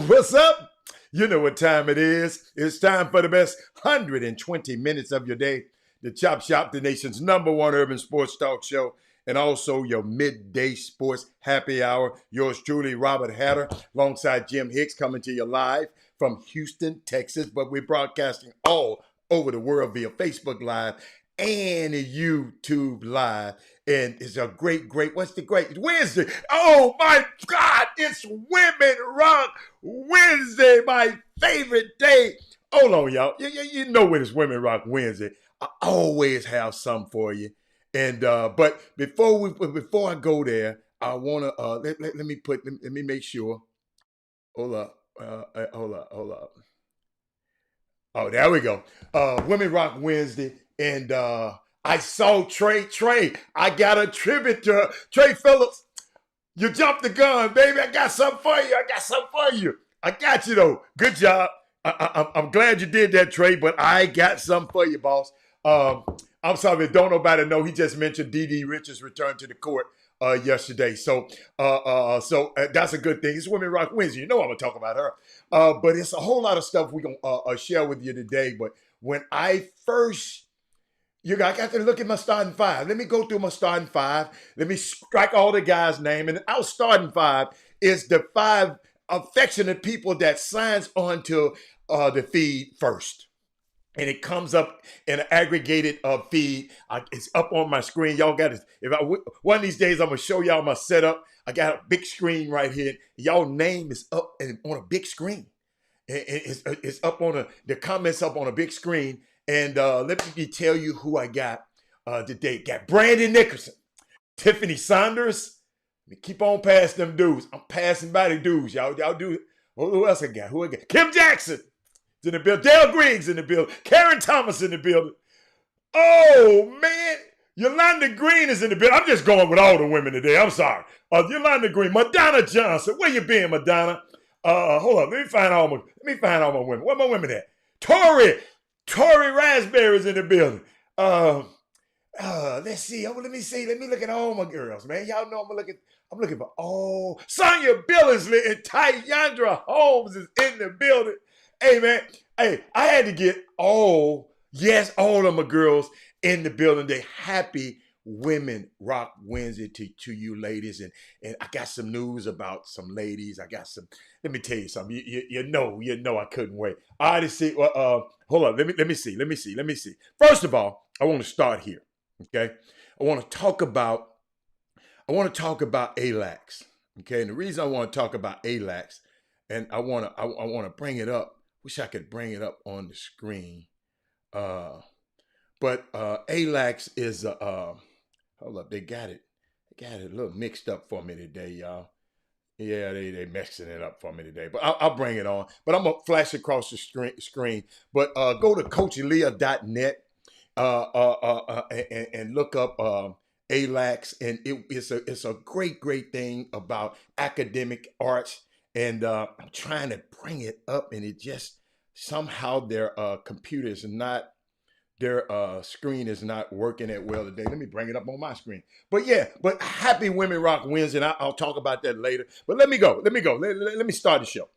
What's up? You know what time it is. It's time for the best 120 minutes of your day. The Chop Shop, the nation's #1 urban sports talk show, and also your midday sports happy hour. Yours truly, Robert Hatter, alongside Jim Hicks, coming to you live from Houston, Texas. But we're broadcasting all over the world via Facebook Live and YouTube Live. And it's a what's the great Wednesday? Oh my God, it's Women Rock Wednesday, my favorite day. Hold on, y'all. You know when it's Women Rock Wednesday, I always have something for you. And but before I go there, I wanna let me make sure. Hold up. Hold up. Oh, there we go. Women Rock Wednesday. And I saw Trey. I got a tribute to Trey Phillips. You jumped the gun, baby. I got something for you. I got you, though. Good job. I'm glad you did that, Trey, but I got something for you, boss. I'm sorry, don't nobody know. He just mentioned D.D. Richards returned to the court yesterday. So that's a good thing. It's Women Rock Wednesday. You know I'm going to talk about her. But it's a whole lot of stuff we're going to share with you today. But when I first... I got to look at my starting five. Let me go through my starting five. Let me strike all the guys' name. And our starting five is the 5 affectionate people that signs on to the feed first. And it comes up in an aggregated feed. It's up on my screen. Y'all got it. One of these days, I'm going to show y'all my setup. I got a big screen right here. Y'all name is up on a big screen. It's up on the comments up on a big screen. And let me tell you who I got today. Got Brandon Nicholson, Tiffany Saunders. Let me keep on past them dudes. I'm passing by the dudes. Y'all do. Who else I got? Kim Jackson is in the building. Dale Griggs in the building. Karen Thomas in the building. Oh, man. Yolanda Green is in the building. I'm just going with all the women today. I'm sorry. Yolanda Green. Madonna Johnson. Where you been, Madonna? Hold on. Let me find all my women. Where my women at? Tori Raspberry's in the building. Let's see. Let me see. Let me look at all my girls, man. Y'all know I'm looking for Sonia Billingsley and Tyandra Holmes is in the building. Hey, man. Hey, I had to get all of my girls in the building. They happy Women Rock Wednesday to you ladies. And I got some news about some ladies. Let me tell you something. You know I couldn't wait. I just see, hold on. Let me see. First of all, I want to start here. Okay. I want to talk about ALAX. Okay. And the reason I want to talk about ALAX, and I want to bring it up. Wish I could bring it up on the screen. But ALAX is hold up, they got it a little mixed up for me today, y'all. Yeah, they mixing it up for me today, but I'll bring it on. But I'm gonna flash across the screen. But go to coachaleah.net and look up ALAX, and it's a great thing about academic arts. And I'm trying to bring it up, and it just somehow their computer is not. Their screen is not working that well today. Let me bring it up on my screen. But happy Women Rock Wednesday, and I'll talk about that later. But let me go. Let me start the show.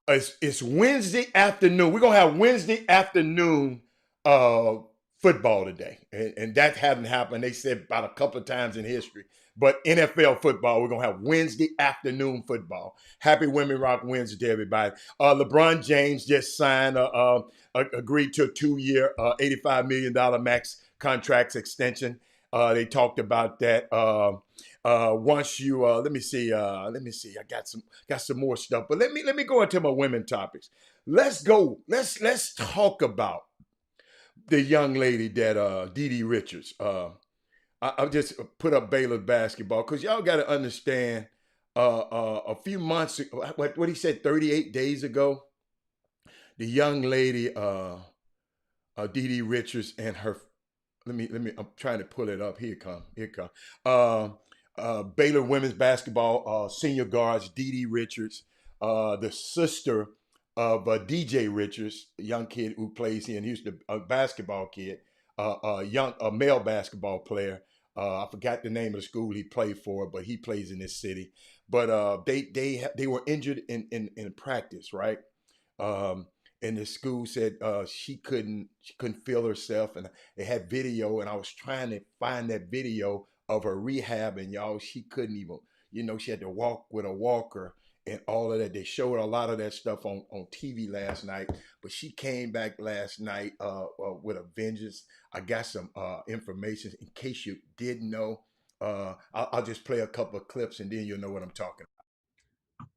It's Wednesday afternoon. We're going to have Wednesday afternoon football today. And that hasn't happened, they said, about a couple of times in history. But NFL football, we're going to have Wednesday afternoon football. Happy Women Rock Wednesday to everybody. LeBron James just signed, agreed to a 2-year, $85 million max contracts extension. They talked about that. Once you, let me see. I got some more stuff, but let me go into my women topics. Let's go. Let's talk about the young lady that D.D. Richards. I just put up Baylor basketball because y'all got to understand. A few months, what he said, 38 days ago, the young lady, D.D. Richards, and her. Let me. I'm trying to pull it up. Here it come. Baylor women's basketball senior guards, D.D. Richards, the sister of D.J. Richards, a young kid who plays here in Houston, a basketball kid, a male basketball player. I forgot the name of the school he played for, but he plays in this city. but they were injured in practice, right? Um, and the school said she couldn't feel herself, and they had video, and I was trying to find that video of her rehab, and y'all, she couldn't even, she had to walk with a walker and all of that. They showed a lot of that stuff on TV last night, but she came back last night with a vengeance. I got some information in case you didn't know. I'll just play a couple of clips, and then you'll know what I'm talking about.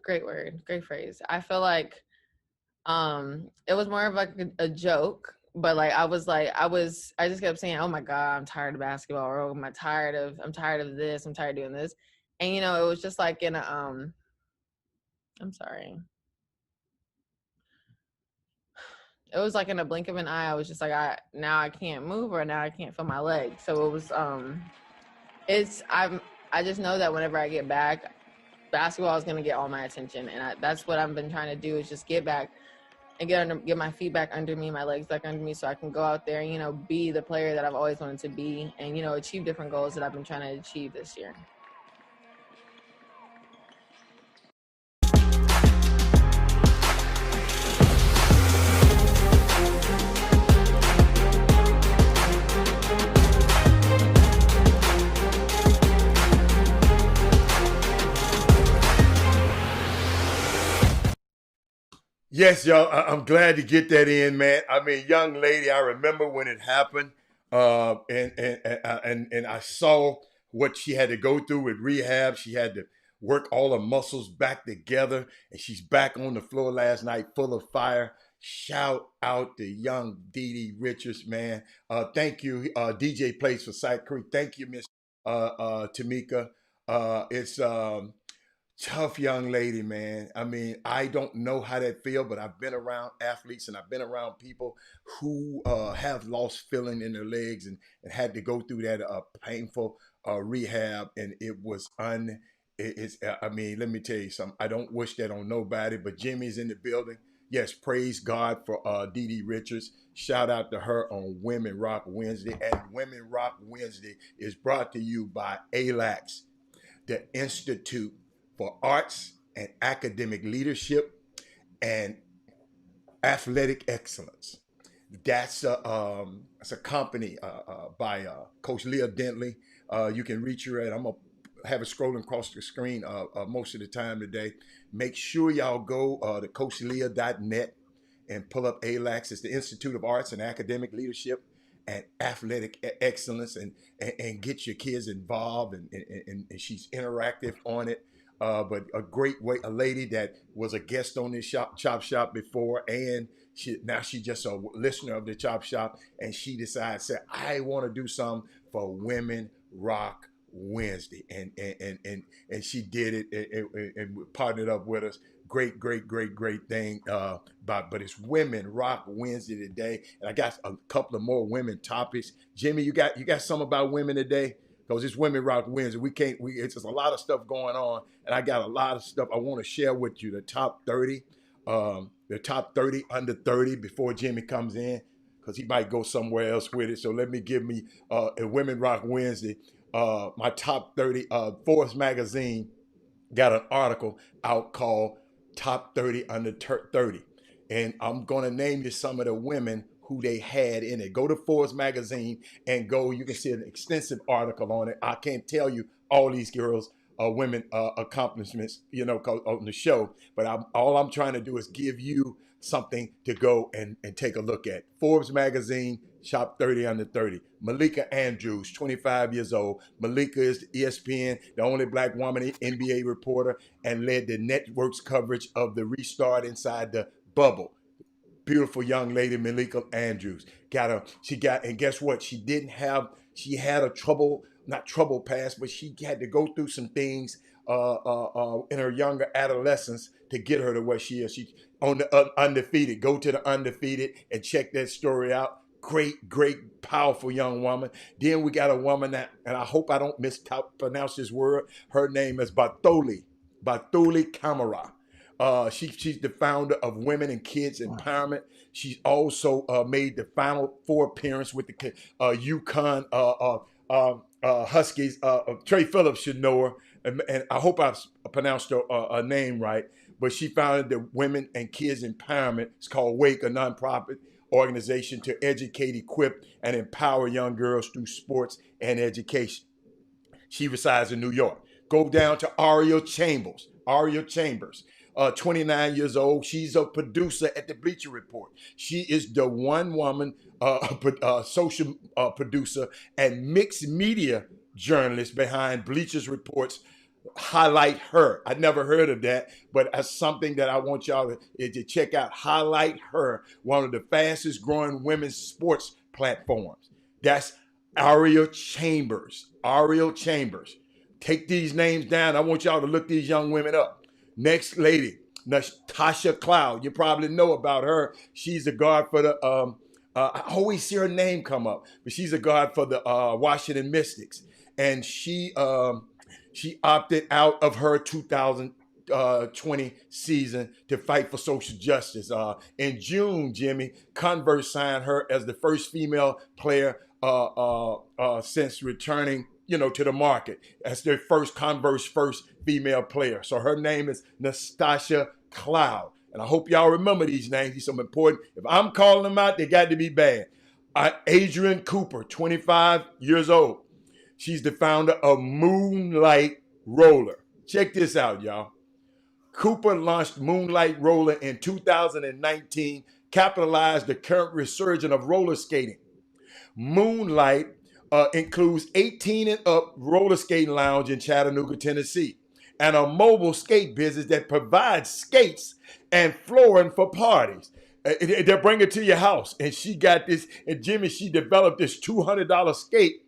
Great word, great phrase. I feel like it was more of like a joke, but like I just kept saying, oh my god, I'm tired of basketball, or oh, I'm tired of this, I'm tired of doing this. And it was just like in a I'm sorry, it was like in a blink of an eye. I was just like, I can't move, or now I can't feel my leg. So it was it's I just know that whenever I get back, basketball is going to get all my attention, and that's what I've been trying to do, is just get back and get my feet back under me, my legs back under me, so I can go out there and be the player that I've always wanted to be, and achieve different goals that I've been trying to achieve this year. Yes, y'all. I'm glad to get that in, man. I mean, young lady, I remember when it happened, and I saw what she had to go through with rehab. She had to work all her muscles back together, and she's back on the floor last night, full of fire. Shout out to young Dee Dee Richards, man. Thank you, DJ Plays for Side Creek. Thank you, Miss Tamika. It's tough young lady, man. I mean, I don't know how that feel, but I've been around athletes and I've been around people who have lost feeling in their legs and had to go through that painful rehab, and it was it's. I mean, let me tell you something. I don't wish that on nobody, but Jimmy's in the building. Yes, praise God for Dee Dee Richards. Shout out to her on Women Rock Wednesday, and Women Rock Wednesday is brought to you by ALAX, the Institute for Arts and Academic Leadership and Athletic Excellence. That's a company by Coach Leah Dentley. You can reach her at, I'm going to have it scrolling across the screen most of the time today. Make sure y'all go to coachleah.net and pull up ALAX. It's the Institute of Arts and Academic Leadership and Athletic Excellence, and get your kids involved, and she's interactive on it. But a great way, a lady that was a guest on this chop shop before, and now she's just a listener of the chop shop, and she decided, said, I want to do something for Women Rock Wednesday, and she did it, and partnered up with us. Great thing. But it's Women Rock Wednesday today, and I got a couple of more women topics. Jimmy, you got some about women today? Because it's Women Rock Wednesday. It's just a lot of stuff going on, and I got a lot of stuff I want to share with you. The top 30 under 30 before Jimmy comes in, because he might go somewhere else with it. So let me give me a Women Rock Wednesday. My top 30. Forbes magazine got an article out called Top 30 Under 30. And I'm going to name you some of the women who they had in it. Go to Forbes magazine and you can see an extensive article on it. I can't tell you all these girls, women accomplishments, on the show, but all I'm trying to do is give you something to go and take a look at. Forbes magazine, Top 30 Under 30. Malika Andrews, 25 years old. Malika is the ESPN, the only black woman NBA reporter, and led the network's coverage of the restart inside the bubble. Beautiful young lady, Malika Andrews. And guess what? She had a not trouble past, but she had to go through some things in her younger adolescence to get her to where she is. She on the undefeated. Go to the undefeated and check that story out. Great, powerful young woman. Then we got a woman that, and I hope I don't mispronounce this word. Her name is Batuli Kamara. She's the founder of Women and Kids Empowerment. She's also made the Final Four appearance with the UConn Huskies. Trey Phillips should know her. and I hope I pronounced her name right, but she founded the Women and Kids Empowerment. It's called WAKE, a nonprofit organization to educate, equip, and empower young girls through sports and education. She resides in New York. Go down to Aria Chambers. 29 years old. She's a producer at the Bleacher Report. She is the one woman social producer and mixed media journalist behind Bleacher's Report's Highlight Her. I never heard of that, but that's something that I want y'all to check out. Highlight Her, one of the fastest growing women's sports platforms. That's Ariel Chambers. Ariel Chambers. Take these names down. I want y'all to look these young women up. Next lady, Natasha Cloud. You probably know about her. She's a guard for the, I always see her name come up, but she's a guard for the Washington Mystics. And she opted out of her 2020 season to fight for social justice. In June, Jimmy, Converse signed her as the first female player since returning, to the market. As their Converse first female player. So her name is Natasha Cloud. And I hope y'all remember these names. These are some important. If I'm calling them out, they got to be bad. Adrian Cooper, 25 years old. She's the founder of Moonlight Roller. Check this out, y'all. Cooper launched Moonlight Roller in 2019, capitalized the current resurgence of roller skating. Moonlight includes 18 and up roller skating lounge in Chattanooga, Tennessee, and a mobile skate business that provides skates and flooring for parties. They'll bring it to your house. And she got this, and Jimmy, she developed this $200 skate.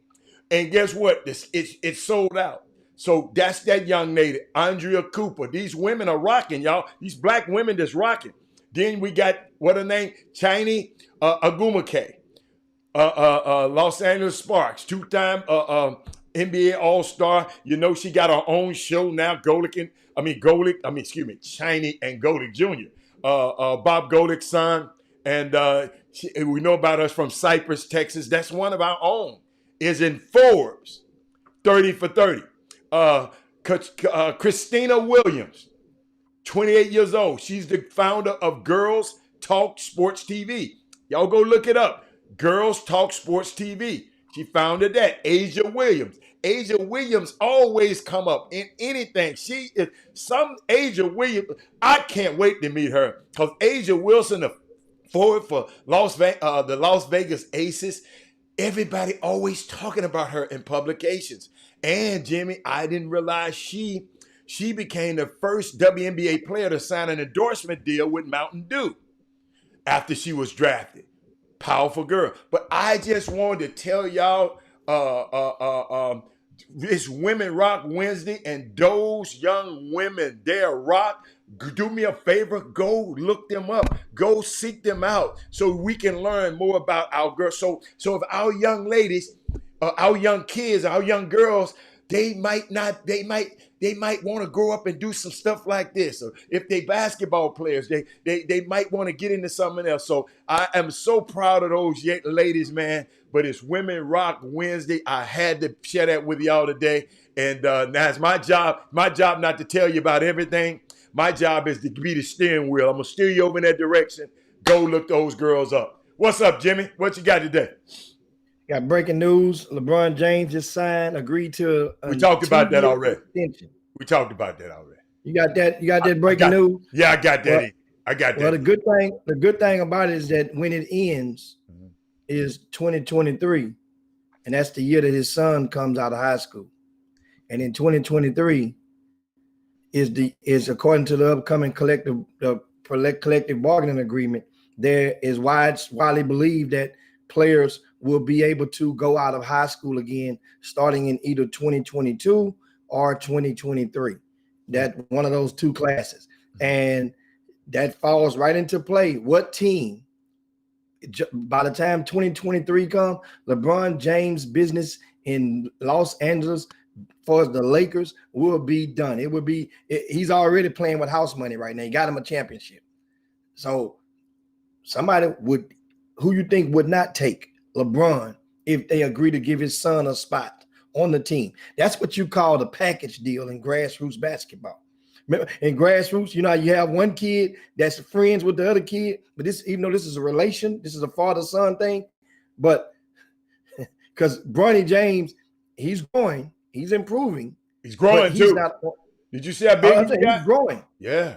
And guess what? It's sold out. So that's that young lady, Andrea Cooper. These women are rocking, y'all. These black women that's rocking. Then we got, what her name? Chiny Agumake. Los Angeles Sparks, two-time NBA All-Star. She got her own show now, Chiny and Golick Jr. Bob Golick's son. And we know about us from Cypress, Texas. That's one of our own. Is in Forbes, 30 for 30. Christina Williams, 28 years old. She's the founder of Girls Talk Sports TV. Y'all go look it up. Girls Talk Sports TV. She founded that. Asia Williams always come up in anything. She is Asia Williams. I can't wait to meet her because Asia Wilson, the forward for the Las Vegas Aces. Everybody always talking about her in publications. And Jimmy, I didn't realize she became the first WNBA player to sign an endorsement deal with Mountain Dew after she was drafted. Powerful girl. But I just wanted to tell y'all it's Women Rock Wednesday, and those young women, they're rock. Do me a favor, go look them up. Go seek them out so we can learn more about our girls. So if our young ladies, our young kids, our young girls, they might want to grow up and do some stuff like this. Or if they basketball players, they might want to get into something else. So I am so proud of those ladies, man. But it's Women Rock Wednesday. I had to share that with y'all today. And now it's my job not to tell you about everything. My job is to be the steering wheel. I'm going to steer you over in that direction. Go look those girls up. What's up, Jimmy? What you got today? Got breaking news. LeBron James just agreed to we talked about that already. Extension. We talked about that already. You got that? You got that breaking news? Yeah, I got that. Well, the good thing about it is that when it ends is 2023, and that's the year that his son comes out of high school. And in 2023 is according to the upcoming collective bargaining agreement, there is widely believed that players will be able to go out of high school again starting in either 2022 or 2023. That one of those two classes. And that falls right into play. What team, by the time 2023 comes, LeBron James' business in Los Angeles for the Lakers will be done. He's already playing with house money right now. He got him a championship. So somebody who you think would not take LeBron if they agree to give his son a spot on the team. That's what you call the package deal in grassroots basketball. Remember, in grassroots, you know, you have one kid that's friends with the other kid, but this, even though this is a relation, this is a father-son thing, but because Bronny James, he's growing, he's improving. He's growing too. Not, did you see how big he got? He's growing. Yeah.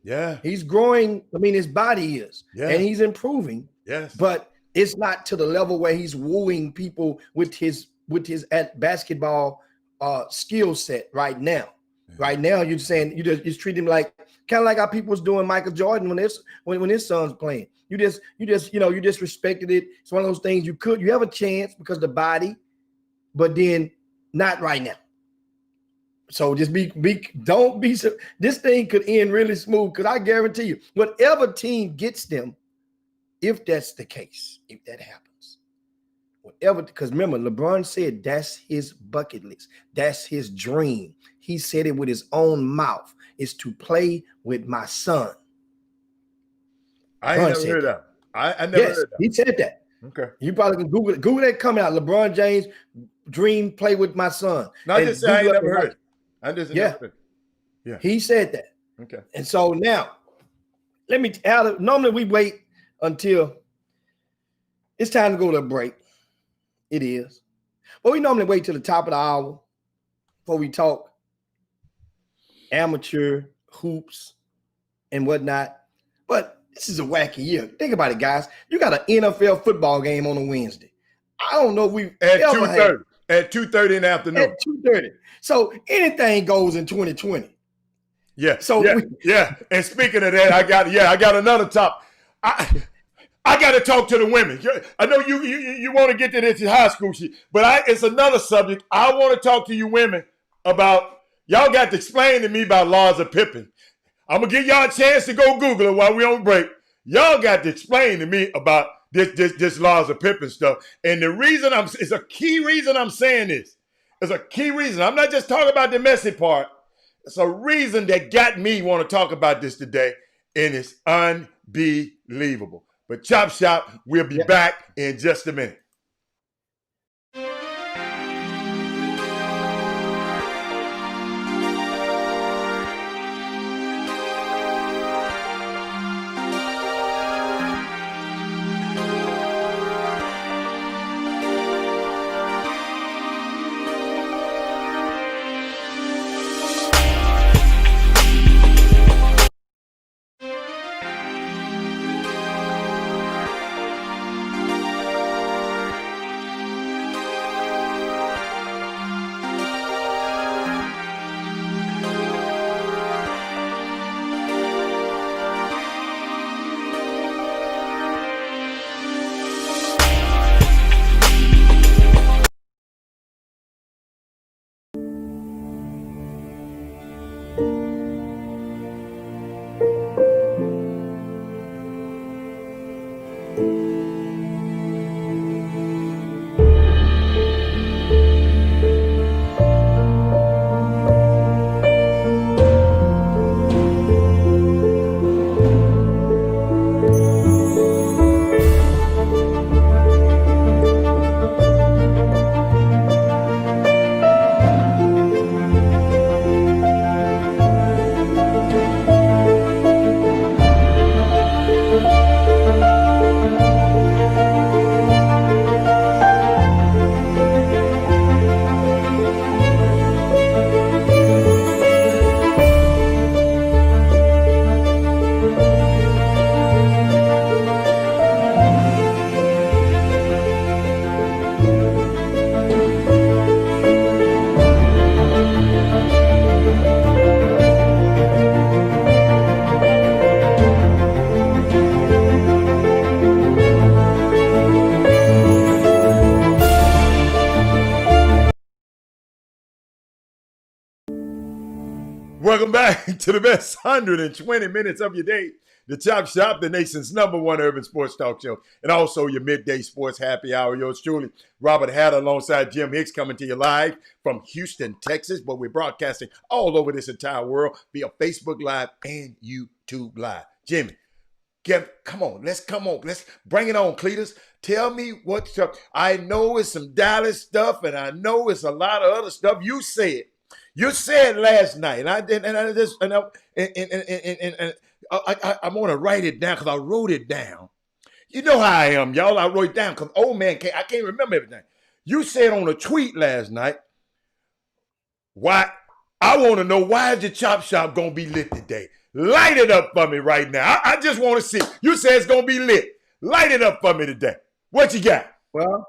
Yeah. He's growing. I mean, his body is. Yeah. And he's improving. Yes. But it's not to the level where he's wooing people with his basketball skill set right now. Mm-hmm. Right now, you're saying you just treat him like kind of like how people was doing Michael Jordan when his son's playing. You just respected it. It's one of those things you have a chance because the body, but then not right now. So just don't be so. This thing could end really smooth because I guarantee you, whatever team gets them, if that's the case, if that happens, whatever. Because remember, LeBron said that's his bucket list, that's his dream. He said it with his own mouth: is to play with my son. I ain't never heard that. I never heard that. He said that. Okay. You probably can Google it. Google that coming out. LeBron James dream play with my son. No, I just say I ain't never heard it. I just never heard it. Yeah. He said that. Okay. And so now, normally we wait until it's time to go to a break. It is. But we normally wait till the top of the hour before we talk amateur hoops and whatnot. But this is a wacky year. Think about it, guys. You got an NFL football game on a Wednesday. I don't know if we've at 2:30. At 2:30 in the afternoon. At 2:30. So anything goes in 2020. Yeah. So yeah. And speaking of that, I got another top. I got to talk to the women. I know you want to get to this high school shit, but it's another subject. I want to talk to you women about. Y'all got to explain to me about laws of Pippen. I'm gonna give y'all a chance to go Google it while we on break. Y'all got to explain to me about this laws of Pippen stuff. And the reason it's a key reason I'm saying this. It's a key reason. I'm not just talking about the messy part. It's a reason that got me want to talk about this today, and it's unbelievable. But Chop Shop, we'll be back in just a minute. Welcome back to the best 120 minutes of your day. The Chop Shop, the nation's #1 urban sports talk show, and also your midday sports happy hour. Yours truly, Robert Hatter, alongside Jim Hicks, coming to you live from Houston, Texas, but we're broadcasting all over this entire world via Facebook Live and YouTube Live. Jimmy, Come on. Let's bring it on, Cletus. Tell me what stuff. I know it's some Dallas stuff, and I know it's a lot of other stuff. You said last night, and I did, and I just, and I'm gonna write it down because I wrote it down. You know how I am, y'all. I wrote it down because I can't remember everything. You said on a tweet last night, why? I want to know, why is the chop shop gonna be lit today? Light it up for me right now. I just want to see. You said it's gonna be lit. Light it up for me today. What you got? Well,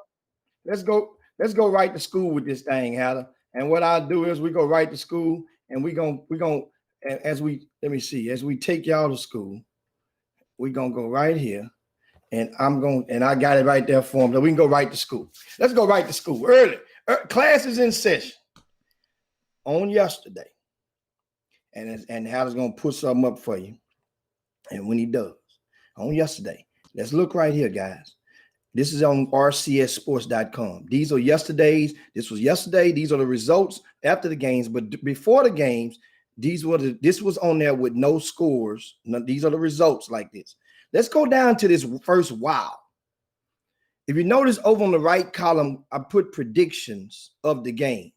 let's go right to school with this thing, Hatter. And what I'll do is we go right to school, and we take y'all to school, we're gonna go right here, and I got it right there for them. So we can go right to school. Let's go right to school early. Class is in session on yesterday. And Hatter's gonna put something up for you. And when he does, on yesterday, let's look right here, guys. This is on rcssports.com. These are yesterday's. This was yesterday. These are the results after the games. But before the games, this was on there with no scores. These are the results like this. Let's go down to this first wow. If you notice over on the right column, I put predictions of the games.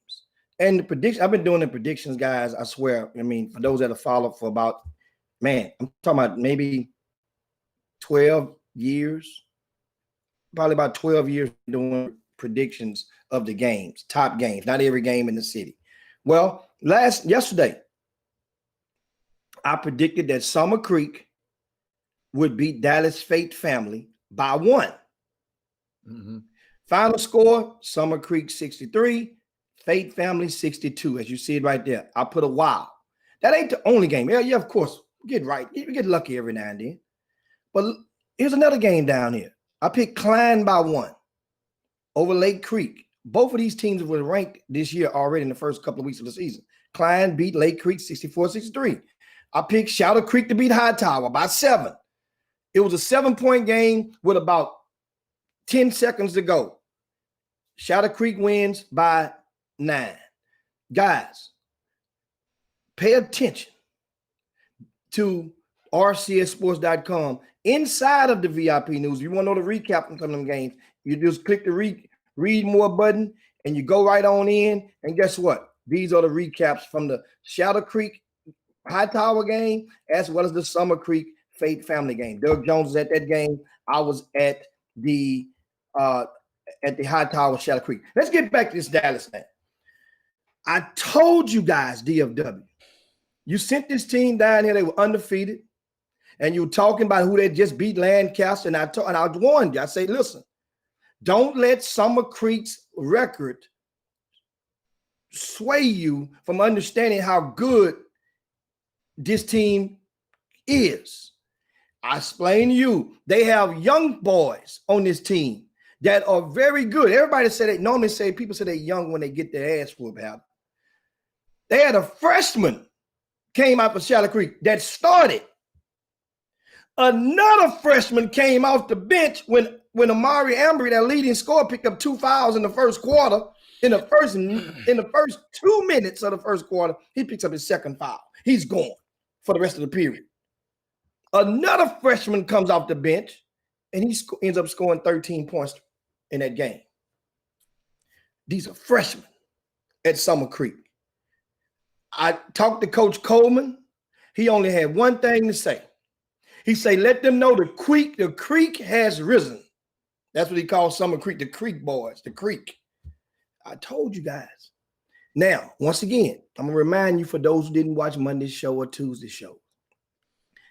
And the prediction, I've been doing the predictions, guys. I swear. I mean, for those that have followed for about, I'm talking about maybe 12 years. Probably about 12 years doing predictions of the games, top games, not every game in the city. Well, yesterday, I predicted that Summer Creek would beat Dallas Fate Family by 1. Mm-hmm. Final score, Summer Creek 63, Fate Family 62, as you see it right there. I put a wow. That ain't the only game. Yeah, of course, get right. You get lucky every now and then. But here's another game down here. I picked Klein by 1 over Lake Creek. Both of these teams were ranked this year already in the first couple of weeks of the season. Klein beat Lake Creek 64-63. I picked Shadow Creek to beat Hightower by 7. It was a 7-point game with about 10 seconds to go. Shadow Creek wins by 9. Guys, pay attention to rcsports.com. Inside of the VIP news, if you want to know the recap from some of them games, you just click the read more button and you go right on in. And guess what? These are the recaps from the Shadow Creek Hightower game as well as the Summer Creek Fate Family game. Doug Jones was at that game. I was at the Hightower Shadow Creek. Let's get back to this Dallas thing. I told you guys, DFW, you sent this team down here. They were undefeated. And you were talking about who they just beat Lancaster. And I warned you. I say, listen, don't let Summer Creek's record sway you from understanding how good this team is. I explained to you, they have young boys on this team that are very good. Everybody people say they're young when they get their ass whooped out. They had a freshman came out for Shadow Creek that started. Another freshman came off the bench when Amari Ambry, that leading scorer, picked up 2 fouls in the first quarter. In the first 2 minutes of the first quarter, he picks up his second foul. He's gone for the rest of the period. Another freshman comes off the bench, and he ends up scoring 13 points in that game. These are freshmen at Summer Creek. I talked to Coach Coleman. He only had one thing to say. He said, let them know the creek has risen. That's what he calls Summer Creek, the Creek boys, the Creek. I told you guys. Now, once again, I'm going to remind you, for those who didn't watch Monday's show or Tuesday's show,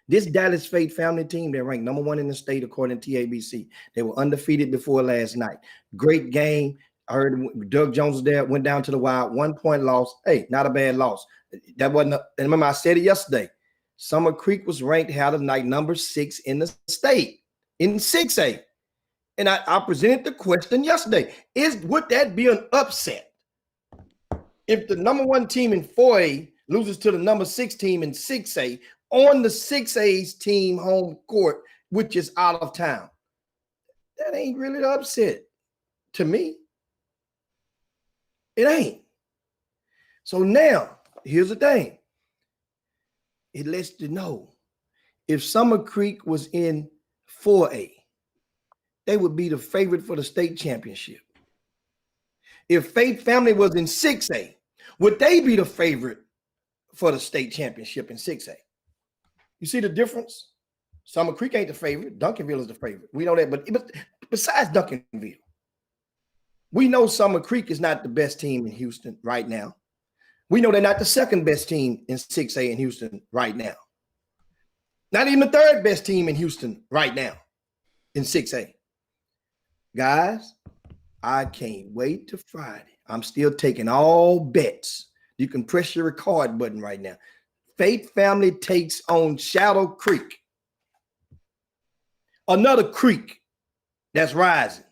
this Dallas Fate Family team, they're ranked number 1 in the state according to TABC. They were undefeated before last night. Great game. I heard Doug Jones was there, went down to the wire, 1 point loss. Hey, not a bad loss. That wasn't, and remember I said it yesterday. Summer Creek was ranked out of night number 6 in the state, in 6A. And I presented the question yesterday. Would that be an upset if the number 1 team in 4A loses to the number 6 team in 6A on the 6A's team home court, which is out of town? That ain't really the upset to me. It ain't. So now, here's the thing. It lets you know if Summer Creek was in 4A, they would be the favorite for the state championship. If Faith Family was in 6A, would they be the favorite for the state championship in 6A? You see the difference? Summer Creek ain't the favorite. Duncanville is the favorite. We know that. But besides Duncanville, we know Summer Creek is not the best team in Houston right now. We know they're not the second best team in 6A in Houston right now. Not even the third best team in Houston right now in 6A. Guys, I can't wait till Friday. I'm still taking all bets. You can press your record button right now. Faith Family takes on Shadow Creek. Another creek that's rising.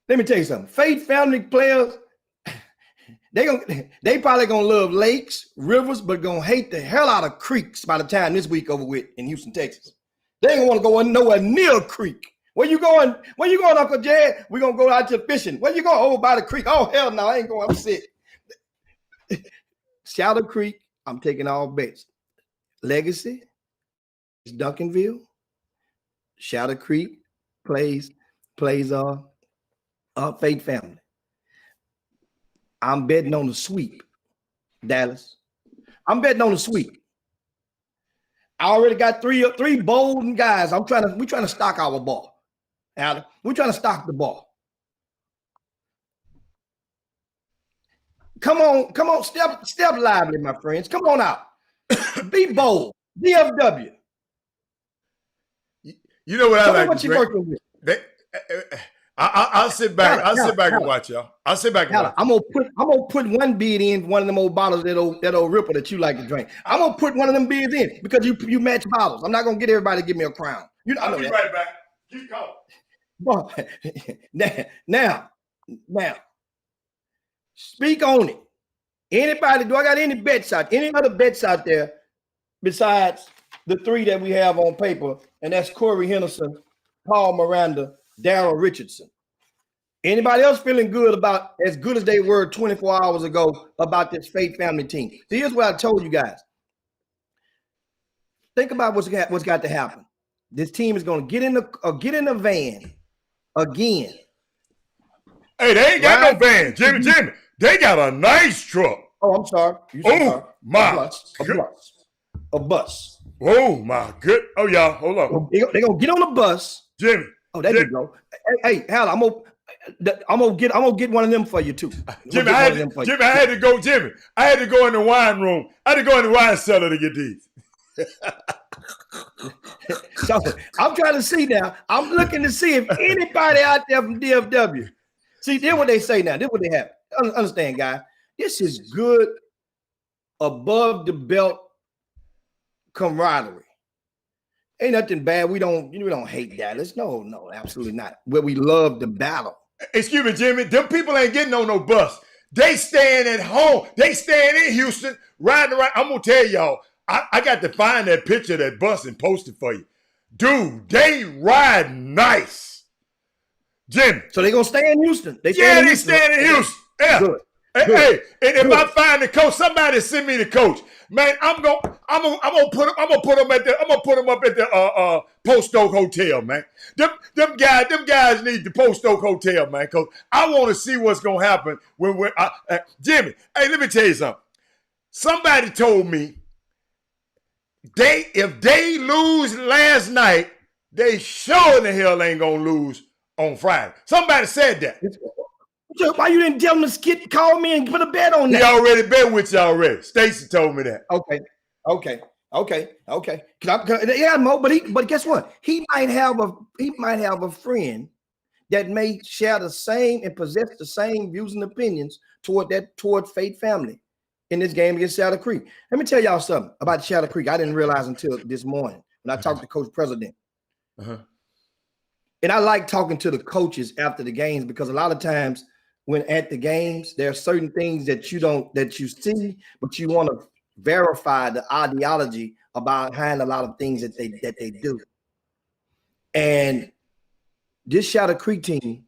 Let me tell you something. Faith Family players, they probably gonna love lakes, rivers, but gonna hate the hell out of creeks by the time this week over with in Houston, Texas. They ain't gonna want to go nowhere near a creek. Where you going? Where you going, Uncle Jed? We're gonna go out to fishing. Where you going? Oh, by the creek. Oh, hell no, I ain't going. I'm sick. Shadow Creek, I'm taking all bets. Legacy, Duncanville. Shadow Creek plays Faith Family. I'm betting on the sweep, Dallas. I'm betting on the sweep. I already got three bold guys. We're trying to stock our ball. Alan, we're trying to stock the ball. Come on, step lively, my friends. Come on out. Be bold. DFW. You know what I like? What you working with? I'll sit back. I'll sit back and watch y'all. I'll sit back and watch. I'm gonna put one bead in one of them old bottles, that old Ripple that you like to drink. I'm gonna put one of them beads in because you match bottles. I'm not gonna get everybody to give me a crown. I'll be right back. Keep going. Now, speak on it. Anybody? Do I got any bets out? Any other bets out there besides the three that we have on paper? And that's Corey Henderson, Paul Miranda, Darryl Richardson. Anybody else feeling good as good as they were 24 hours ago about this Faith Family team? See, here's what I told you guys. Think about what's got to happen. This team is going to get in the van again. Hey, they ain't got no van, Jimmy. They got a nice truck. Oh, I'm sorry. My a bus. Oh my good. Oh y'all, hold on. They're gonna get on the bus, Jimmy. Oh, there you go. Hey, Hal, I'm gonna get one of them for you too. Jimmy, I had to go in the wine room. I had to go in the wine cellar to get these. So I'm trying to see now. I'm looking to see if anybody out there from DFW. See, then what they say now. This what they have. Understand, guys. This is good above the belt camaraderie. Ain't nothing bad. We don't hate Dallas. No, absolutely not. Where we love the battle. Excuse me, Jimmy. Them people ain't getting on no bus. They staying at home. They staying in Houston, riding around. I'm gonna tell y'all. I got to find that picture of that bus and post it for you. Dude, they ride nice. Jimmy. So they gonna stay in Houston. They staying in Houston. Yeah. Good. Hey, and if I find the coach, somebody send me the coach. Man, I'm gonna put them up at the Post Oak Hotel, man. Them guys need the Post Oak Hotel, man, because I want to see what's gonna happen when we're Jimmy. Hey, let me tell you something. Somebody told me if they lose last night, they sure in the hell ain't gonna lose on Friday. Somebody said that. Why you didn't tell him to call me and put a bet on that? He already bet with you already. Stacy told me that. Okay. Yeah, Mo, but guess what? He might have a friend that may share the same and possess the same views and opinions toward Faith Family in this game against Shadow Creek. Let me tell y'all something about Shadow Creek. I didn't realize until this morning when I talked to Coach President. And I like talking to the coaches after the games because a lot of times when at the games, there are certain things that you see, but you want to verify the ideology behind a lot of things that they do. And this Shadow Creek team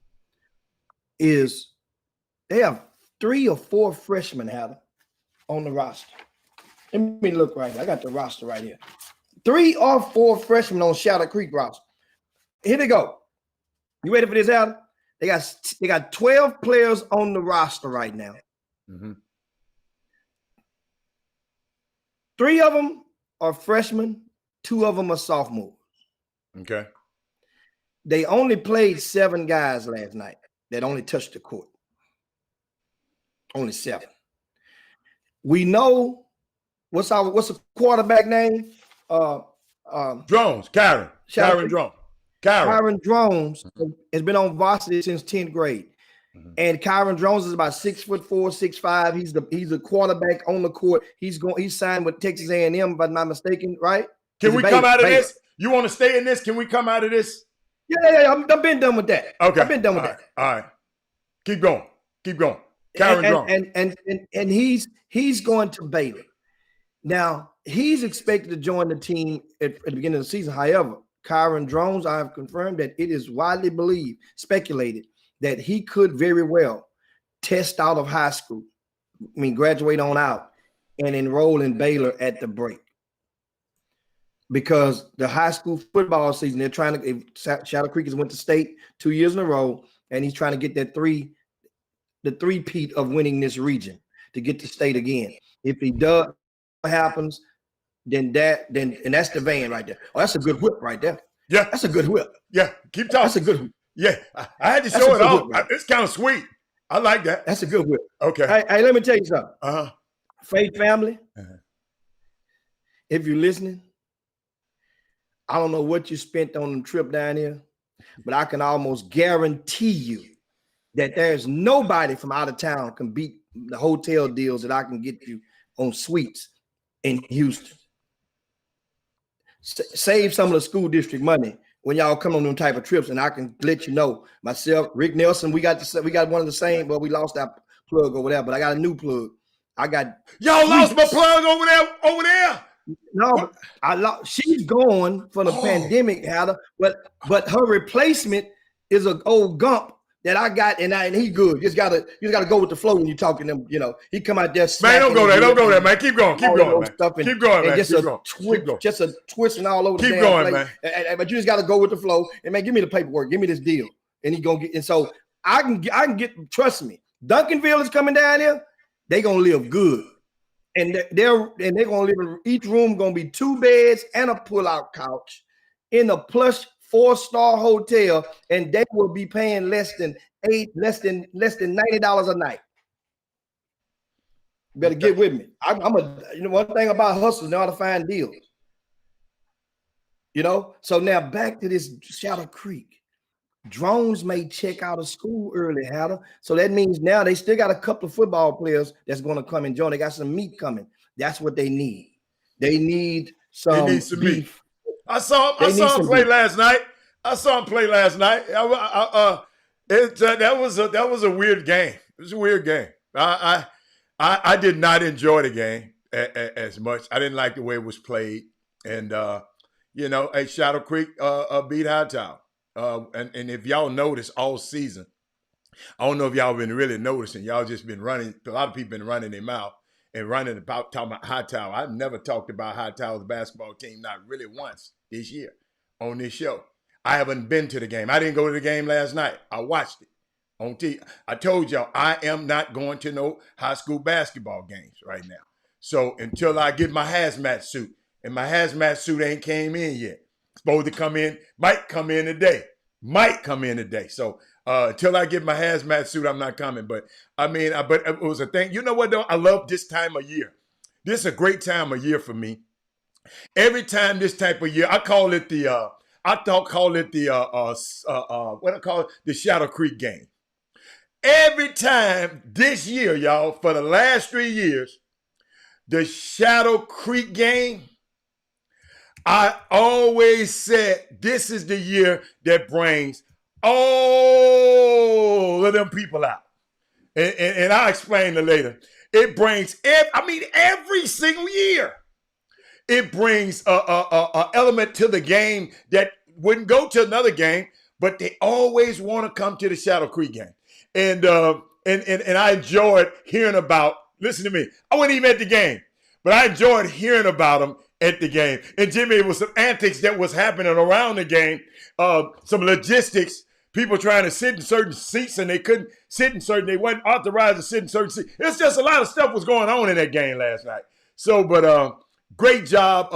they have 3 or 4 freshmen on the roster. Let me look right here. I got the roster right here. 3 or 4 freshmen on Shadow Creek roster. Here they go. You ready for this, Adam? They got 12 players on the roster right now. Mm-hmm. 3 of them are freshmen. 2 of them are sophomores. Okay. They only played 7 guys last night that only touched the court. Only 7. We know what's the quarterback name? Drones, Kyron Drones. Kyron Drones has been on varsity since 10th grade. Mm-hmm. And Kyron Drones is about 6'4", 6'5". He's a quarterback on the court. He's signed with Texas A&M, if I'm not mistaken, right? Can we come out of this? You want to stay in this? Can we come out of this? Yeah. I've been done with that. Okay. I've been done with that. All right. Keep going. Kyron Drones. And he's going to Baylor. Now, he's expected to join the team at the beginning of the season. However, Kyron Drones, I have confirmed that it is widely believed, speculated, that he could very well test out of high school, graduate on out, and enroll in Baylor at the break. Because the high school football season, they're trying to, Shadow Creek has went to state 2 years in a row, and he's trying to get that the three-peat of winning this region to get to state again. If he does, what happens, then that's the van right there. Oh, that's a good whip right there. Yeah. That's a good whip. Yeah. Keep talking. That's a good whip. Yeah. I had to show it off. Right? It's kind of sweet. I like that. That's a good whip. Okay. Hey, let me tell you something. Uh-huh. Faith family, if you're listening, I don't know what you spent on the trip down here, but I can almost guarantee you that there's nobody from out of town can beat the hotel deals that I can get you on suites in Houston. Save some of the school district money when y'all come on them type of trips, and I can let you know. Myself, Rick Nelson, we got one of the same. Well, we lost our plug over there, but I got a new plug. Y'all lost my plug over there. No, she's gone for the pandemic, Hatter, but her replacement is an old Gump that I got, and he's good. You just gotta go with the flow when you're talking to him. You know, he come out there. Man, don't go there, man. Keep going, man. Keep going, man. Just a twisting all over. Keep going, man. But you just gotta go with the flow. And man, give me the paperwork. Give me this deal, and he gonna get. And so I can get. Trust me, Duncanville is coming down here. They gonna live good, and they're gonna live in each room. Gonna be 2 beds and a pull-out couch in a plush 4-star hotel, and they will be paying less than $90 a night. You better get with me. One thing about hustlers, know how to find deals. So now back to this Shadow Creek. Drones may check out of school early, Hatter. So that means now they still got a couple of football players that's going to come and join. They got some meat coming. That's what they need. They need some beef. Meat. I saw him play last night. That was a weird game. It was a weird game. I did not enjoy the game as much. I didn't like the way it was played. And Shadow Creek beat Hightower. And if y'all notice all season, I don't know if y'all been really noticing. Y'all just been running. A lot of people been running their mouth and running about talking about Hightower. I've never talked about Hightower's basketball team, not really once this year on this show. I haven't been to the game. I didn't go to the game last night. I watched it on TV. I told y'all I am not going to no high school basketball games right now. So until I get my hazmat suit, and my hazmat suit ain't came in yet. Supposed to come in, might come in today. So until I get my hazmat suit, I'm not coming. But but it was a thing. You know what though? I love this time of year. This is a great time of year for me. Every time this type of year, I call it the Shadow Creek game. Every time this year, y'all, for the last 3 years, the Shadow Creek game, I always said this is the year that brings all of them people out. And I'll explain it later. It brings, every single year, it brings a element to the game that wouldn't go to another game, but they always want to come to the Shadow Creek game. And I enjoyed hearing about, listen to me, I wasn't even at the game, but I enjoyed hearing about them at the game. And Jimmy, it was some antics that was happening around the game, some logistics. People trying to sit in certain seats and they couldn't sit in certain. They weren't authorized to sit in certain seats. It's just a lot of stuff was going on in that game last night. So, but great job,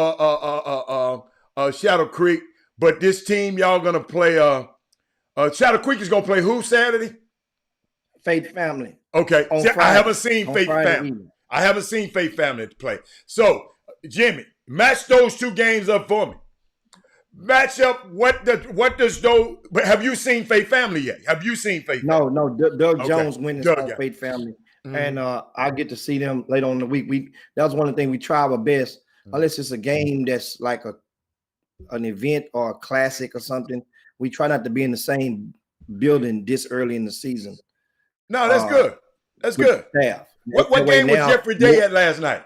Shadow Creek. But this team, y'all gonna play. Shadow Creek is gonna play who Saturday? Faith Family. Okay, On see, Friday. I haven't seen Faith Friday Family. evening. I haven't seen Faith Family play. So, Jimmy, match those two games up for me. Match up what does those? Have you seen Faith Family yet? Have you seen Faith? No, Family? no. Doug Okay. Jones went Doug, and yeah. saw Faith Family, Mhm. and I get to see them later on in the week. That was one of the things we try our best, unless it's a game that's like an event or a classic or something. We try not to be in the same building this early in the season. No, that's good. That's with good. Staff. What That way game was now- Jeffrey Day at last night?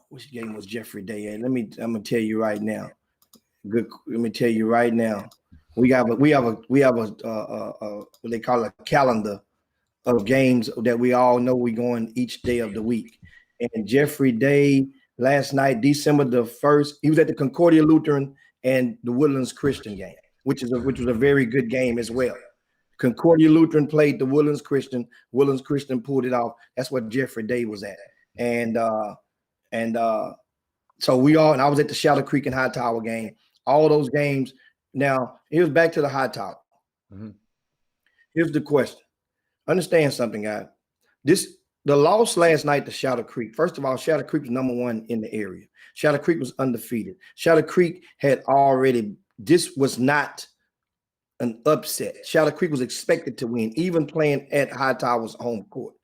Which game was Jeffrey Day at? I'm gonna tell you right now. Good. Let me tell you right now. We have a what they call a calendar of games that we all know we going each day of the week. And Jeffrey Day last night, December the 1st, he was at the Concordia Lutheran and the Woodlands Christian game, which was a very good game as well. Concordia Lutheran played the Woodlands Christian. Woodlands Christian pulled it off. That's what Jeffrey Day was at. And so and I was at the Shadow Creek and High Tower game. All those games. Now, here's back to the High Tower. Mm-hmm. Here's the question. Understand something, guys. The loss last night to Shadow Creek. First of all, Shadow Creek was number 1 in the area. Shadow Creek was undefeated. Shadow Creek this was not an upset. Shadow Creek was expected to win, even playing at High Tower's home court.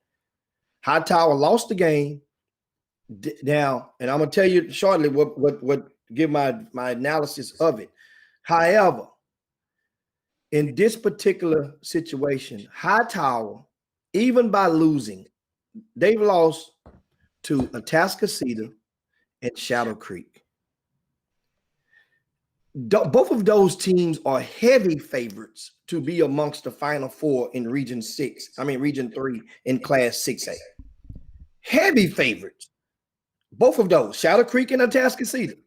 High Tower lost the game. Now, and I'm gonna tell you shortly what give my analysis of it. However, in this particular situation, High Tower, even by losing, they've lost to Atascocita and Shadow Creek. Both of those teams are heavy favorites to be amongst the Final Four in Region 3 in Class 6A. Heavy favorites. Both of those, Shadow Creek and Atascocita.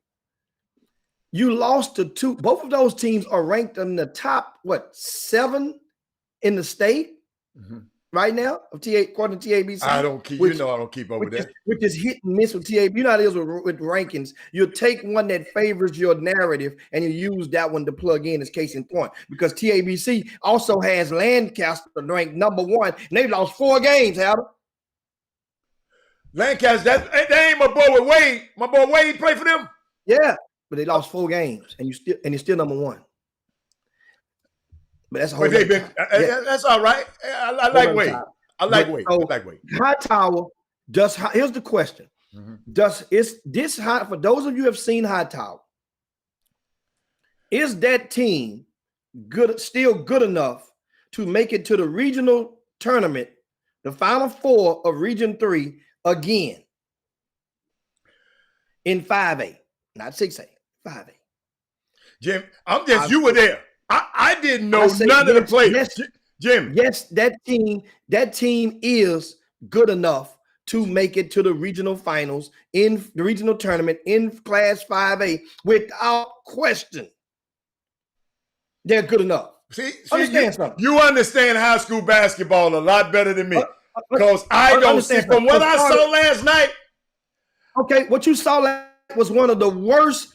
You lost to two. Both of those teams are ranked in the top, 7 in the state right now of according to TABC. I don't keep up with that. Which is hit and miss with TAB. You know how it is with rankings. You take one that favors your narrative and you use that one to plug in as case in point. Because TABC also has Lancaster ranked number 1, and they lost 4 games, Howard. Lancaster, that ain't my boy with Wade. My boy Wade played for them. Yeah, but they lost 4 games, and you're still number 1. But that's a whole. But they've been. That's all right. I like Wade. I like Wade. I like Wade. High Tower does. Here's the question: is this high for those of you who have seen High Tower? Is that team still good enough to make it to the regional tournament, the Final Four of Region 3 again in 5A, not 6A, 5A? Jim, you were there. I didn't know none of the players. Yes, Jim. Yes, that team is good enough to make it to the regional finals in the regional tournament in Class 5A without question. They're good enough. You understand high school basketball a lot better than me. Because I don't see from what I saw last night. Okay, what you saw last night was one of the worst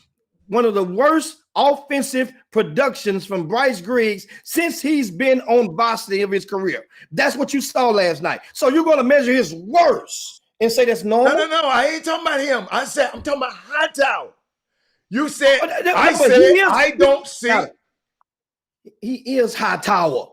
offensive productions from Bryce Griggs since he's been on varsity of his career. That's what you saw last night. So you're going to measure his worst and say that's normal? No. I ain't talking about him. I'm talking about High Tower. You said, I don't see. He is High Tower.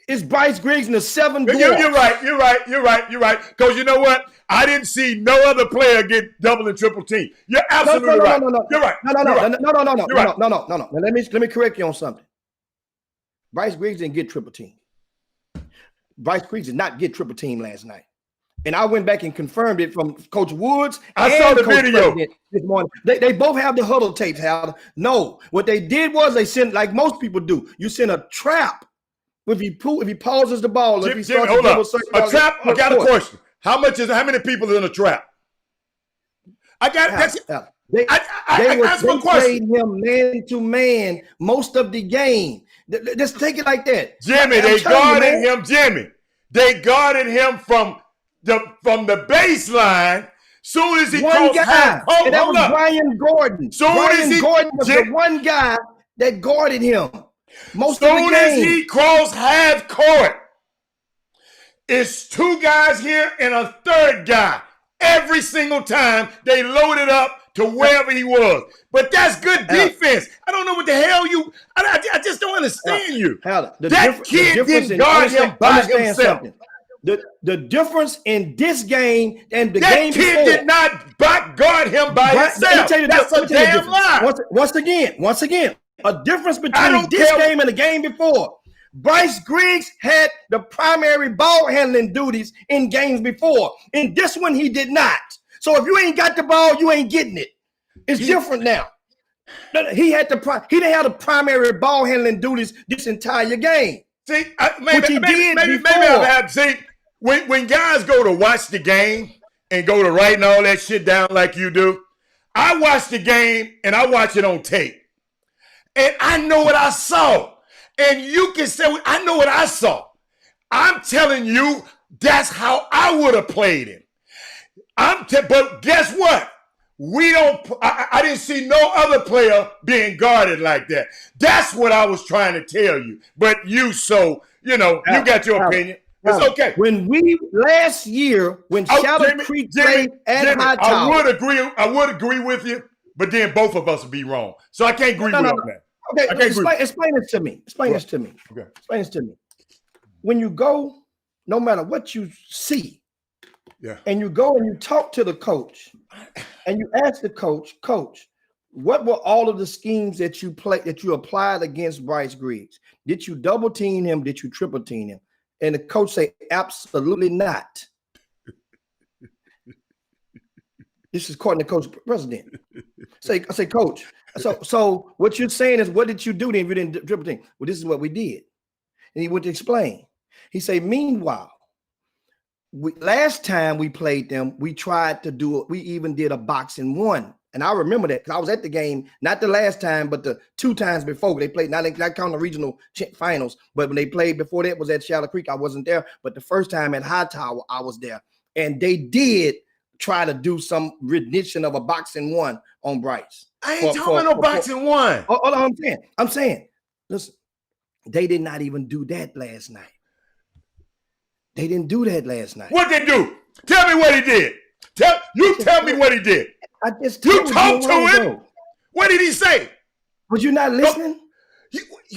It's Bryce Griggs in the 7 dwarfs. You're right. Because you know what? I didn't see no other player get double and triple team. You're absolutely right. You're right. No. Now, let me correct you on something. Bryce Griggs didn't get triple team. Bryce Griggs did not get triple team last night. And I went back and confirmed it from Coach Woods. I saw the video this morning. They both have the huddle tapes, Hal. No, what they did was they sent, like most people do, you send a trap. If he pauses the ball, if he starts hold up. A trap. I got a question. How many people are in a trap? I got that's They ask my question. played him man to man most of the game. Just take it like that. Jimmy, they guarded him, Jimmy. They guarded him from the baseline. Soon as he crossed half court, and that was Brian Gordon. Brian Gordon was the one guy that guarded him most of the game. Soon as he crossed half court, it's two guys here and a third guy. Every single time they loaded up to wherever he was. But that's good defense. I don't know what the hell I just don't understand you. That kid didn't guard him by himself. The difference in this game and the that game before. That kid did not guard him by himself. That's a damn lie. Once again, a difference between this game and the game before. Bryce Griggs had the primary ball handling duties in games before. In this one, he did not. So if you ain't got the ball, you ain't getting it. It's different now. He didn't have the primary ball handling duties this entire game. See, maybe I've had. See, when guys go to watch the game and go to writing all that shit down like you do, I watch the game and I watch it on tape, and I know what I saw. And you can say, I know what I saw. I'm telling you, that's how I would have played him. But guess what? I didn't see no other player being guarded like that. That's what I was trying to tell you. But you got your opinion. It's okay. When last year, when Shadow Creek played at Hightower. I would agree with you, but then both of us would be wrong. So I can't agree with that. Okay, explain this to me. Explain this to me. Okay. Explain this to me. When you go, no matter what you see, and you go and you talk to the coach, and you ask the coach, what were all of the schemes that you applied against Bryce Griggs? Did you double team him? Did you triple team him? And the coach say, absolutely not. This is according to Coach President. I say, Coach. So what you're saying is, what did you do then if you didn't triple team? Well, this is what we did. And he went to explain. He said, meanwhile, last time we played them, we tried to do it. We even did a 1-on-1. And I remember that because I was at the game, not the last time, but the 2 times before they played. Not counting the regional finals, but when they played before that was at Shadow Creek, I wasn't there. But the first time at Hightower, I was there. And they did try to do some rendition of a 1-on-1 on Bryce. I ain't talking no 1-on-1. All I'm saying, listen, they did not even do that last night. They didn't do that last night. What they do? Tell me what he did. Tell me what he did. I just you talked to him. What did he say? Was you not listening?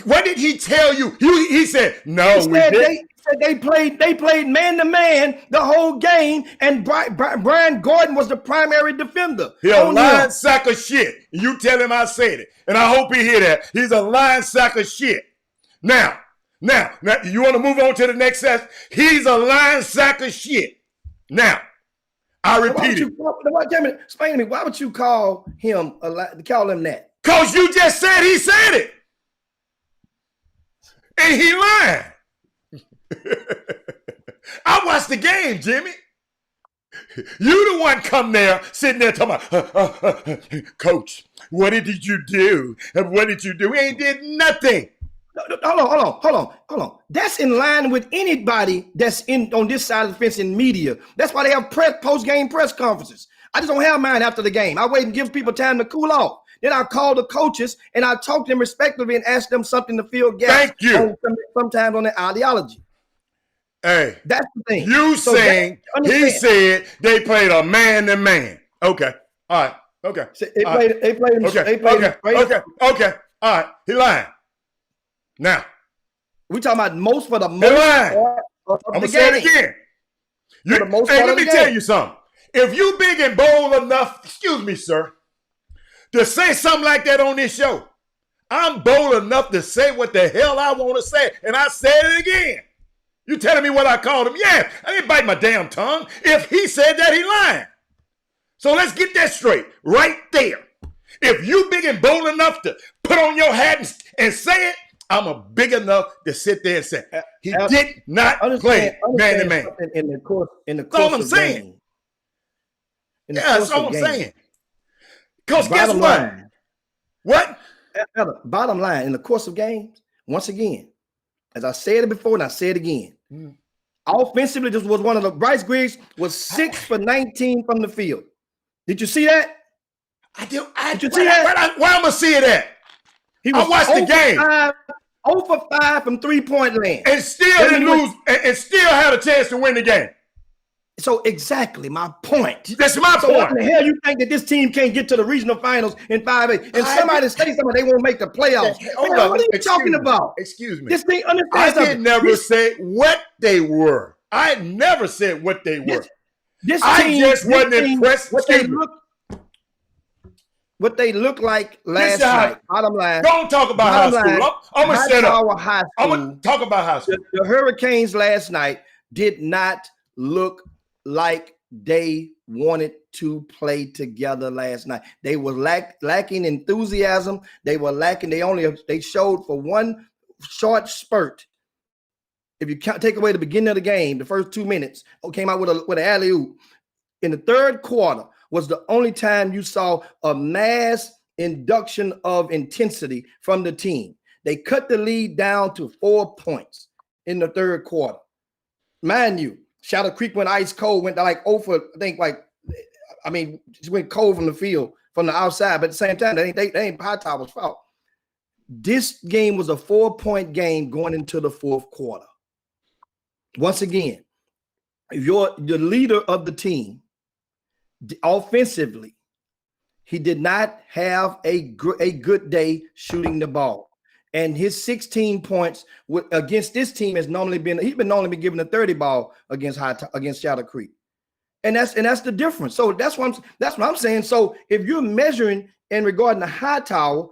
What did he tell you? He said, no, we didn't. They played man to man the whole game, and Brian Gordon was the primary defender. He's a lying sack of shit. You tell him I said it, and I hope he hear that. He's a lying sack of shit. Now, you want to move on to the next set? He's a lying sack of shit. Now, I repeat it. Explain to me. Why would you call him that? Because you just said he said it, and he lying. I watched the game, Jimmy. You the one come there, sitting there talking about, Coach, what did you do? What did you do? We ain't did nothing. Hold on. That's in line with anybody that's on this side of the fence in media. That's why they have post-game press conferences. I just don't have mine after the game. I wait and give people time to cool off. Then I call the coaches and I talk to them respectively and ask them something to fill gaps. Thank you. Sometimes on their ideology. Hey, that's the thing. He said they played a man-to-man. Okay. All right. Okay. Okay. All right. He lying. Now. We talking about most for the most part of I'm going to say it again. Let me tell you something. If you big and bold enough, excuse me, sir, to say something like that on this show, I'm bold enough to say what the hell I want to say. And I said it again. You telling me what I called him? Yeah, I didn't bite my damn tongue. If he said that, he lying. So let's get that straight right there. If you big and bold enough to put on your hat and say it, I'm a big enough to sit there and say he did not play man to man. In the course That's all I'm saying. Yeah, that's all I'm saying. Because guess what? What? Bottom line, in the course of games, once again, as I said it before and I say it again, offensively, this was one of the Bryce Griggs was 6 for 19 from the field. Did you see that? Did you see that? Where I'm gonna see it at? I watched the game. 0 for 5 from 3-point land. And still didn't lose, and still had a chance to win the game. So exactly my point. That's my point. What the hell you think that this team can't get to the regional finals in 5A? And somebody say something, they won't make the playoffs. What are you talking about? Excuse me. This thing, I did never say what they were. I never said what they were. I just wasn't impressed. What they look like last night. Bottom line. Don't talk about high school. I'm gonna shut up. I'm gonna talk about high school. The Hurricanes last night did not look like they wanted to play together last night. They were lacking enthusiasm. They were lacking. They showed for one short spurt. If you take away the beginning of the game, the first 2 minutes, came out with an alley-oop. In the third quarter was the only time you saw a mass induction of intensity from the team. They cut the lead down to 4 points in the third quarter. Mind you, Shadow Creek went ice cold, went like over, just went cold from the field, from the outside, but at the same time, they ain't Hightower's fault. This game was a 4-point game going into the fourth quarter. Once again, if you're the leader of the team, offensively, he did not have a good day shooting the ball. And his 16 points against this team has normally been given a 30 ball against Shadow Creek. And that's the difference. So that's what I'm saying. So if you're measuring in regarding to Hightower,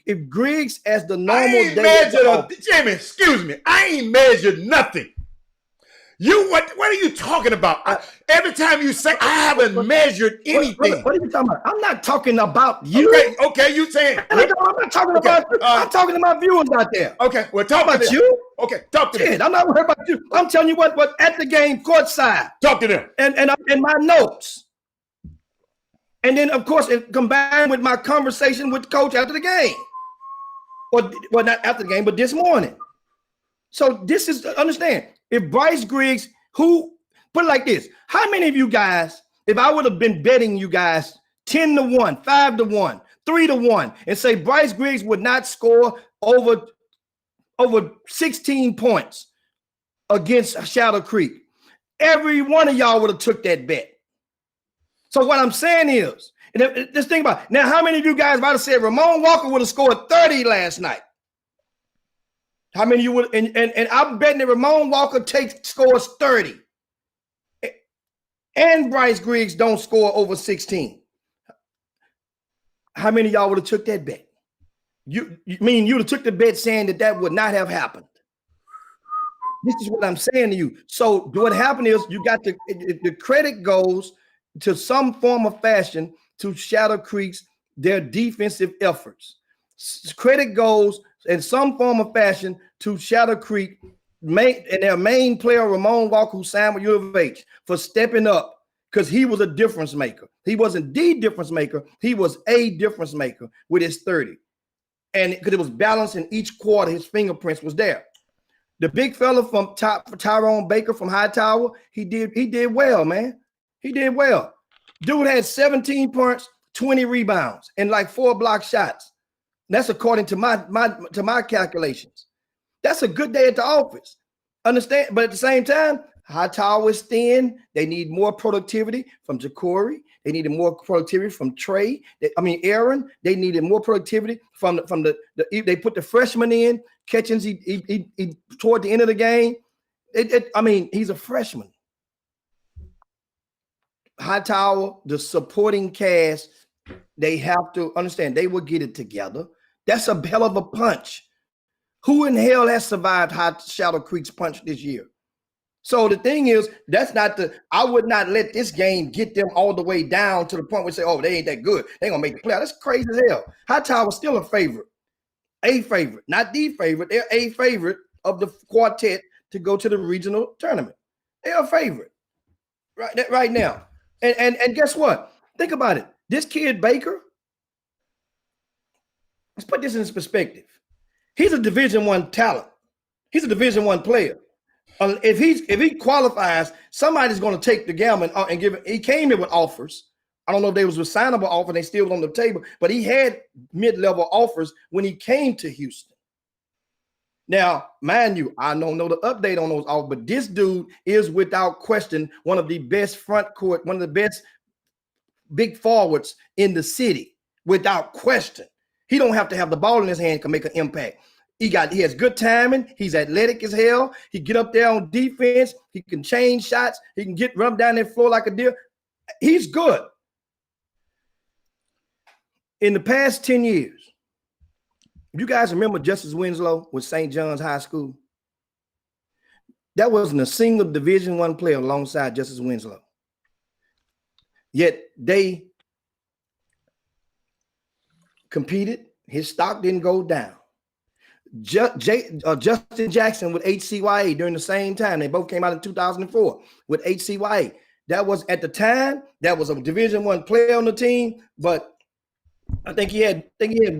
if Griggs as the normal Jamie, excuse me, I ain't measured nothing. What are you talking about? Every time you say I haven't measured anything. What are you talking about? I'm not talking about you. Okay, you saying I'm not talking about you. I'm talking to my viewers out there. Okay, well, talk about you. Okay, talk to them. I'm not worried about you. I'm telling you what at the game courtside. Talk to them. And in my notes. And then, of course, it combined with my conversation with the coach after the game. Well, not after the game, but this morning. So this is, understand, if Bryce Griggs, who, put it like this, how many of you guys, if I would have been betting you guys 10-1, 5-1, 3-1, and say Bryce Griggs would not score over 16 points against Shadow Creek, every one of y'all would have took that bet. So what I'm saying is, and just think about it. Now, how many of you guys might have said Ramon Walker would have scored 30 last night? How many of you would? And I'm betting that Ramon Walker scores 30, and Bryce Griggs don't score over 16. How many of y'all would have took that bet? You mean you would have took the bet saying that would not have happened? This is what I'm saying to you. So what happened is you got the credit goes to some form of fashion to Shadow Creek's their defensive efforts. Credit goes in some form of fashion to Shadow Creek and their main player, Ramon Walker, who signed with U of H, for stepping up because he was a difference maker. He wasn't the difference maker. He was a difference maker with his 30. And because it was balanced in each quarter, his fingerprints was there. The big fella from Tyrone Baker from Hightower, he did well, man. He did well. Dude had 17 points, 20 rebounds, and like 4 block shots. That's according to my calculations. That's a good day at the office. Understand? But at the same time, Hightower is thin. They need more productivity from Ja'Cory. They needed more productivity from Trey. Aaron. They needed more productivity from the they put the freshman in. Catchings, he toward the end of the game. He's a freshman. Hightower, the supporting cast, they have to understand they will get it together. That's a hell of a punch. Who in hell has survived Shadow Creek's punch this year? So the thing is, I would not let this game get them all the way down to the point where they say, oh, they ain't that good. They ain't gonna make the playoff. That's crazy as hell. Hightower's still a favorite. A favorite, not the favorite. They're a favorite of the quartet to go to the regional tournament. They're a favorite right now. And guess what? Think about it. This kid Baker, let's put this in perspective. He's a Division I talent. He's a Division I player. If he qualifies, somebody's going to take the gamble and give it. He came here with offers. I don't know if they was a signable offer. They still was on the table, but he had mid-level offers when he came to Houston. Now, mind you, I don't know the update on those offers, but this dude is without question one of the best front court, one of the best big forwards in the city, without question. He don't have to have the ball in his hand to make an impact. He has good timing. He's athletic as hell. He get up there on defense. He can change shots. He can run down that floor like a deer. He's good. In the past 10 years, you guys remember Justice Winslow with St. John's High School? That wasn't a single Division I player alongside Justice Winslow. Yet they competed. His stock didn't go down. Justin Jackson with HCYA during the same time. They both came out in 2004 with HCYA. That was at the time, that was a Division I player on the team, but I think he had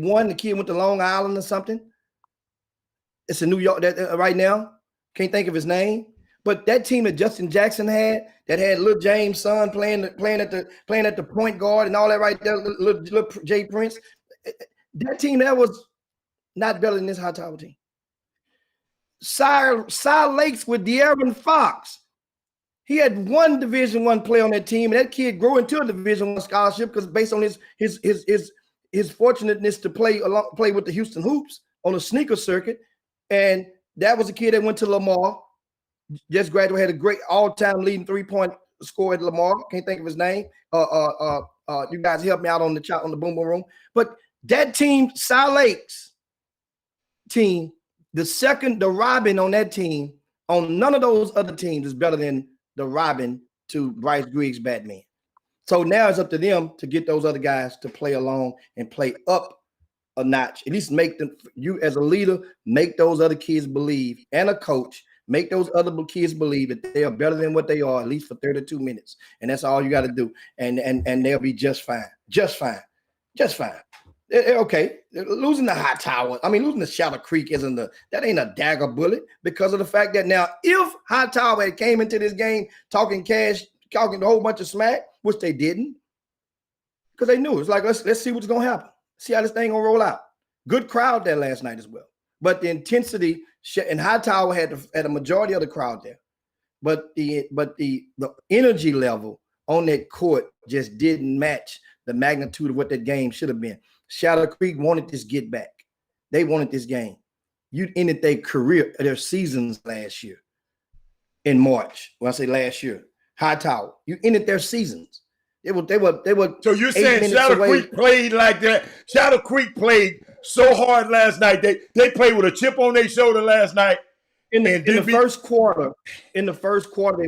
one. The kid went to Long Island or something. It's in New York right now. Can't think of his name. But that team that Justin Jackson had, that had Lil James' son playing at the point guard and all that right there, little Jay Prince. That team that was not better than this Hightower team. Cy Lakes with De'Aaron Fox. He had one Division I player on that team, and that kid grew into a Division I scholarship because based on his fortunateness to play with the Houston Hoops on a sneaker circuit, and that was a kid that went to Lamar. Just graduated, had a great all-time leading three-point scorer at Lamar. Can't think of his name. You guys help me out on the Boom Boom Room. But that team, Cy Lakes team, the Robin on that team, on none of those other teams is better than the Robin to Bryce Griggs' Batman. So now it's up to them to get those other guys to play along and play up a notch. At least make them, you as a leader, make those other kids believe, and a coach, make those other kids believe that they are better than what they are, at least for 32 minutes. And that's all you got to do. And they'll be just fine. Just fine. Just fine. Okay. Losing the Hightower, losing the Shadow Creek that ain't a dagger bullet, because of the fact that now if Hightower had came into this game talking cash, talking a whole bunch of smack, which they didn't, because they knew it's like, let's see what's gonna happen. See how this thing gonna roll out. Good crowd there last night as well. But the intensity, and Hightower had a majority of the crowd there. But the energy level on that court just didn't match the magnitude of what that game should have been. Shadow Creek wanted this get back. They wanted this game. You ended their seasons last year in March. When I say last year, Hightower, you ended their seasons. They were. So you're saying Shadow Creek played like that? Shadow Creek played so hard last night. They played with a chip on their shoulder last night. In the first quarter, they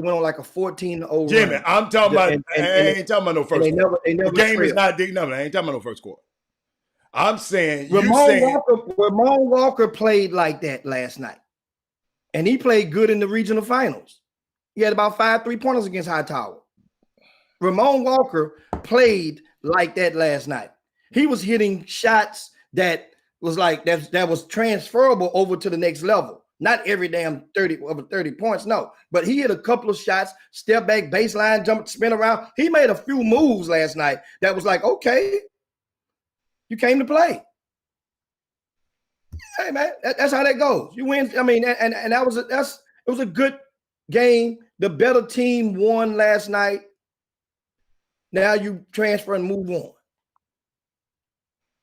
went on like a 14-0 Jimmy, run. I'm talking about. I ain't talking about no first quarter. The game is not big number. I ain't talking about no first quarter. I'm saying Ramon Walker played like that last night, and he played good in the regional finals. He had about 5 3-pointers against Hightower. Ramon Walker played like that last night. He was hitting shots that was like that was transferable over to the next level. Not every damn 30 points, no. But he hit a couple of shots, step back, baseline, jump, spin around. He made a few moves last night that was like, okay, you came to play. Hey man, that's how that goes. You win. And that was it was a good game. The better team won last night. Now you transfer and move on.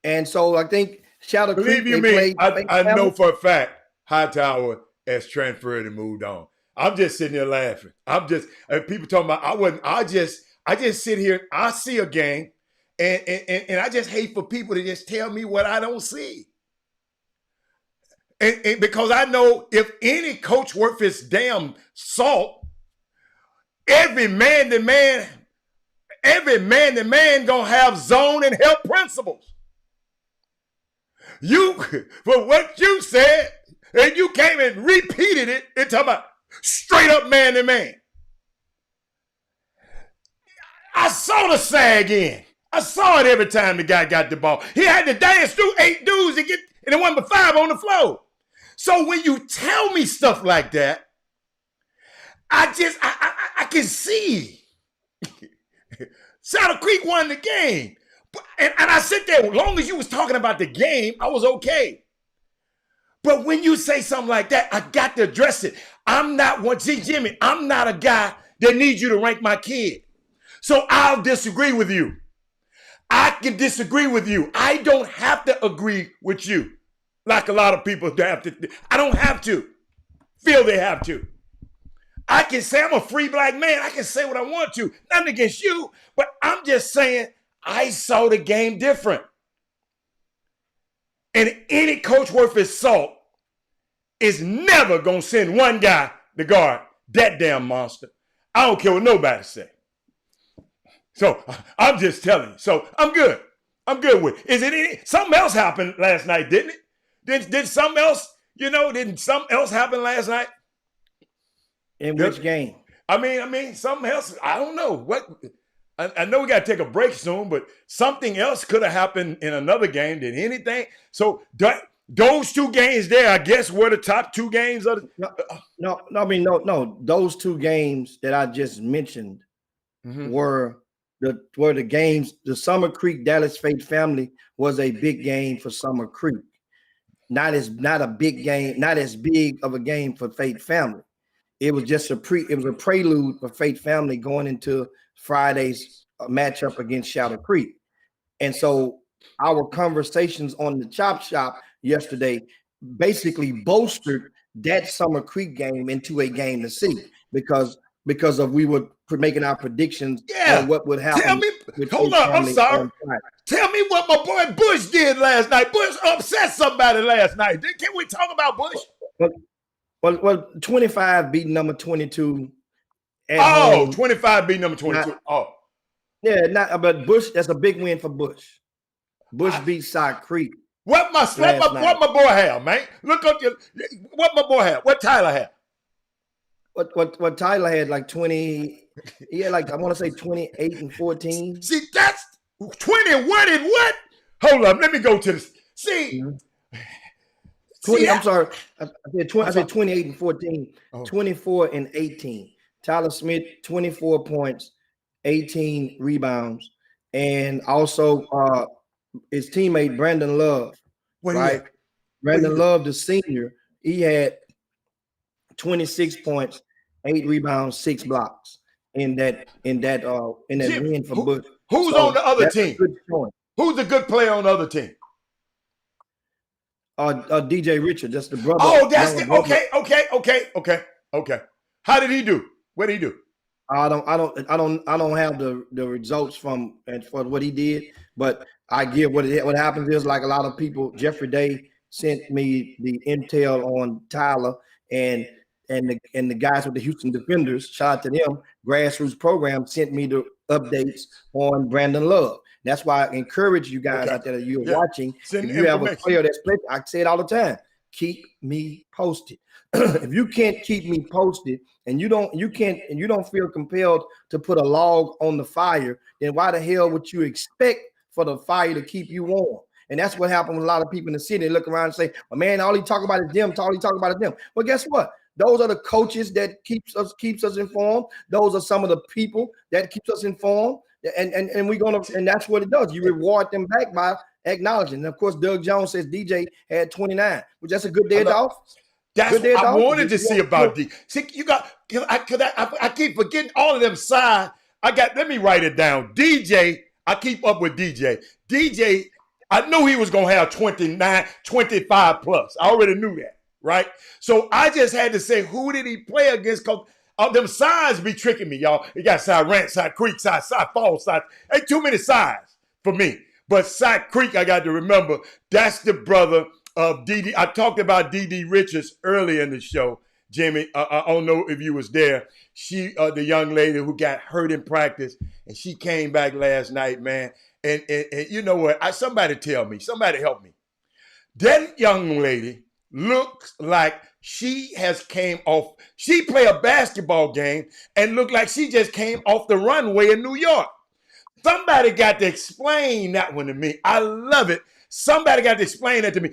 And so I think Shadow Creek, I know for a fact Hightower has transferred and moved on. I'm just sitting here laughing. People talking about I just sit here, I see a game, and I just hate for people to just tell me what I don't see. And because I know if any coach worth his damn salt, every man to man gonna have zone and help principles. You, for what you said, and you came and repeated it and talking about straight up man to man. I saw the sag in. I saw it every time the guy got the ball. He had to dance through 8 dudes and it wasn't but 5 on the floor. So when you tell me stuff like that, I can see. Saddle Creek won the game. And I sit there, as long as you was talking about the game, I was okay. But when you say something like that, I got to address it. I'm not one, see, Jimmy, I'm not a guy that needs you to rank my kid. So I'll disagree with you. I can disagree with you. I don't have to agree with you like a lot of people have to. I don't have to feel they have to. I can say I'm a free black man. I can say what I want to. Nothing against you, but I'm just saying I saw the game different. And any coach worth his salt is never going to send one guy to guard that damn monster. I don't care what nobody say. So I'm just telling you. So I'm good. I'm good with it. Is it any? Something else happened last night, didn't it? Did something else, didn't something else happen last night? In which game? I mean, something else. I don't know. What? I know we got to take a break soon, but something else could have happened in another game. Did anything? So those 2 games there, I guess, were the top 2 games of the. No. Those 2 games that I just mentioned were the games. The Summer Creek Dallas Fate family was a big game for Summer Creek. Not a big game, not as big of a game for Fate family. It was just a prelude for Fate family going into Friday's matchup against Shadow Creek. And so our conversations on the Chop Shop yesterday basically bolstered that Summer Creek game into a game to see because of we were making our predictions on what would happen. Tell me, hold on, I'm sorry. Tell me what my boy Bush did last night. Bush upset somebody last night. Can we talk about Bush? Well, 25 beating number 22. Home. 25 beating number 22. Yeah, but Bush, that's a big win for Bush. Bush beat Side Creek. What my boy have, man? Look up what my boy have. What Tyler have? What Tyler had like 20. He had like I want to say 28 and 14. See, that's 21 and what? Hold up, let me go to this. See. 20, I'm sorry. I said 28 and 14, 24 and 18. Tyler Smith, 24 points, 18 rebounds, and also his teammate Brandon Love. Right? Brandon Love, the senior, he had 26 points, 8 rebounds, 6 blocks in that win for Bush. Who's on the other team? Who's the good player on the other team? DJ Richard, that's the brother. Oh, that's the okay. How did he do? What did he do? I don't have the results for what he did, but I give what happens is like a lot of people. Jeffrey Day sent me the intel on Tyler and the guys with the Houston Defenders. Shout out to them. Grassroots program sent me the updates on Brandon Love. That's why I encourage you guys out there that you're watching. If you have a player that's playing, I say it all the time. Keep me posted. If you can't keep me posted and you don't feel compelled to put a log on the fire, then why the hell would you expect for the fire to keep you warm? And that's what happened with a lot of people in the city. They look around and say, well, man, all he talk about is them. All he talk about is them. Well, guess what? Those are the coaches that keeps us informed. Those are some of the people that keeps us informed. And we're gonna, and that's what it does. You reward them back by acknowledging. And of course, Doug Jones says DJ had 29, which that's a good day off. That's what I wanted to see about D. See, you got I keep forgetting all of them sides. Let me write it down. DJ, I keep up with DJ. DJ, I knew he was gonna have 29, 25 plus. I already knew that, right? So I just had to say, who did he play against? Because them sides be tricking me, y'all. You got Side Ranch, Side Creek, Side Falls, Side. Ain't too many sides for me. But Side Creek, I got to remember, that's the brother of D.D. I talked about D.D. Richards earlier in the show, Jimmy. I don't know if you was there. She, the young lady who got hurt in practice, and she came back last night, man. And you know what? Somebody tell me. Somebody help me. That young lady looks like she has came off. She play a basketball game and look like she just came off the runway in New York. Somebody got to explain that one to me. I love it. Somebody got to explain that to me.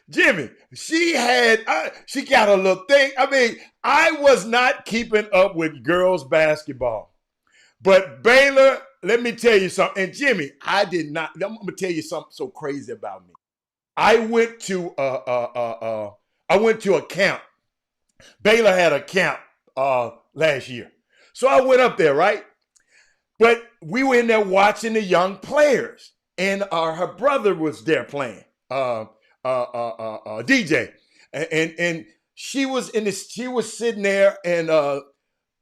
Jimmy, she got a little thing. I mean, I was not keeping up with girls basketball. But Baylor, let me tell you something. And Jimmy, I did not. I'm going to tell you something so crazy about me. I went to a camp. Baylor had a camp last year. So I went up there, right? But we were in there watching the young players. And her brother was there playing. DJ, and she was sitting there, and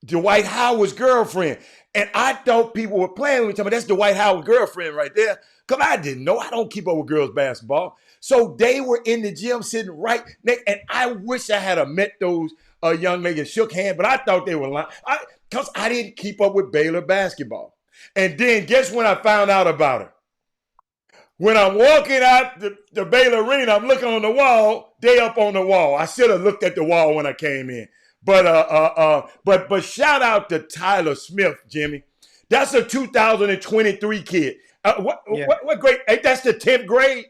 Dwight Howard's girlfriend, and I thought people were playing with me. That's Dwight Howard's girlfriend right there, because I didn't know. I don't keep up with girls basketball, so they were in the gym sitting right next, and I wish I had met those young ladies, shook hands, but I thought they were lying, because I didn't keep up with Baylor basketball. And then guess when I found out about her? When I'm walking out the Baylor Arena, I'm looking on the wall. They up on the wall. I should have looked at the wall when I came in. But shout out to Tyler Smith, Jimmy. That's a 2023 kid. What grade? Hey, that's the 10th grade.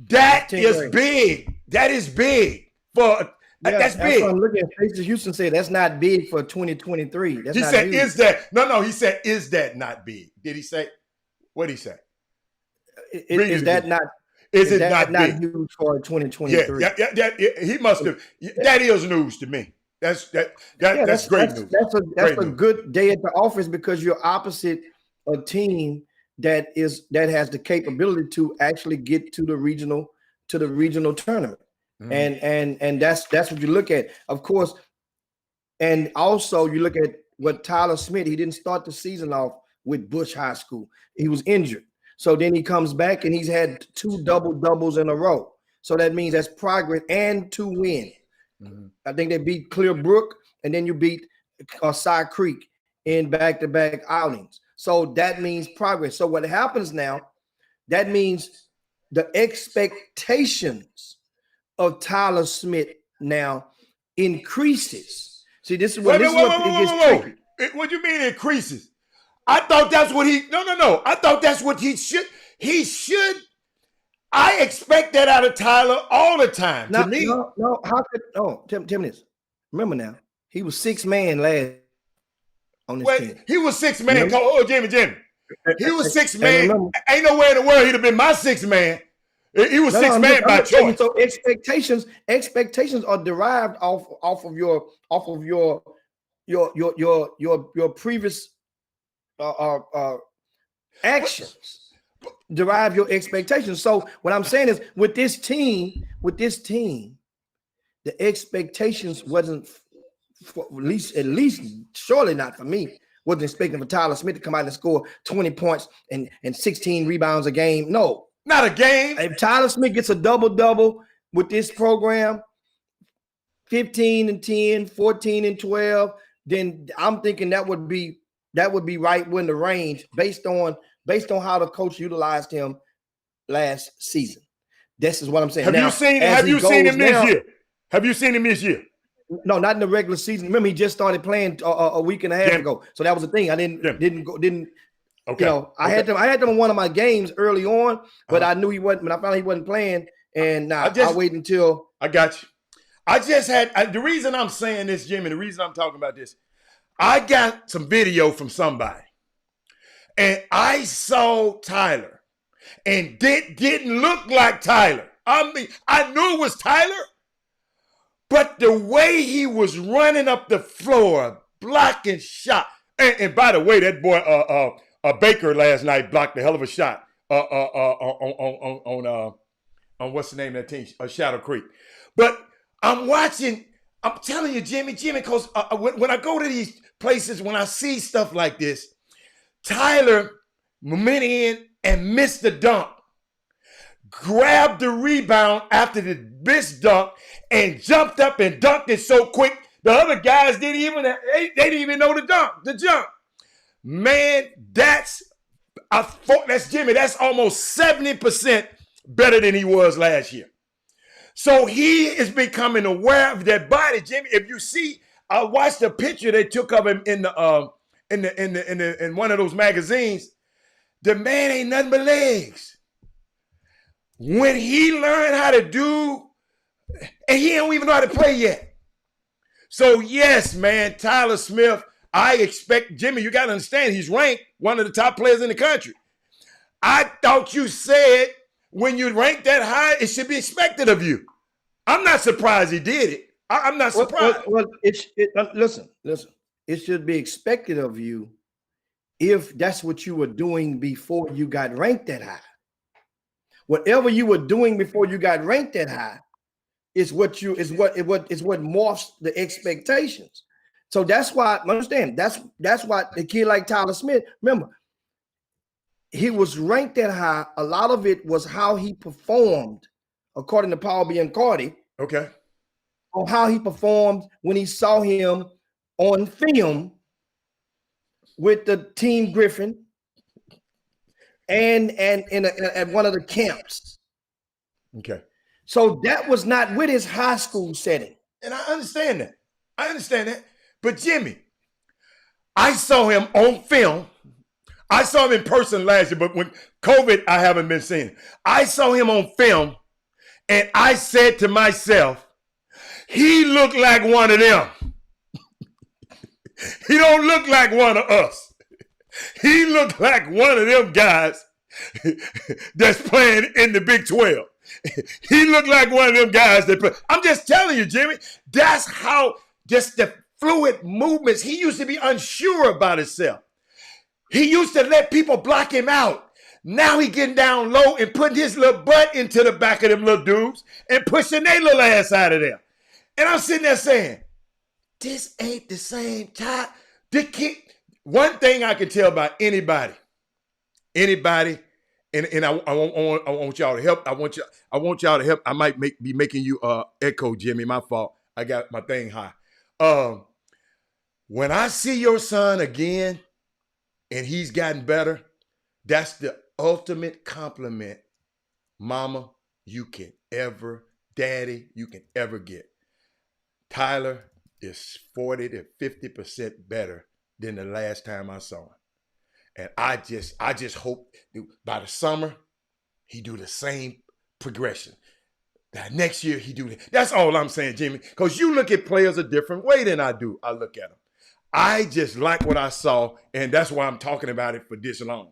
That is grade. Big. That is big for. That's big. I'm looking at Faces Houston said that's not big for 2023. That's he not said, huge. "Is that no?" He said, "Is that not big?" Did he say? What did he say? Is that not huge for 2023? Yeah. He must have. That is news to me. That's great news. That's a good day at the office, because you're opposite a team that has the capability to actually get to the regional tournament. Mm-hmm. And that's what you look at, of course. And also you look at what Tyler Smith, he didn't start the season off with Bush High School. He was injured. So then he comes back and he's had 2 double-doubles in a row. So that means that's progress and 2 wins. Mm-hmm. I think they beat Clearbrook, and then you beat Cy Creek in back-to-back outings. So that means progress. So what happens now, that means the expectations of Tyler Smith now increases. See, this is what it gets tricky. What do you mean increases? I thought that's what no. I thought that's what he should. I expect that out of Tyler all the time. To me. No. How could, tell me this. Remember now, he was 6th man last on this team. He was 6th man. Jimmy. He was 6th man. Ain't nowhere in the world he'd have been my 6th man. He was 6th man by choice. So expectations are derived off of your previous actions. Derive your expectations. So what I'm saying is, with this team, the expectations wasn't for, at least surely not for me. Wasn't expecting for Tyler Smith to come out and score 20 points and 16 rebounds a game. No, not a game. If Tyler Smith gets a double-double with this program, 15 and 10, 14 and 12, then I'm thinking that would be right within the range based on how the coach utilized him last season. This is what I'm saying. Have you seen him this year? Have you seen him this year? No, not in the regular season. Remember, he just started playing a week and a half ago. So that was the thing. I didn't go. Okay. I had them in one of my games early on, but I knew he wasn't. When I found out he wasn't playing, and I waited until I got you. I just had the reason I'm saying this, Jimmy. The reason I'm talking about this, I got some video from somebody, and I saw Tyler, and it didn't look like Tyler. I mean, I knew it was Tyler, but the way he was running up the floor, blocking shot, and by the way, that boy, Baker last night blocked a hell of a shot on what's the name of that team? Shadow Creek. But I'm telling you, Jimmy, because when I go to these places, when I see stuff like this, Tyler went in and missed the dunk, grabbed the rebound after the missed dunk, and jumped up and dunked it so quick, the other guys didn't even know the jump. Man, that's Jimmy. That's almost 70% better than he was last year. So he is becoming aware of that body, Jimmy. If you see, I watched the picture they took of him in one of those magazines. The man ain't nothing but legs. When he learned how to do, and he don't even know how to play yet. So yes, man, Tyler Smith, I expect, Jimmy, you got to understand, he's ranked one of the top players in the country. I thought you said when you rank that high, it should be expected of you. I'm not surprised he did it. I'm not surprised. Well, listen. It should be expected of you if that's what you were doing before you got ranked that high. Whatever you were doing before you got ranked that high is what morphs the expectations. So that's why, understand, that's why the kid like Tyler Smith, remember, he was ranked that high. A lot of it was how he performed, according to Paul Biancardi. Okay. On how he performed when he saw him on film with the Team Griffin and at one of the camps. Okay. So that was not with his high school setting. And I understand that. But Jimmy, I saw him on film. I saw him in person last year, but when COVID, I haven't been seeing him. I saw him on film, and I said to myself, he looked like one of them. He don't look like one of us. He looked like one of them guys that's playing in the Big 12. He looked like one of them guys that play. I'm just telling you, Jimmy, that's how just the fluid movements. He used to be unsure about himself. He used to let people block him out. Now he getting down low and putting his little butt into the back of them little dudes and pushing their little ass out of there. And I'm sitting there saying, this ain't the same time. The kid, one thing I can tell about anybody, and I want y'all to help. I want y'all to help. I might be making you echo, Jimmy. My fault. I got my thing high. When I see your son again, and he's gotten better, that's the ultimate compliment, mama, daddy, you can ever get. Tyler is 40 to 50% better than the last time I saw him. And I just hope by the summer, he do the same progression. That next year he do that. That's all I'm saying, Jimmy, because you look at players a different way than I do. I look at them. I just like what I saw, and that's why I'm talking about it for this long.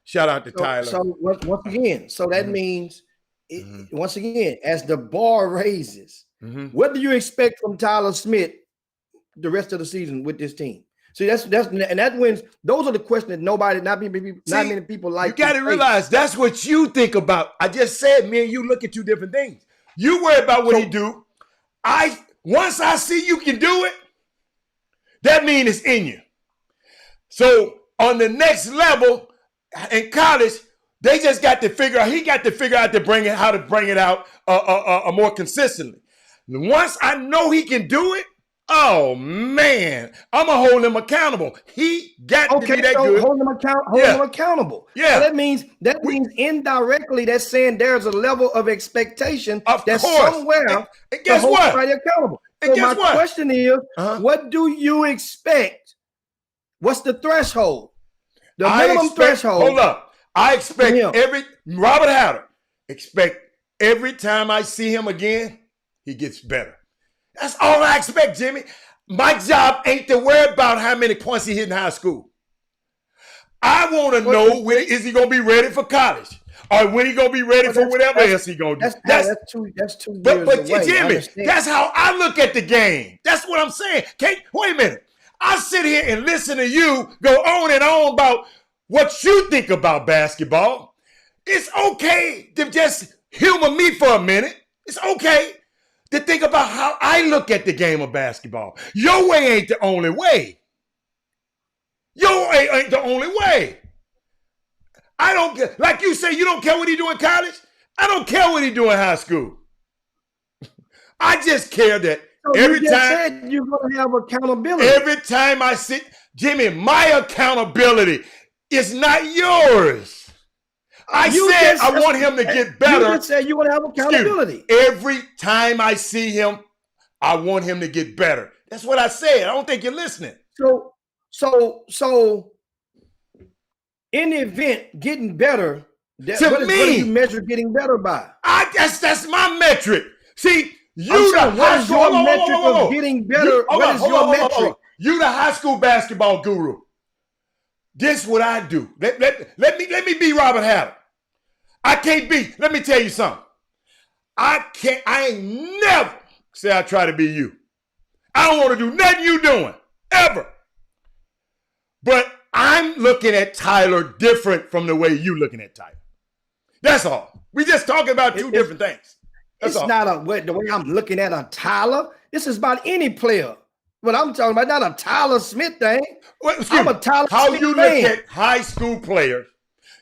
Shout out to Tyler. So once again, that means, once again, as the bar raises, what do you expect from Tyler Smith the rest of the season with this team? See, that's and that wins. Those are the questions that not many people like. You got to realize that's what you think about. I just said, me and you look at two different things. You worry about what he do. Once I see you can do it, that means it's in you. So on the next level in college, they just got to figure out. He got to figure out how to bring it out more consistently. Once I know he can do it, oh man, I'm gonna hold him accountable. He got to be that good. Hold him accountable. Yeah, so that means indirectly that's saying there's a level of expectation that's somewhere and guess to hold what? somebody accountable. And so guess my what? question is, what do you expect? What's the threshold? The minimum threshold. Hold up. I expect Robert Hatter, expect every time I see him again, he gets better. That's all I expect, Jimmy. My job ain't to worry about how many points he hit in high school. I want to know is he going to be ready for college? Or when he going to be ready for whatever else he going to do. That's 2 years But Jimmy, that's how I look at the game. That's what I'm saying. Wait a minute. I sit here and listen to you go on and on about what you think about basketball. It's okay to just humor me for a minute. It's okay to think about how I look at the game of basketball. Your way ain't the only way. Your way ain't the only way. I don't care. Like you say, you don't care what he do in college. I don't care what he do in high school. I just care that every time you're going to have accountability. Every time I sit, Jimmy, my accountability is not yours. I said I want him to get better. You just said you want to have accountability. Every time I see him, I want him to get better. That's what I said. I don't think you're listening. So in the event, getting better, what do you measure getting better by? That's my metric. See, what is your metric of getting better? What is your metric? You the high school basketball guru. This what I do. Let me be Robert Hatter. I can't be. Let me tell you something. I ain't never say I try to be you. I don't want to do nothing you doing, ever. But I'm looking at Tyler different from the way you looking at Tyler. That's all. We just talking about two different things. That's it's all. Not the way I'm looking at a Tyler. This is about any player. But I'm talking about not a Tyler Smith thing. I'm a Tyler Smith you fan. Look at high school players.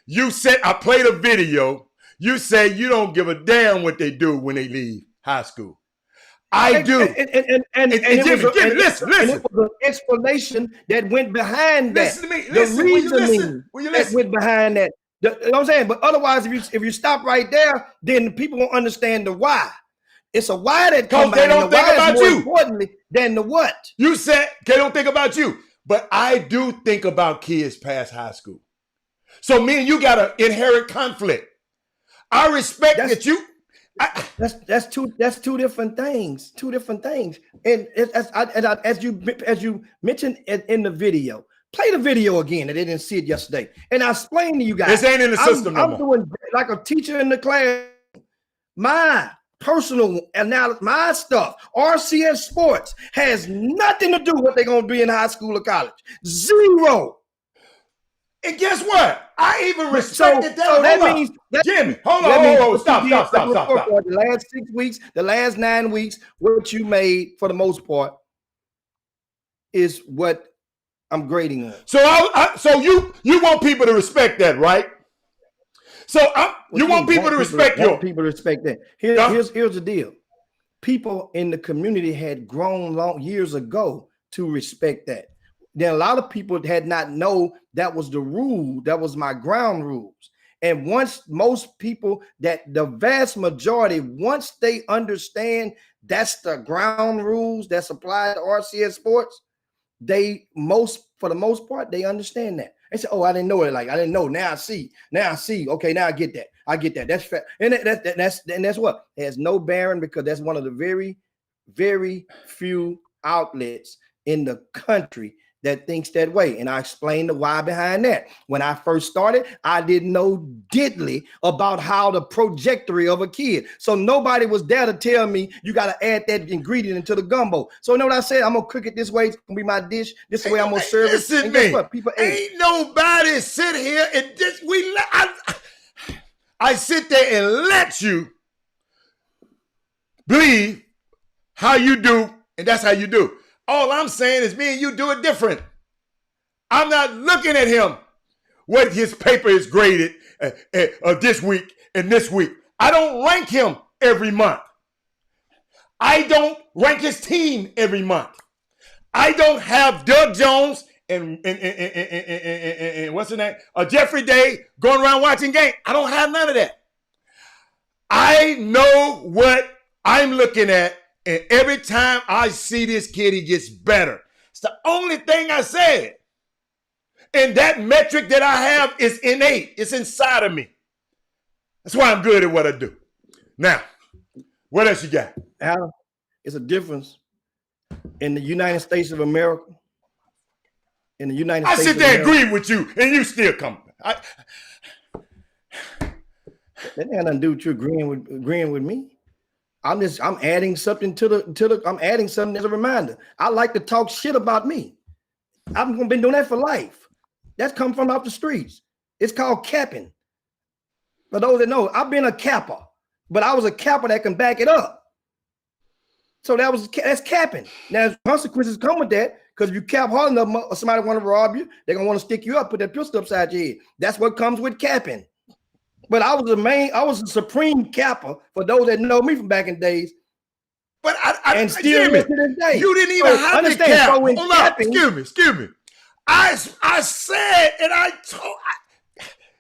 You said, I played a video. You say you don't give a damn what they do when they leave high school. I do. And Jimmy, listen. It was an explanation that went behind that. Listen to me. Listen. The reasoning that went behind that. You know what I'm saying? But otherwise, if you stop right there, then people won't understand the why. It's a why that comes they don't think about you. Importantly than the what. You said they don't think about you. But I do think about kids past high school. So me and you got an inherent conflict. I respect that you. That's two different things. Two different things. And as you mentioned in the video, play the video again. I didn't see it yesterday, and I explained to you guys. This ain't in the system no more. I'm doing like a teacher in the class. My personal analysis, my stuff, RCS Sports has nothing to do with what they're gonna be in high school or college. Zero. And guess what? I even respected that. So that means Jimmy, hold on. Stop. The last 6 weeks, the last 9 weeks, what you made for the most part is what I'm grading on. So you want people to respect that, right? So you want people to respect you. People to respect that. Here's the deal. People in the community had grown years ago to respect that. Then a lot of people had not know that was the rule. That was my ground rules. And once most people, that the vast majority, once they understand that's the ground rules that's applied to RCS Sports, for the most part, they understand that. They say, "Oh, I didn't know it. Like I didn't know. Now I see. Okay, now I get that. That's fair." And that's what it has no bearing, because that's one of the very, very few outlets in the country that thinks that way. And I explained the why behind that. When I first started, I didn't know diddly about how the trajectory of a kid. So nobody was there to tell me you got to add that ingredient into the gumbo. So you know what I said? I'm going to cook it this way. It's going to be my dish. This is the way I'm going to serve it. And guess what? People ain't nobody sit here and just, I sit there and let you believe how you do, and that's how you do. All I'm saying is me and you do it different. I'm not looking at him, what his paper is graded this week and this week. I don't rank him every month. I don't rank his team every month. I don't have Doug Jones and what's his name? Jeffrey Day going around watching games. I don't have none of that. I know what I'm looking at. And every time I see this kid, he gets better. It's the only thing I said. And that metric that I have is innate. It's inside of me. That's why I'm good at what I do. Now, what else you got? Al, it's a difference in the United States of America. In the United States I sit there and agree with you, and you still come. That ain't nothing to do with you agreeing with me. I'm adding something I'm adding something as a reminder. I like to talk shit about me. I've been doing that for life. That's come from off the streets. It's called capping. For those that know, I've been a capper, but I was a capper that can back it up. So that's capping. Now consequences come with that, because if you cap hard enough, somebody want to rob you, they're gonna want to stick you up, put that pistol upside your head. That's what comes with capping. But I was a supreme capper for those that know me from back in days. But and still to this day. You didn't even have to cap. Hold on, excuse me. I said, and I told,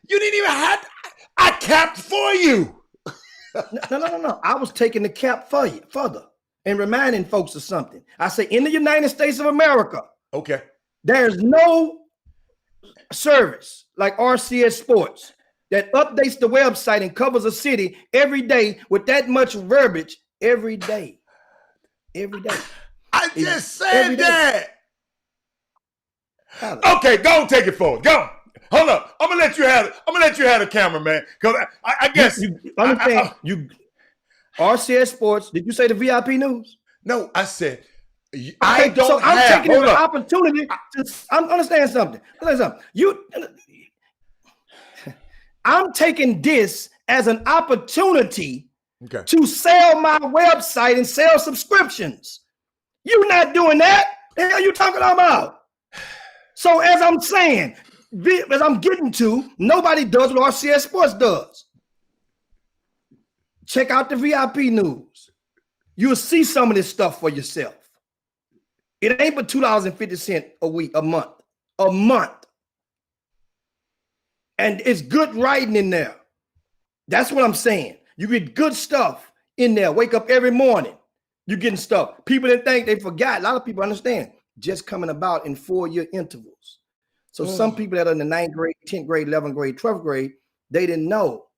you didn't even have to, I capped for you. No. I was taking the cap for you, further, and reminding folks of something. I say, in the United States of America, Okay. there's no service like RCS Sports that updates the website and covers a city every day with that much verbiage every day. Every day. I just said that. Tyler. Okay, go and take it forward. Go. Hold up. I'm gonna let you have it. I'm gonna let you have the camera, man. Because I guess you understand. You RCS Sports. Did you say the VIP news? No, I said I'm taking an opportunity to understand something. I'm taking this as an opportunity to sell my website and sell subscriptions. You're not doing that. The hell you talking about? So as I'm saying, as I'm getting to, nobody does what RCS Sports does. Check out the VIP news. You'll see some of this stuff for yourself. It ain't but $2.50 a month. And it's good writing in there. That's what I'm saying. You get good stuff in there. Wake up every morning. You're getting stuff. People didn't think they forgot. A lot of people understand. Just coming about in 4-year intervals. So some people that are in the 9th grade, 10th grade, 11th grade, 12th grade, they didn't know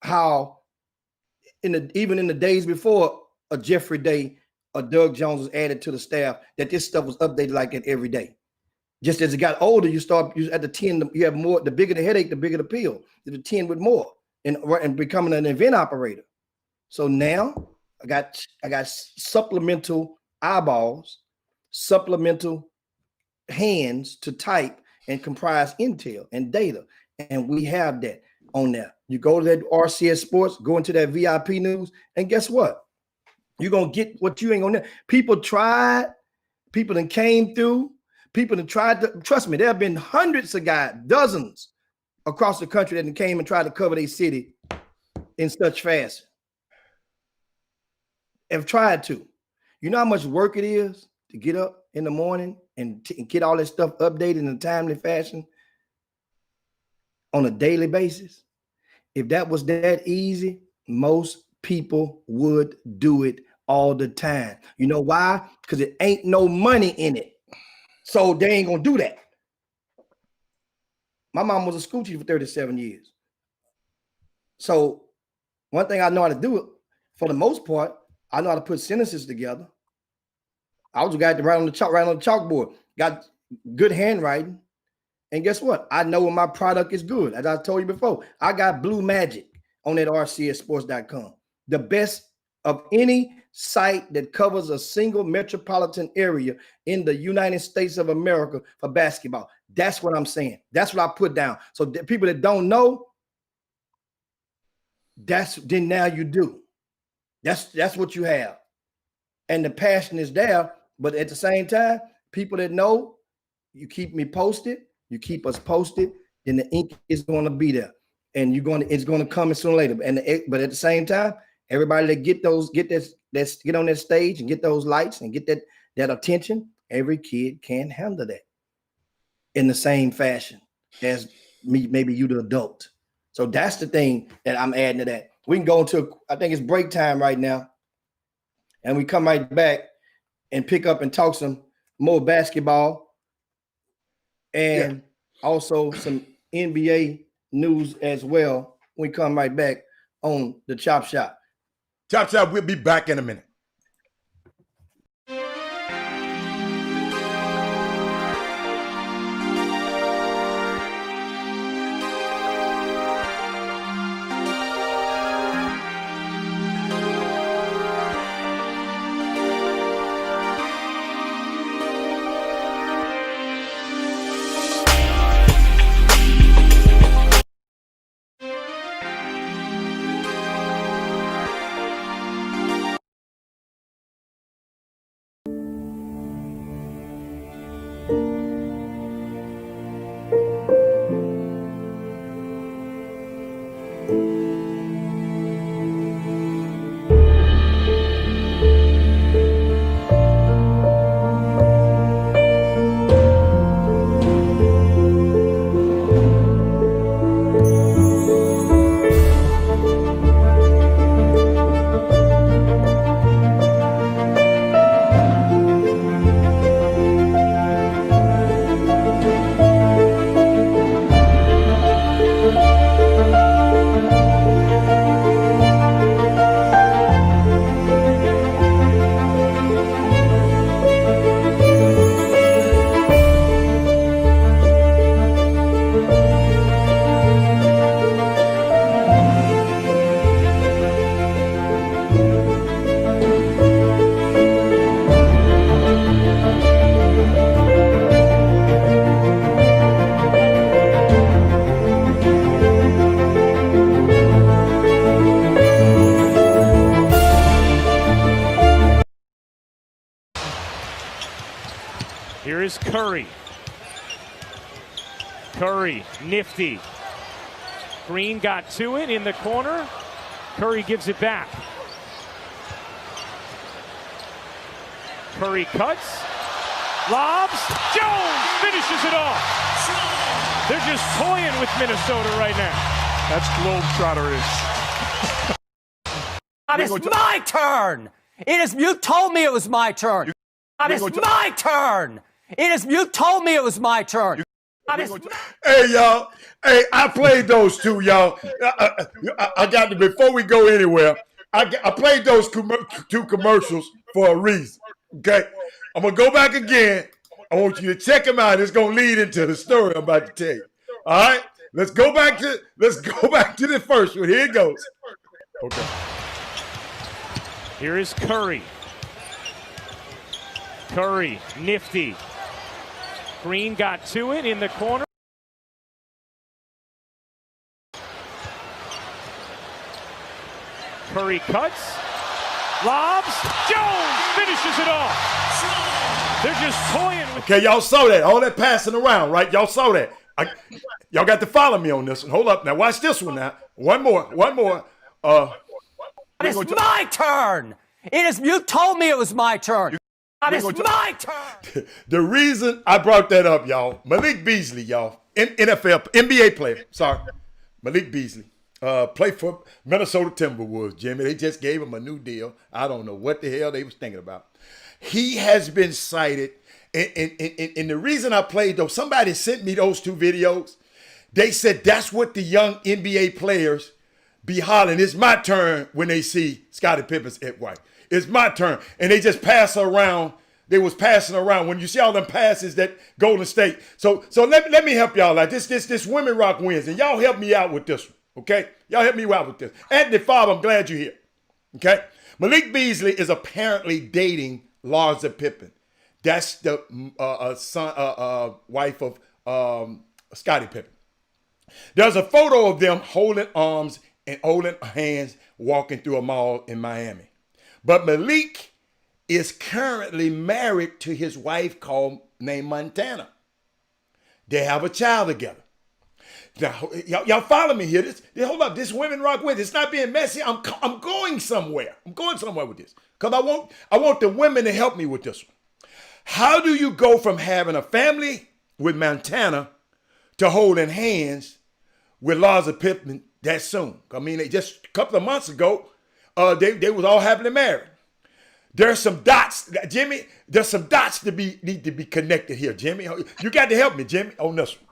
how even in the days before a Jeffrey Day or Doug Jones was added to the staff, that this stuff was updated like that every day. Just as it got older, you at the 10, you have more, the bigger the headache, the bigger the pill. The 10 with more and becoming an event operator. So now I got supplemental eyeballs, supplemental hands to type and comprise intel and data. And we have that on there. You go to that RCS Sports, go into that VIP news, and guess what? You're going to get what you ain't going to. People tried, people that came through, people that tried to, trust me, there have been hundreds of guys, dozens across the country that came and tried to cover their city in such fashion. Have tried to. You know how much work it is to get up in the morning and get all that stuff updated in a timely fashion on a daily basis? If that was that easy, most people would do it all the time. You know why? Because it ain't no money in it. So they ain't gonna do that. My mom was a school teacher for 37 years. So one thing I know how to do, for the most part, I know how to put sentences together. I was the guy to write on the chalkboard, got good handwriting. And guess what? I know when my product is good. As I told you before, I got Blue Magic on that rcsports.com. The best of any site that covers a single metropolitan area in the United States of America for basketball. That's what I'm saying. That's what I put down. So the people that don't know, then now you do. That's what you have. And the passion is there. But at the same time, people that know, you keep me posted, you keep us posted, then the ink is going to be there. And it's going to come sooner or later. But at the same time, everybody that get on that stage and get those lights and get that attention, every kid can't handle that in the same fashion as me, maybe you the adult. So that's the thing that I'm adding to that. We can go into, I think it's break time right now. And we come right back and pick up and talk some more basketball and also some NBA news as well. We come right back on the Chop Shop. Chop Shop, we'll be back in a minute. is Curry. Curry, nifty. Green got to it in the corner. Curry gives it back. Curry cuts, lobs, Jones finishes it off. They're just toying with Minnesota right now. That's Globetrotter-ish. It's my turn. You told me it was my turn. It's my turn. You told me it was my turn. Hey, y'all. Hey, I played those two, y'all. I got to, before we go anywhere, I played those two commercials for a reason. Okay? I'm going to go back again. I want you to check them out. It's going to lead into the story I'm about to tell you. All right? Let's go back to the first one. Here it goes. Okay. Here is Curry. Curry, nifty. Green got to it in the corner. Curry cuts, lobs, Jones finishes it off. They're just toying with. Okay, y'all saw that. All that passing around, right? Y'all saw that. Y'all got to follow me on this one. Hold up. Now watch this one now. One more. It's my turn. You told me it was my turn. It's my turn. The reason I brought that up, y'all, Malik Beasley, y'all, NBA player. Sorry, Malik Beasley. Play for Minnesota Timberwolves, Jimmy. They just gave him a new deal. I don't know what the hell they was thinking about. He has been cited. And the reason I played those, somebody sent me those two videos. They said that's what the young NBA players be hollering. It's my turn when they see Scottie Pippen's at white. It's my turn. And they just pass around. They was passing around. When you see all them passes that Golden State. So let me help y'all out. This Women Rock wins. And y'all help me out with this one. Okay? Y'all help me out with this. Anthony Father, I'm glad you're here. Okay? Malik Beasley is apparently dating Larsa Pippen. That's the wife of Scottie Pippen. There's a photo of them holding arms and holding hands walking through a mall in Miami. But Malik is currently married to his wife named Montana. They have a child together. Now, y'all follow me here. Hold up. This Women Rock with. It's not being messy. I'm going somewhere. I'm going somewhere with this. Because I want the women to help me with this one. How do you go from having a family with Montana to holding hands with Larsa Pippen that soon? I mean, just a couple of months ago, they was all happily married. There's some dots, Jimmy. There's some dots need to be connected here, Jimmy. You got to help me, Jimmy, on this one.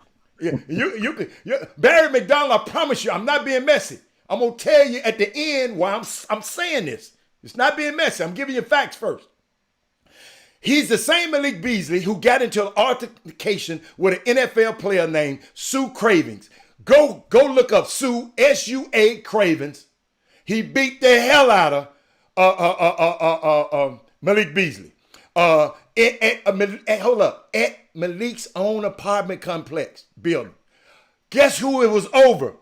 Yeah, Barry McDonald. I promise you, I'm not being messy. I'm gonna tell you at the end why I'm saying this. It's not being messy. I'm giving you facts first. He's the same Malik Beasley who got into an altercation with an NFL player named Sue Cravens. Go look up Sue, S-U-A Cravens. He beat the hell out of Malik Beasley. Hold up. At Malik's own apartment complex building. Guess who it was over?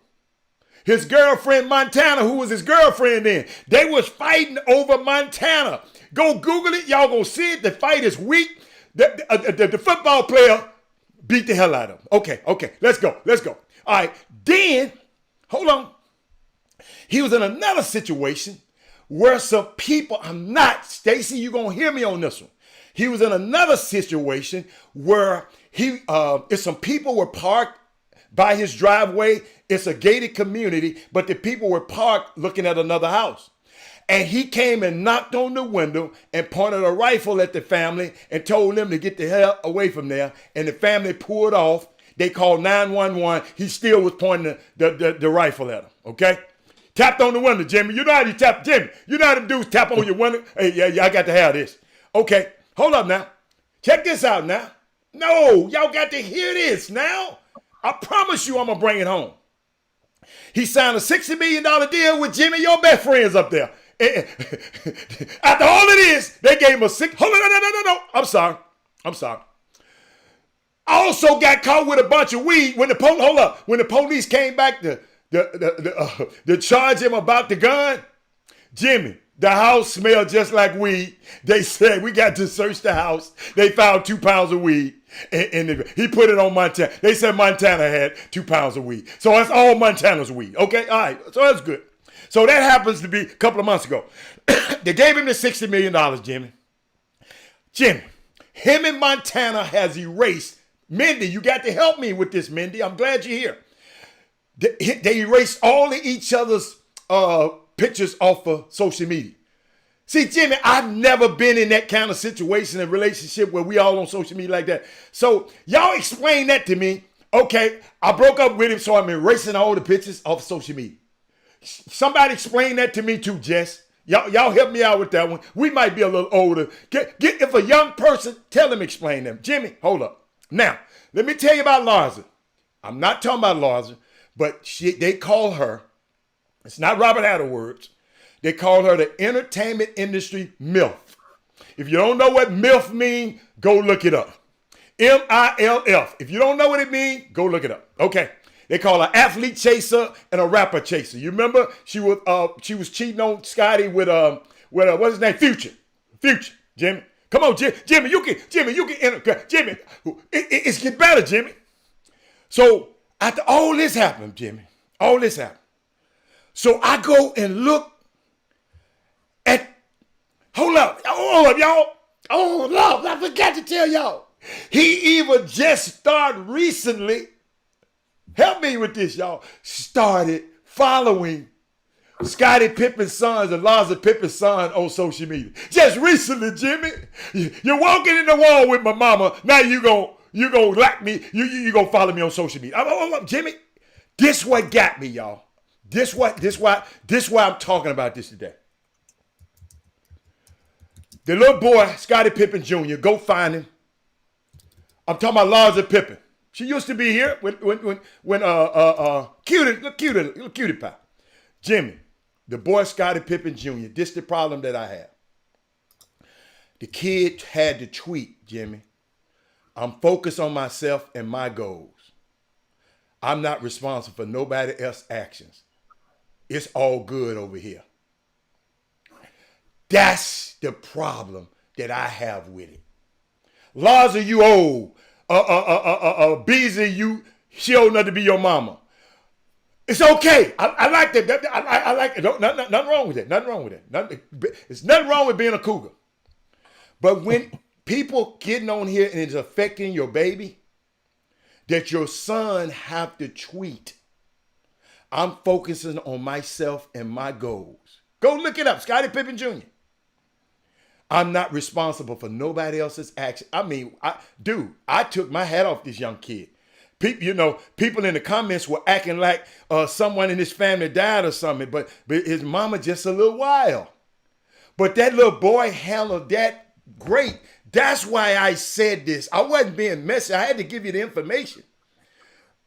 His girlfriend Montana, who was his girlfriend then. They was fighting over Montana. Go Google it. Y'all gonna see it. The fight is weak. The football player beat the hell out of him. Okay. Let's go. All right. Then, hold on. He was in another situation where some people, Stacy, you're gonna hear me on this one. He was in another situation where some people were parked by his driveway. It's a gated community, but the people were parked looking at another house. And he came and knocked on the window and pointed a rifle at the family and told them to get the hell away from there. And the family pulled off. They called 911. He still was pointing the rifle at them, okay? Tapped on the window, Jimmy. You know how you tap, Jimmy. You know how them dudes tap on your window? Hey, yeah, I got to have this. Okay, hold up now. Check this out now. No, y'all got to hear this now. I promise you I'm going to bring it home. He signed a $60 million deal with Jimmy, your best friends up there. After all of this, they gave him a six. Hold on, no. I'm sorry. Also got caught with a bunch of weed when the police came back to charge him about the gun. Jimmy, the house smelled just like weed. They said we got to search the house. They found 2 pounds of weed. And he put it on Montana. They said Montana had 2 pounds of weed. So that's all Montana's weed. Okay, all right. So that's good. So that happens to be a couple of months ago. They gave him the $60 million, Jimmy. Jimmy, him and Montana has erased. Mindy, you got to help me with this, Mindy. I'm glad you're here. They erased all of each other's pictures off of social media. See, Jimmy, I've never been in that kind of situation and relationship where we all on social media like that. So y'all explain that to me. Okay, I broke up with him, so I'm erasing all the pictures off social media. Somebody explain that to me too, Jess. Y'all help me out with that one. We might be a little older. If a young person, tell them, explain them. Jimmy, hold up. Now, let me tell you about Larsa. I'm not talking about Larsa, but they call her, it's not Robert Atterwords, they call her the entertainment industry MILF. If you don't know what MILF means, go look it up. MILF. If you don't know what it means, go look it up. Okay. They call her athlete chaser and a rapper chaser. You remember she was cheating on Scotty with what's his name? Future. Jimmy. Come on, Jimmy. You can Jimmy. It's get better, Jimmy. So after all this happened, Jimmy, so I go and look at. Hold up, y'all. Hold up, I forgot to tell y'all. He even just started recently. Help me with this, y'all. Started following Scottie Pippen's sons and Larsa Pippen's son on social media. Just recently, Jimmy. You're walking in the wall with my mama. Now you gonna like me. You gonna follow me on social media. Jimmy, this what got me, y'all. This why I'm talking about this today. The little boy, Scottie Pippen Jr., go find him. I'm talking about Larsa Pippen. She used to be here when cutie pie. Jimmy, the boy Scottie Pippen Jr., this the problem that I have. The kid had to tweet, Jimmy. I'm focused on myself and my goals. I'm not responsible for nobody else's actions. It's all good over here. That's the problem that I have with it. Larsa, you old. Beezy, she old enough to be your mama. It's okay. I like that. I like it. Nothing wrong with that. Nothing wrong with that. It's nothing wrong with being a cougar. But when people getting on here and it's affecting your baby, that your son have to tweet, I'm focusing on myself and my goals. Go look it up, Scottie Pippen Jr. I'm not responsible for nobody else's action. I mean, I took my hat off this young kid. People in the comments were acting like someone in his family died or something, but his mama just a little wild. But that little boy handled that great. That's why I said this. I wasn't being messy. I had to give you the information.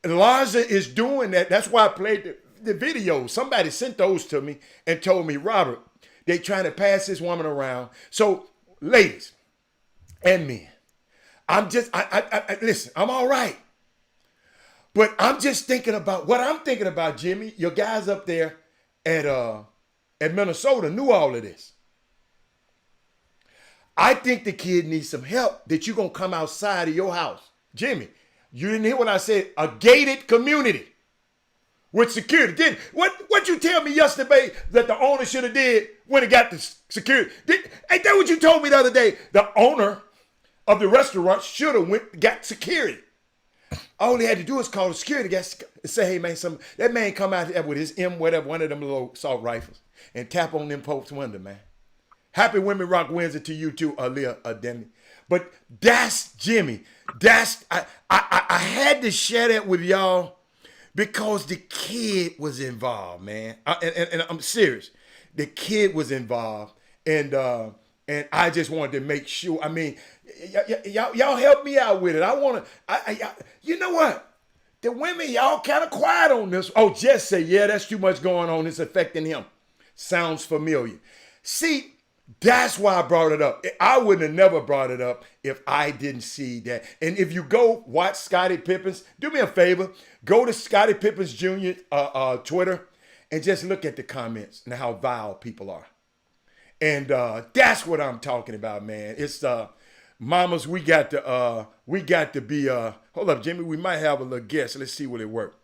And Larsa is doing that. That's why I played the video. Somebody sent those to me and told me, Robert, they trying to pass this woman around. So, ladies and men, listen, I'm all right. But I'm just thinking about what I'm thinking about, Jimmy. Your guys up there at Minnesota knew all of this. I think the kid needs some help that you're going to come outside of your house. Jimmy, you didn't hear what I said, a gated community with security. What you tell me yesterday that the owner should have did when it got the security? Ain't that what you told me the other day? The owner of the restaurant should have got security. All he had to do is call the security guys and say, hey man, that man come out there with his one of them little assault rifles and tap on them folks' window, man. Happy Women Rock Wednesday to you too, Aaliyah Demi. But that's Jimmy. I had to share that with y'all because the kid was involved, man. And I'm serious. The kid was involved, and I just wanted to make sure. I mean, y'all help me out with it. I want to. You know what? The women, y'all kind of quiet on this. Oh, Jess said, yeah, that's too much going on. It's affecting him. Sounds familiar. See. That's why I brought it up. I wouldn't have never brought it up if I didn't see that. And if you go watch Scottie Pippen's, do me a favor, go to Scottie Pippen's Jr. Twitter and just look at the comments and how vile people are. And that's what I'm talking about, man. It's Mamas, we got to be hold up, Jimmy. We might have a little guest. Let's see will it work.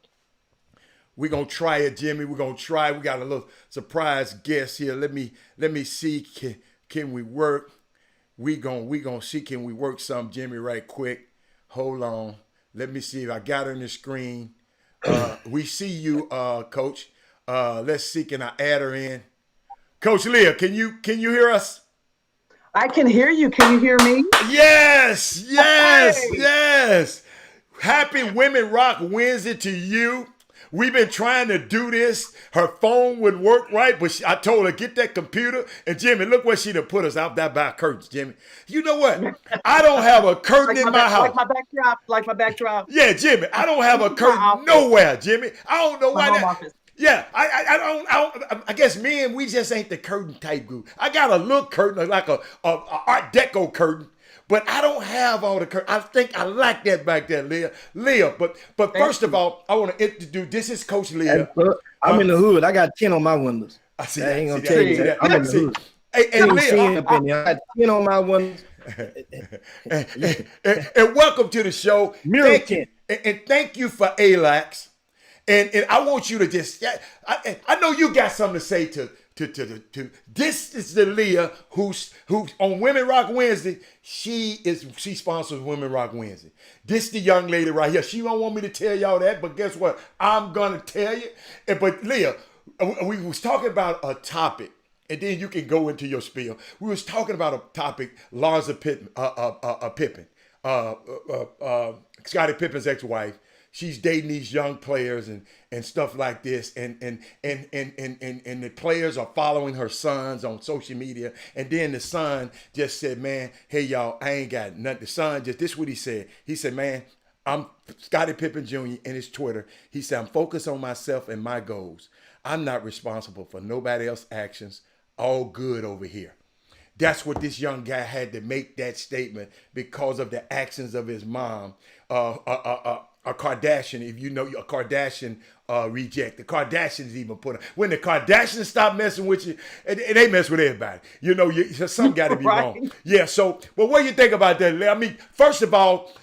We're gonna try it, Jimmy. We're gonna try. We got a little surprise guest here. Let me see. Can we work? We gonna see can we work some, Jimmy, right quick. Hold on. Let me see if I got her on the screen. We see you, Coach. Let's see, can I add her in? Coach Leah, can you hear us? I can hear you. Can you hear me? Yes, Hey. yes. Happy Women Rock Wednesday to you. We've been trying to do this. Her phone wouldn't work right, but I told her, get that computer. And Jimmy, look what she done put us out there by curtains, Jimmy. You know what? I don't have a curtain in my house. Like my backdrop. Yeah, Jimmy, I don't have a curtain nowhere, Jimmy. I don't know why home that. office. Yeah, I guess men, we just ain't the curtain type group. I got a little curtain, like a Art Deco curtain, but I don't have all the curtain. I think I like that back there, Leah. But first of all, I want to introduce. This is Coach Leah. I'm in the hood. I got 10 on my windows. I see I that. ain't gonna See tell that. you See that. that. I'm in the See. hood. Hey, Leah. Up in there. I got 10 on my windows. And welcome to the show. Thank you. And thank you for ALAX. And I want you to just, I know you got something to say to this is the Leah who on Women Rock Wednesday, she sponsors Women Rock Wednesday. This the young lady right here. She don't want me to tell y'all that, but guess what? I'm gonna tell you. But Leah, we was talking about a topic, and then you can go into your spiel. We was talking about a topic, Larsa Pippen, Scottie Pippen's ex-wife. She's dating these young players and stuff like this, and the players are following her sons on social media. And then the son just said, "Man, hey y'all, I ain't got nothing." The son just this is what he said. He said, "Man, I'm Scottie Pippen Jr. in his Twitter. He said, I'm focused on myself and my goals. I'm not responsible for nobody else's actions. All good over here." That's what this young guy had to make that statement because of the actions of his mom. A Kardashian, if you know a Kardashian reject. The Kardashians even put her. When the Kardashians stop messing with you, and they mess with everybody. You know, something got to be Right. wrong. Yeah, so, well, what do you think about that, Leah? I mean, first of all,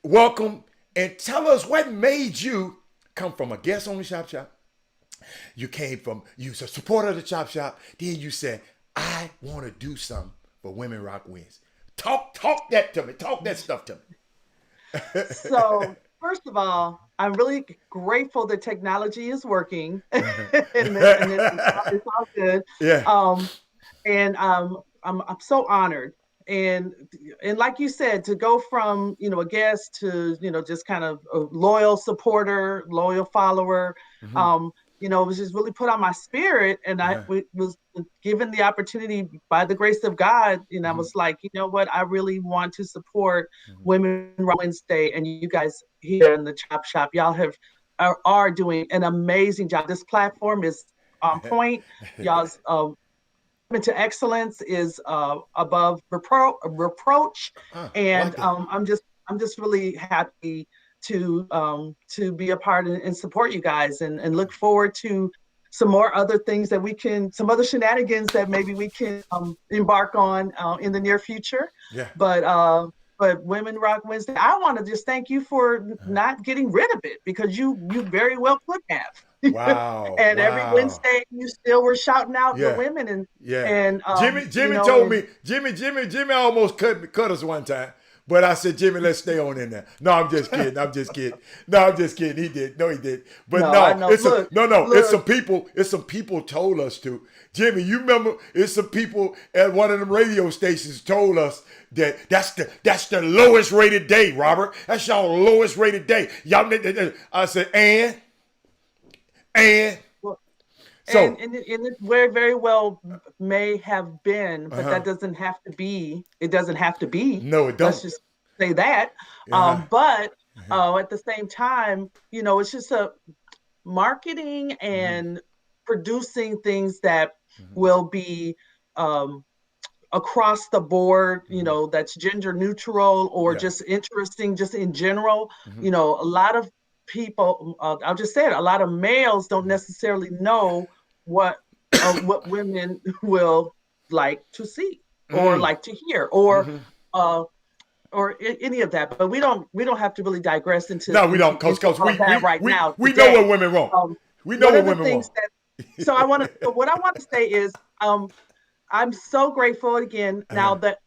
welcome, and tell us what made you come from a guest on the Chop Shop. You was a supporter of the Chop Shop. Then you said, I want to do something for Women Rock Wednesday. Talk that to me. Talk that stuff to me. So, first of all, I'm really grateful that technology is working, and it's all good. Yeah. And I'm so honored, and like you said, to go from a guest to just kind of a loyal supporter, loyal follower. Mm-hmm. It was just really put on my spirit, and I was given the opportunity by the grace of God. I was like, you know what, I really want to support Women Rock Wednesday, and you guys here in the Chop Shop, y'all are doing an amazing job. This platform is on point. Y'all's commitment to excellence is above reproach, and I'm just really happy to be a part and support you guys, and look forward to some more other things some other shenanigans that maybe we can embark on in the near future. Yeah. But Women Rock Wednesday, I want to just thank you for not getting rid of it, because you very well could have. Wow. And every Wednesday you still were shouting out the women, and Jimmy told me Jimmy almost cut us one time. But I said, Jimmy, let's stay on in there. No, I'm just kidding. No, I'm just kidding. He did. No, he did. But it's some people told us to. Jimmy, you remember it's some people at one of them radio stations told us that that's the lowest rated day, Robert. That's y'all lowest rated day. Y'all, I said, and so, and it very, very well may have been, but that doesn't have to be. It doesn't have to be. No, it doesn't. Let's just say that. But at the same time, it's just a marketing and producing things that will be across the board. That's gender neutral or just interesting, just in general. A lot of people, I'll just say it, a lot of males don't necessarily know what women will like to see or like to hear, or any of that. But we don't have to really digress into No, we don't, because all of that right now. we know what women want. We know One what of the women things want. that so what I want to say is I'm so grateful again now that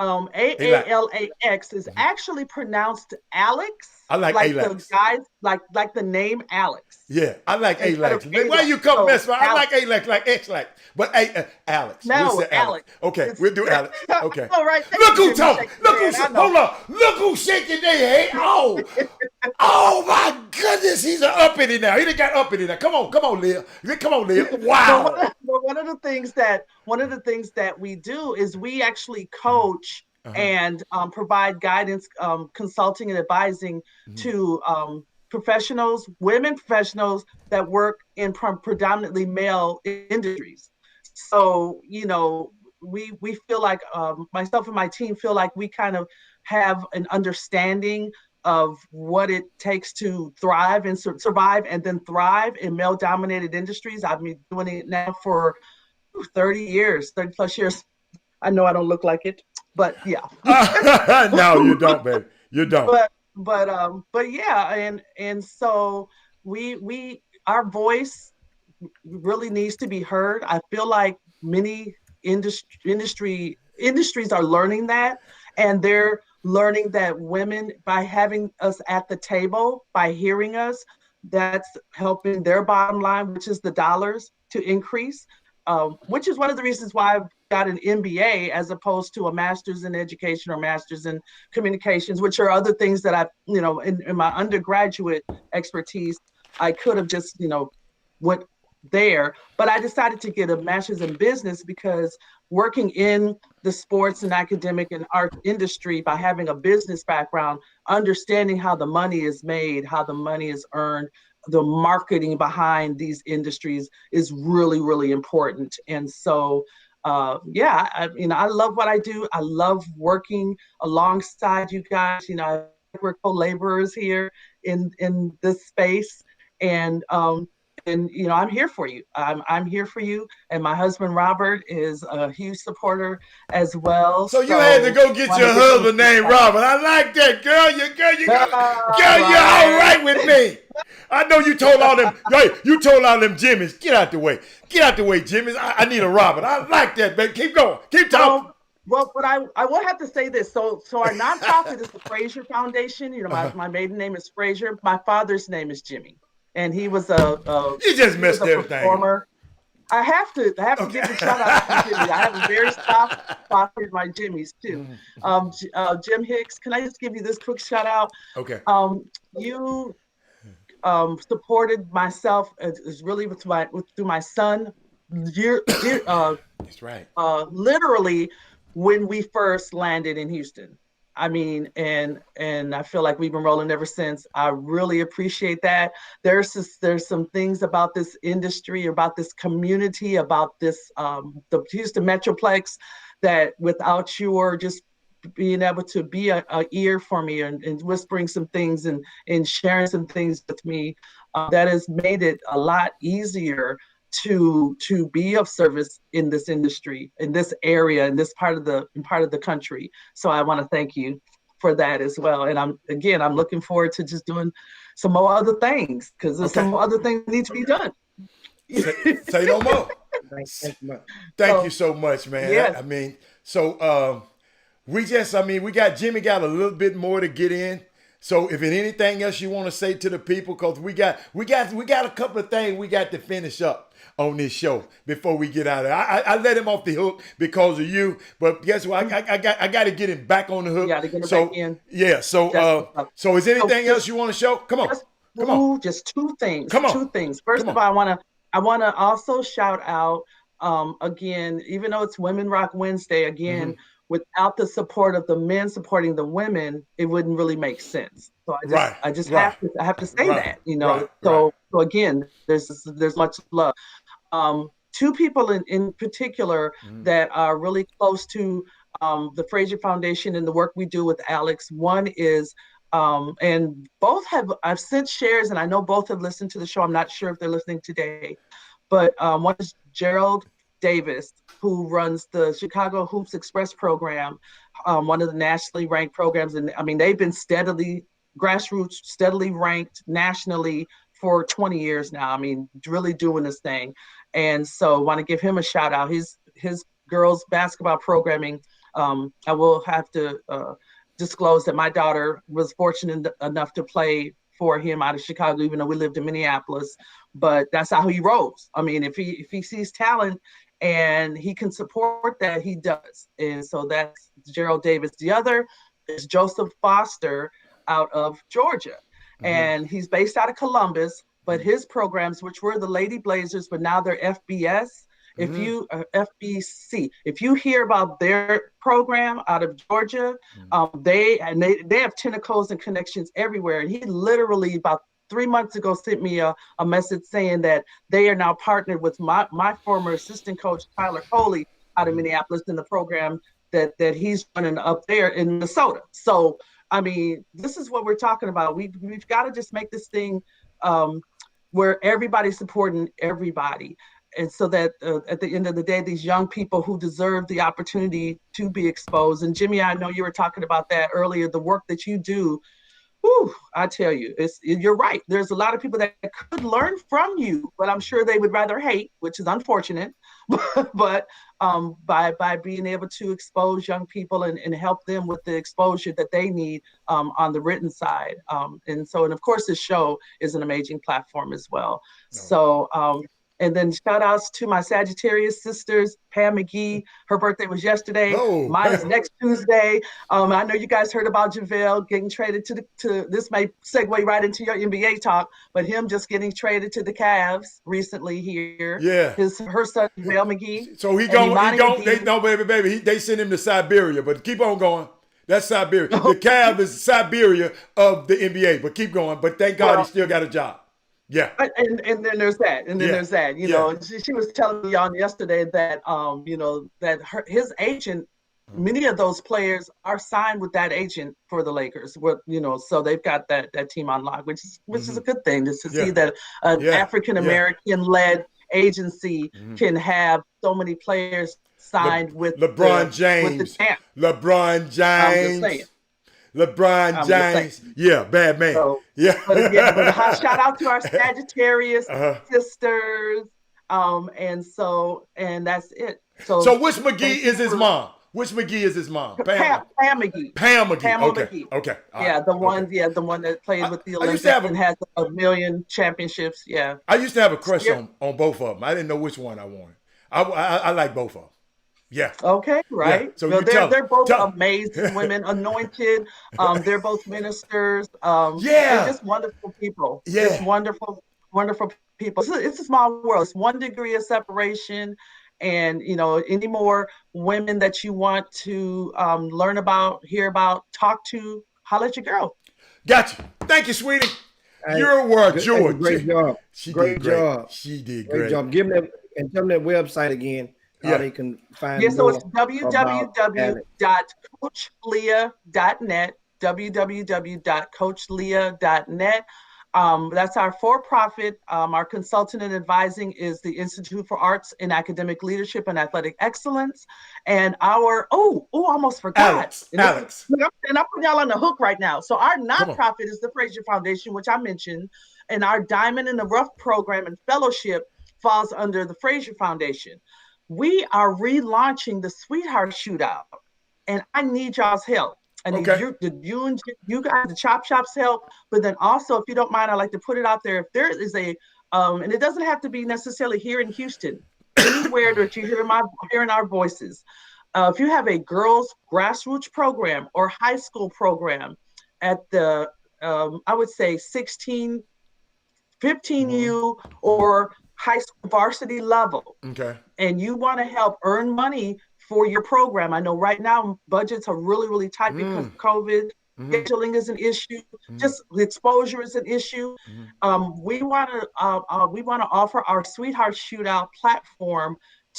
AALAX is actually pronounced Alex. I like the guys, like the name Alex. Yeah, I like Alex. Why Alex. you come mess with? I Alex. like Alex, like X-Lax. But Alex. No, We'll say Alex. Okay, we'll do Alex. Okay. All right. Look who talking. Hold on. Look who's shaking their head. Oh my goodness, he's an uppity now. He done got uppity now. Come on, Leah. Come on, Leah. Wow. One of the things that we do is we actually coach and provide guidance, consulting and advising to professionals, women professionals that work in predominantly male industries. So, we feel like myself and my team feel like we kind of have an understanding of what it takes to thrive and survive and then thrive in male dominated industries. I've been doing it now for 30 plus years. I know I don't look like it, but yeah. No, you don't, baby. You don't. But yeah, and so our voice really needs to be heard. I feel like many industries are learning that, and they're learning that women, by having us at the table, by hearing us, that's helping their bottom line, which is the dollars, to increase. Which is one of the reasons why I've got an MBA as opposed to a master's in education or master's in communications, which are other things that I've, in my undergraduate expertise, I could have just, went there. But I decided to get a master's in business because working in the sports and academic and art industry, by having a business background, understanding how the money is made, how the money is earned, the marketing behind these industries is really, really important. And so, I love what I do. I love working alongside you guys. We're co-laborers here in this space, and I'm here for you. I'm here for you. And my husband, Robert, is a huge supporter as well. So you had to go get your husband named Robert. I like that, girl. You're all right with me. I know you told all them, you told all them Jimmys, get out the way. Get out the way, Jimmys. I need a Robert. I like that, baby. Keep going. Keep talking. Well, but I will have to say this. So our nonprofit is the Frazier Foundation. My maiden name is Frazier. My father's name is Jimmy. And he was you just missed everything. Performer. I have to give a shout out to Jimmy. I have a very soft spot for my Jimmys too. Jim Hicks, can I just give you this quick shout out? Okay. You supported myself is really through my son. That's right. Literally when we first landed in Houston. I mean, and I feel like we've been rolling ever since. I really appreciate that. There's some things about this industry, about this community, about this the Houston Metroplex, that without your just being able to be a ear for me and whispering some things and sharing some things with me, that has made it a lot easier to be of service in this industry, in this area, in this part of the country. So I want to thank you for that as well. And I'm looking forward to just doing some more other things, because there's some other things that need to be done. Say no more. Thank you so much, man. Yes. I mean, so we got Jimmy got a little bit more to get in. So if anything else you want to say to the people, because we got a couple of things we got to finish up on this show before we get out of it. I let him off the hook because of you, but guess what? I got to get him back on the hook. Yeah, to get him back in. Yeah. So is anything else you want to show? Come on. Just two things. Come on. Two things. First of all, I want to also shout out again, even though it's Women Rock Wednesday, again. Mm-hmm. Without the support of the men supporting the women, it wouldn't really make sense. So I just have to say that, So again, there's much love. Two people in particular that are really close to the Frazier Foundation and the work we do with Alex. One is, and both I've sent shares, and I know both have listened to the show. I'm not sure if they're listening today, but one is Gerald Davis, who runs the Chicago Hoops Express program, one of the nationally ranked programs. And I mean, they've been grassroots, steadily ranked nationally for 20 years now. I mean, really doing this thing. And so want to give him a shout out. His girls basketball programming, I will have to disclose that my daughter was fortunate enough to play for him out of Chicago, even though we lived in Minneapolis. But that's how he rolls. I mean, if he sees talent and he can support that, he does. And so that's Gerald Davis. The other is Joseph Foster out of Georgia. Mm-hmm. And he's based out of Columbus, but his programs, which were the Lady Blazers, but now they're FBS. If you FBC, if you hear about their program out of Georgia, they have tentacles and connections everywhere. And he literally about 3 months ago sent me a message saying that they are now partnered with my former assistant coach Tyler Coley out of Minneapolis in the program that he's running up there in Minnesota. So I mean, this is what we're talking about. We've got to just make this thing where everybody's supporting everybody. And so that at the end of the day, these young people who deserve the opportunity to be exposed. And Jimmy, I know you were talking about that earlier, the work that you do. Whew, I tell you, you're right. There's a lot of people that could learn from you, but I'm sure they would rather hate, which is unfortunate. But by being able to expose young people and help them with the exposure that they need on the written side. And of course, this show is an amazing platform as well. No. So, and then shout outs to my Sagittarius sisters, Pam McGee. Her birthday was yesterday. Oh, mine is next Tuesday. I know you guys heard about JaVale getting traded to this may segue right into your NBA talk, but him just getting traded to the Cavs recently here. Yeah. Her son, JaVale McGee. So they sent him to Siberia, but keep on going. That's Siberia. The Cavs is Siberia of the NBA, but keep going. But thank God he still got a job. Yeah, and then there's that, and then there's that. You know, she was telling me on yesterday that that his agent, many of those players are signed with that agent for the Lakers. So they've got that team on lock, which is a good thing to see that an African American led agency can have so many players signed with LeBron James. LeBron James. LeBron James, bad man. So, but a hot shout out to our Sagittarius sisters, and that's it. So which McGee is his mom? Which McGee is his mom? Pam McGee. Pam McGee. Pamela Okay. McGee. Okay. The one that played with the Olympics and has 1 million championships. Yeah. I used to have a crush on both of them. I didn't know which one I wanted. I like both of them. Yeah. Okay. Right. Yeah. So they're both amazing women, anointed. They're both ministers. They're just wonderful people. Yeah. Just wonderful, wonderful people. It's a small world. It's 1 degree of separation, and any more women that you want to learn about, hear about, talk to, holler at your girl. Gotcha. Thank you, sweetie. You're worth George. Great job. Great job. She did great. Great job. Give them and tell them that website again. How they can find so it's www.coachleah.net, www.coachleah.net. That's our for-profit. Our consultant and advising is the Institute for Arts in Academic Leadership and Athletic Excellence. And our, almost forgot. Alex. And I'm putting y'all on the hook right now. So our nonprofit is the Fraser Foundation, which I mentioned, and our Diamond in the Rough program and fellowship falls under the Fraser Foundation. We are relaunching the Sweetheart Shootout, and I need y'all's help. I need you guys, the Chop Shop's help, but then also, if you don't mind, I'd like to put it out there. If there is and it doesn't have to be necessarily here in Houston, anywhere that you hearing our voices. If you have a girls' grassroots program or high school program at the, I would say 16, 15U or high school varsity level. Okay. And you want to help earn money for your program. I know right now budgets are really, really tight because of COVID. Scheduling is an issue. Just exposure is an issue. We want to offer our Sweetheart Shootout platform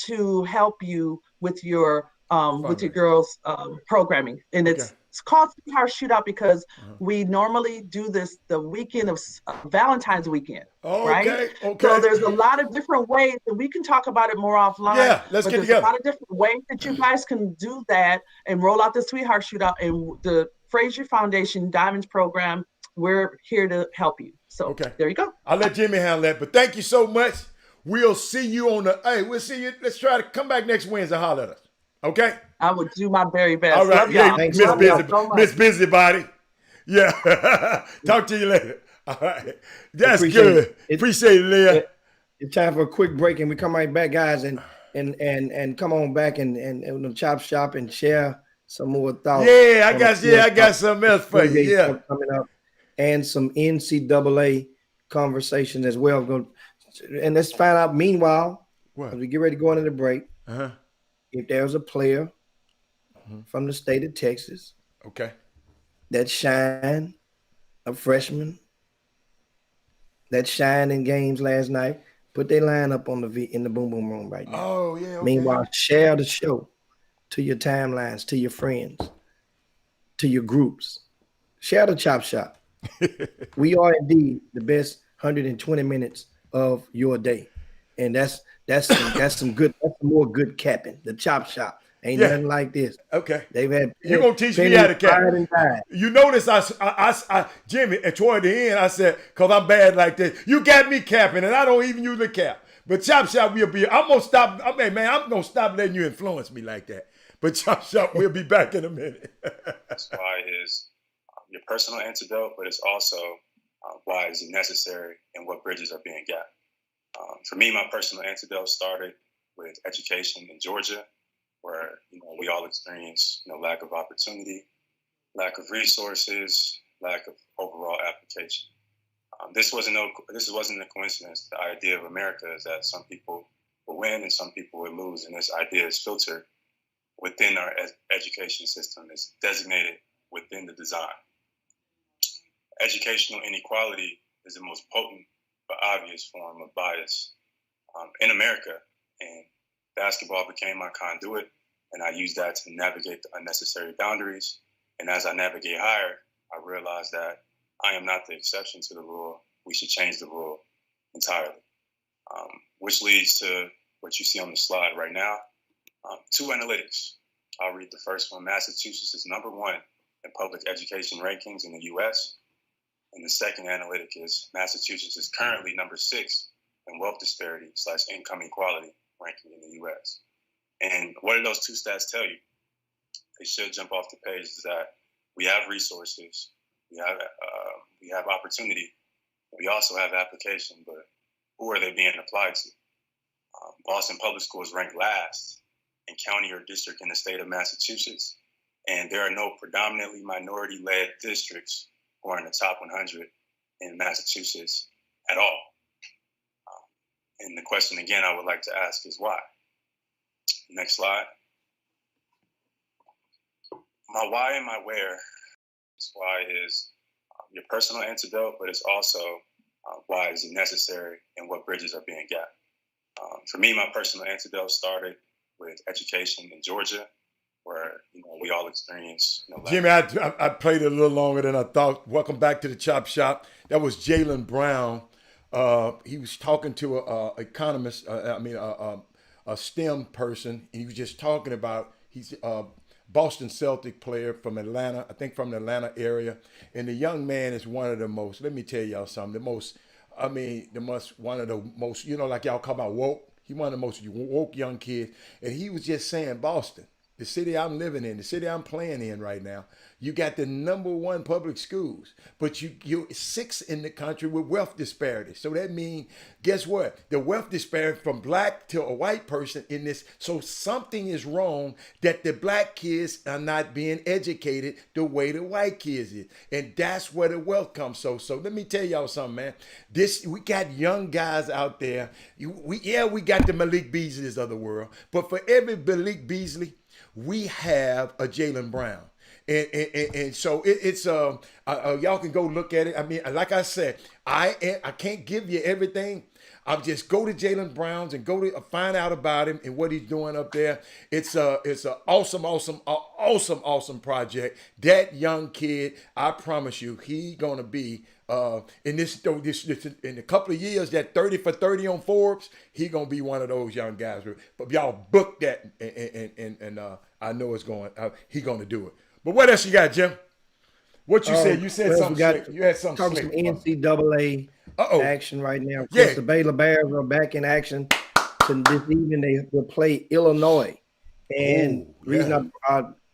to help you with your girls' programming, and it's It's called Sweetheart Shootout because we normally do this the weekend of Valentine's weekend, right? Okay, So okay. there's a lot of different ways, and we can talk about it more offline. Yeah, let's but get there's together. a lot of different ways that you guys can do that and roll out the Sweetheart Shootout and the Fraser Foundation Diamonds Program. We're here to help you. So Okay. there you go. I'll let Jimmy handle that. But thank you so much. We'll see you on the. Hey, we'll see you. Let's try to come back next Wednesday. Holler at us. Okay. I would do my very best. All right. Love y'all. Thanks, Miss Love y'all Busy, so much. Miss Busybody. Yeah. Talk to you later. All right. That's Appreciate good. it. Appreciate it, Leah. It's time for a quick break, and we come right back, guys, and come on back and chop shop and share some more thoughts. Yeah, I got something else for you. NBA Yeah. stuff coming up, and some NCAA conversation as well. And let's find out. Meanwhile, What? as we get ready to go into the break, Uh-huh. if there's a player from the state of Texas Okay. that shine, a freshman that shined in games last night, put their line up on in the boom boom room right now. Oh, yeah. Okay. Meanwhile, share the show to your timelines, to your friends, to your groups. Share the Chop Shop. We are indeed the best 120 minutes of your day. And that's some more good capping. The Chop Shop. Ain't nothing like this. Okay. They've had You're going to teach me how to cap. pride and pride. You notice I Jimmy, and toward the end, I said, because I'm bad like this, you got me capping, and I don't even use the cap. But Chop Shop will be, I'm going to stop, I'm going to stop letting you influence me like that. But Chop Shop will be back in a minute. That's why is your personal antidote, but it's also why is it necessary and what bridges are being gapped. For me, my personal antidote started with education in Georgia, where we all experience lack of opportunity, lack of resources, lack of overall application. This wasn't a coincidence. The idea of America is that some people will win and some people will lose, and this idea is filtered within our education system. It's designated within the design. Educational inequality is the most potent but obvious form of bias in America, and basketball became my conduit, and I used that to navigate the unnecessary boundaries. And as I navigate higher, I realized that I am not the exception to the rule. We should change the rule entirely, which leads to what you see on the slide right now. Two analytics. I'll read the first one. Massachusetts is #1 in public education rankings in the U.S. And the second analytic is Massachusetts is currently #6 in wealth disparity / income equality ranking in the U.S. And what do those two stats tell you? They should jump off the page is that we have resources, we have opportunity, we also have application, but who are they being applied to? Boston Public Schools ranked last in county or district in the state of Massachusetts, and there are no predominantly minority-led districts who are in the top 100 in Massachusetts at all. And the question again I would like to ask is why? Next slide. My why and my where. This why is your personal antidote, but it's also why is it necessary and what bridges are being gapped. For me, my personal antidote started with education in Georgia, where we all experience. Jimmy, I played it a little longer than I thought. Welcome back to the Chop Shop. That was Jaylen Brown. He was talking to a economist. A STEM person. He was just talking about he's a Boston Celtic player from Atlanta. I think from the Atlanta area. And the young man is one of the most. Let me tell y'all something. One of the most. Like y'all call about woke. He's one of the most woke young kids. And he was just saying Boston. The city I'm living in, the city I'm playing in right now, you got the #1 public schools, but you're 6th in the country with wealth disparity. So that means, guess what? The wealth disparity from black to a white person in this. So something is wrong that the black kids are not being educated the way the white kids is. And that's where the wealth comes. So let me tell y'all something, man. We got young guys out there. We got the Malik Beasleys of the world, but for every Malik Beasley, we have a Jaylen Brown. And so it's y'all can go look at it. I mean, like I said, I can't give you everything. I'm just go to Jalen Brown's and go to find out about him and what he's doing up there. It's a awesome project. That young kid, I promise you, he gonna be in this in a couple of years, that 30 for 30 on Forbes, he gonna be one of those young guys. But y'all book that, and I know it's going. He gonna do it. But what else you got, Jim? What you said? You said something slick. You had something slick. Some NCAA action right now. Of course, the Baylor Bears are back in action. This evening they will play Illinois, and the reason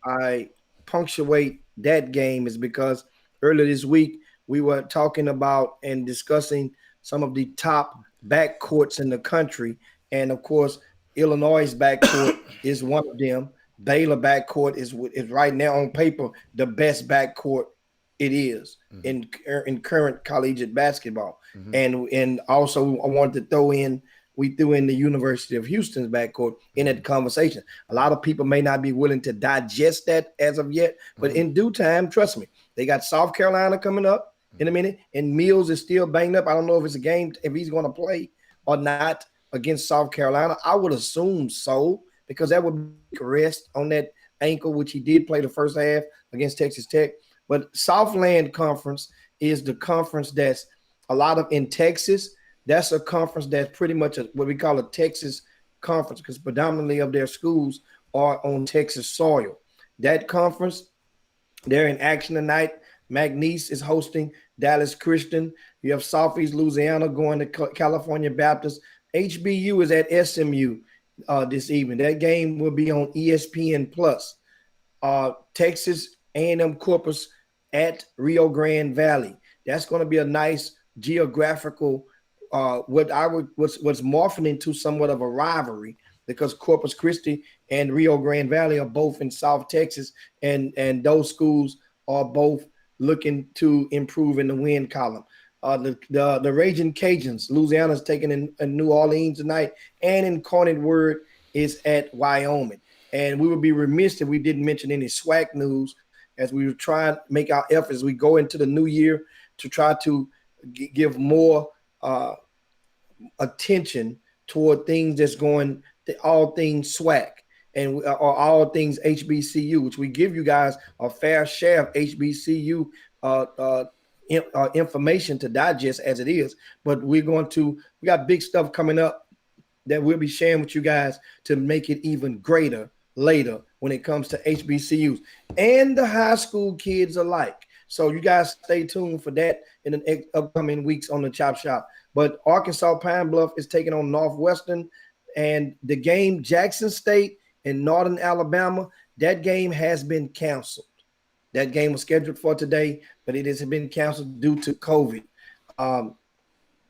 I punctuate that game is because earlier this week we were talking about and discussing some of the top backcourts in the country, and of course Illinois' backcourt is one of them. Baylor backcourt is right now on paper the best backcourt it is in current collegiate basketball. And also I wanted to throw in the University of Houston's backcourt in that conversation. A lot of people may not be willing to digest that as of yet, but in due time, trust me, they got South Carolina coming up in a minute, and Mills is still banged up. I don't know if it's a game, if he's going to play or not against South Carolina. I would assume so, because that would be rest on that ankle, which he did play the first half against Texas Tech. But Southland Conference is the conference that's a lot of in Texas. That's a conference that's pretty much what we call a Texas conference, because predominantly of their schools are on Texas soil. That conference, they're in action tonight. McNeese is hosting Dallas Christian. You have Southeast Louisiana going to California Baptist. HBU is at SMU this evening. That game will be on ESPN Plus. Texas A&M Corpus at Rio Grande Valley. That's going to be a nice geographical what's morphing into somewhat of a rivalry, because Corpus Christi and Rio Grande Valley are both in South Texas, and those schools are both looking to improve in the win column. The Raging Cajuns, Louisiana's taking in New Orleans tonight, and Incarnate Word is at Wyoming. And we would be remiss if we didn't mention any SWAC news, as we try and make our efforts as we go into the new year to try to give more attention toward things that's going to all things SWAC and or all things HBCU, which we give you guys a fair share of HBCU information to digest as it is. But we got big stuff coming up that we'll be sharing with you guys to make it even greater later when it comes to HBCUs and the high school kids alike. So you guys stay tuned for that in the upcoming weeks on the Chop Shop. But Arkansas Pine Bluff is taking on Northwestern, and the game Jackson State and Northern Alabama, that game has been canceled. That game was scheduled for today, but it has been canceled due to COVID.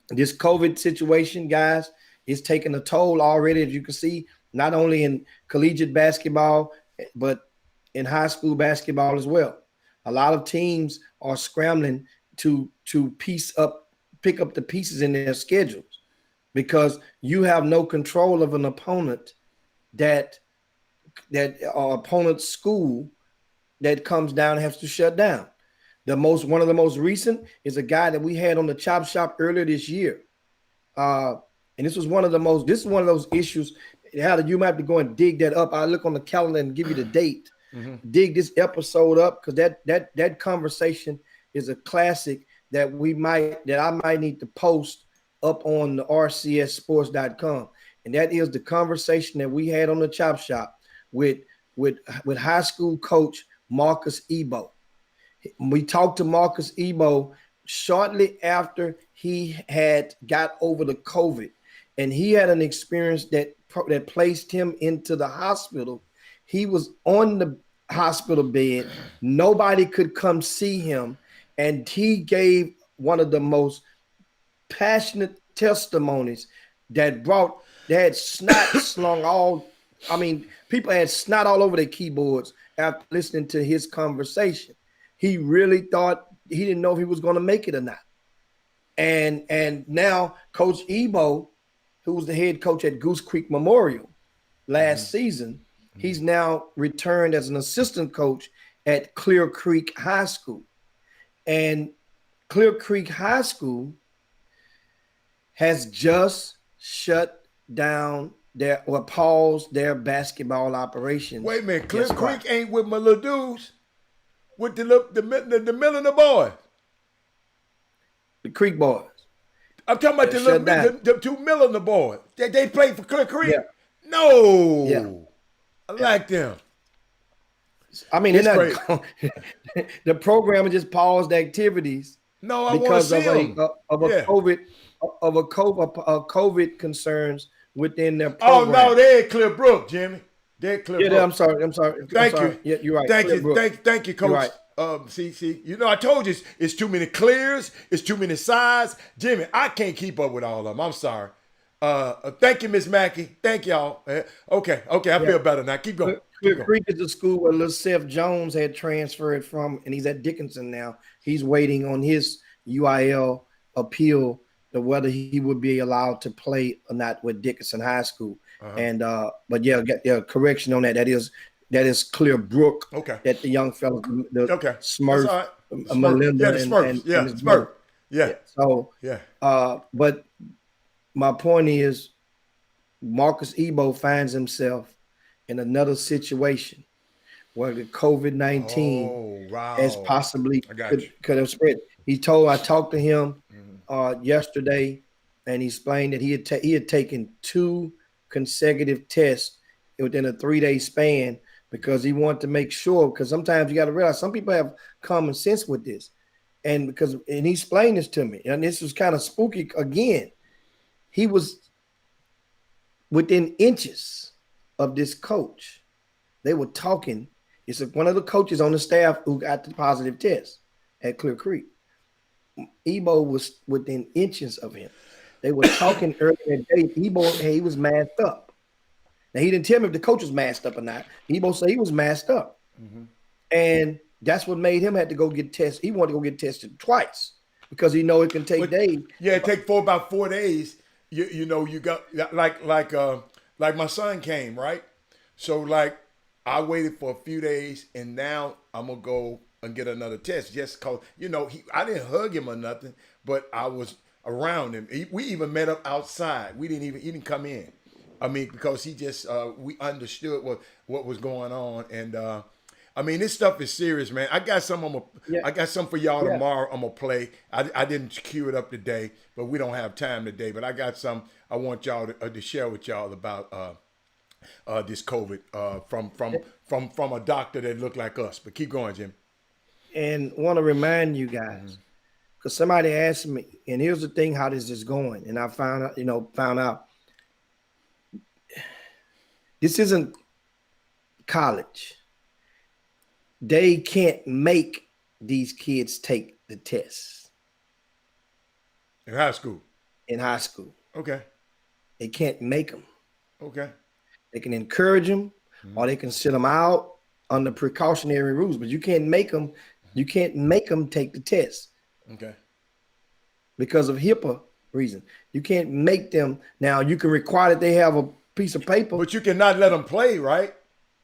This COVID situation, guys, is taking a toll already, as you can see, not only in collegiate basketball, but in high school basketball as well. A lot of teams are scrambling to pick up the pieces in their schedules, because you have no control of an opponent that opponent's school that comes down has to shut down. One of the most recent is a guy that we had on the Chop Shop earlier this year. And this is one of those issues. You might have to go and dig that up. I'll look on the calendar and give you the date. Dig this episode up, because that conversation is a classic that I might need to post up on the rcssports.com. And that is the conversation that we had on the Chop Shop with high school coach Marcus Ebo. We talked to Marcus Ebo shortly after he had got over the COVID, and he had an experience that placed him into the hospital. He was on the hospital bed. Nobody could come see him. And he gave one of the most passionate testimonies that had snot slung people had snot all over their keyboards after listening to his conversation. He really thought, he didn't know if he was going to make it or not. And now Coach Ebo, who was the head coach at Goose Creek Memorial last season, he's now returned as an assistant coach at Clear Creek High School. And Clear Creek High School has just shut down or pause their basketball operations. Wait a minute, Cliff Creek ain't with my little dudes, with the Milliner boys. The Creek boys. I'm talking about the two Milliner boys. They played for Cliff Creek. Yeah. No. Yeah. I like them. I mean, the program just paused activities. No, I because of a COVID concerns within their program. Oh no, they're Cliff Brook, Jimmy. They're Cliff Brook. I'm sorry. Thank you. Yeah, you're right. Thank you, Coach. Right. See, I told you it's too many clears, it's too many sides. Jimmy, I can't keep up with all of them. I'm sorry. Thank you, Miss Mackey. Thank y'all. Okay, I feel better now. Keep going. Cliff Creek is the school where Lil Seth Jones had transferred from, and he's at Dickinson now. He's waiting on his UIL appeal to whether he would be allowed to play or not with Dickinson High School. And but correction on that. That is Clear Brook. Okay. That the young fellow, Smurf, right. Melinda, and Smurf. Yeah. So but my point is, Marcus Ebo finds himself in another situation where the COVID-19 has possibly could have spread. I talked to him yesterday, and he explained that he had taken 2 consecutive tests within a 3-day span because he wanted to make sure, because sometimes you got to realize some people have common sense with this. And he explained this to me, and this was kind of spooky again. He was within inches of this coach. They were talking. It's one of the coaches on the staff who got the positive test at Clear Creek. Ebo was within inches of him. They were talking earlier that day. Ebo, he was masked up. Now, he didn't tell me if the coach was masked up or not. Ebo said he was masked up. And that's what made him have to go get tested. He wanted to go get tested twice because he know it can take days. Yeah, it take about 4 days. You got like my son came, right? So like I waited for a few days, and now I'm gonna go and get another test just cause I didn't hug him or nothing, but I was around him. We even met up outside. He didn't come in. I mean, because he just we understood what was going on, and I mean, this stuff is serious, man. I got some for y'all tomorrow. I'm gonna play. I didn't cue it up today, but we don't have time today. But I got some I want y'all to share with y'all about this COVID from a doctor that looked like us. But keep going, Jim. And want to remind you guys, because somebody asked me, and here's the thing: how this is going, and I found out this isn't college. They can't make these kids take the tests. In high school? In high school. Okay. They can't make them. Okay. They can encourage them or they can sit them out under precautionary rules, but you can't make them. You can't make them take the test. Okay. Because of HIPAA reason. You can't make them. Now, you can require that they have a piece of paper. But you cannot let them play, right?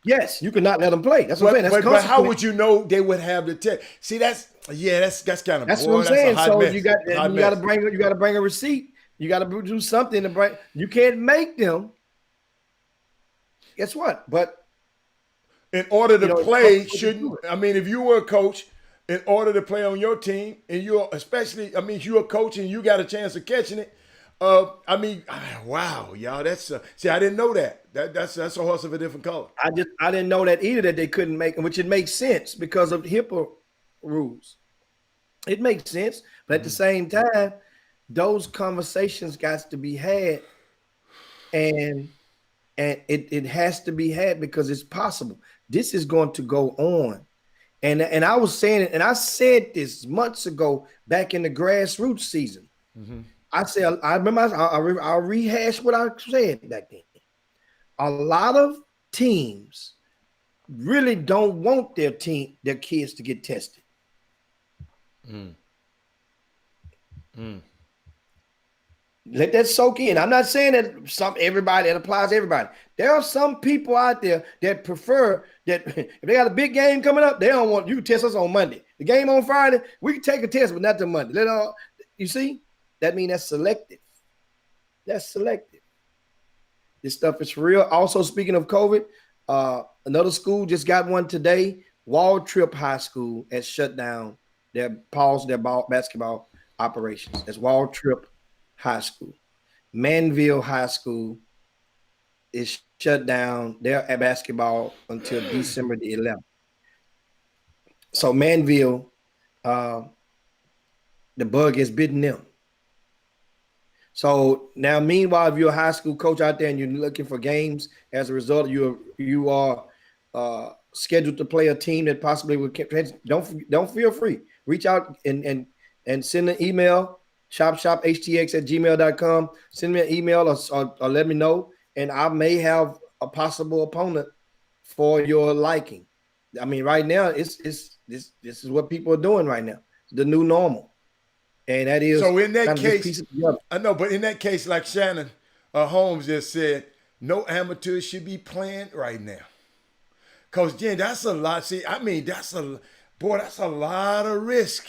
Yes, you cannot let them play. That's what I'm saying. But how would you know they would have the test? See, that's kind of that's what I'm saying. So you got to bring a receipt. You got to do something to bring. You can't make them. Guess what? But in order to play, if you were a coach, in order to play on your team, and you're a coach and you got a chance of catching it. Wow, y'all. That's I didn't know that. That's a horse of a different color. I didn't know that either, that they couldn't make them, which it makes sense because of HIPAA rules. It makes sense, but at the same time, those conversations got to be had, and it has to be had because it's possible. This is going to go on, and I was saying it, and I said this months ago back in the grassroots season. I said, I remember, I'll rehash what I said back then. A lot of teams really don't want their kids to get tested. Let that soak in. I'm not saying that everybody that applies to everybody. There are some people out there that prefer that if they got a big game coming up, they don't want you to test us on Monday. The game on Friday, we can take a test, but not till Monday. You see? That means that's selective. That's selective. This stuff is for real. Also, speaking of COVID, another school just got one today. Waltrip High School has shut down paused their basketball operations. That's Waltrip High School. Manville High School is shut down their basketball until December the 11th. So Manville, the bug has bitten them. So now, meanwhile, if you're a high school coach out there and you're looking for games as a result, you are scheduled to play a team that possibly would don't feel free. Reach out and send an email, shophtx@gmail.com. Send me an email or let me know, and I may have a possible opponent for your liking. I mean, right now, this is what people are doing right now. The new normal. And that is so in that kind of case, I know, but in that case, like Shannon Holmes just said, no amateurs should be playing right now. Cause Jen, that's a lot. See, I mean, that's a lot of risk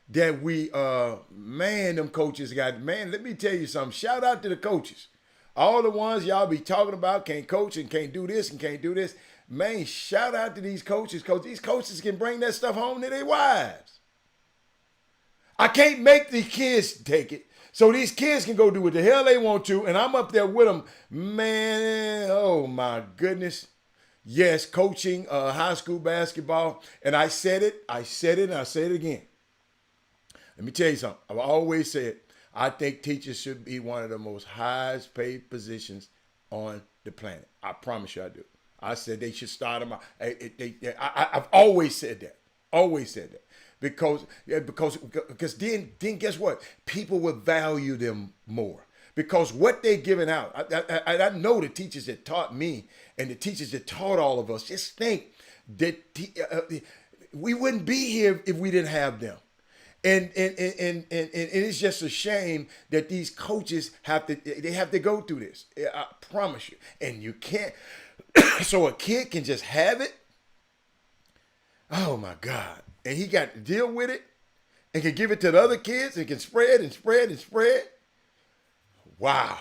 that we them coaches got. Man, let me tell you something. Shout out to the coaches. All the ones y'all be talking about can't coach and can't do this and can't do this. Man, shout out to these coaches, because these coaches can bring that stuff home to their wives. I can't make the kids take it. So these kids can go do what the hell they want to, and I'm up there with them. Man, oh my goodness. Yes, coaching high school basketball. And I said it, and I say it again. Let me tell you something. I've always said, I think teachers should be one of the most highest paid positions on the planet. I promise you I do. I said they should start them out. I've always said that. Always said that. Because then guess what? People will value them more. Because what they're giving out, I know the teachers that taught me and the teachers that taught all of us, just think that we wouldn't be here if we didn't have them. And it's just a shame that these coaches have to go through this. I promise you. And you can't, so a kid can just have it. Oh my God. And he got to deal with it and can give it to the other kids and can spread and spread and spread. Wow.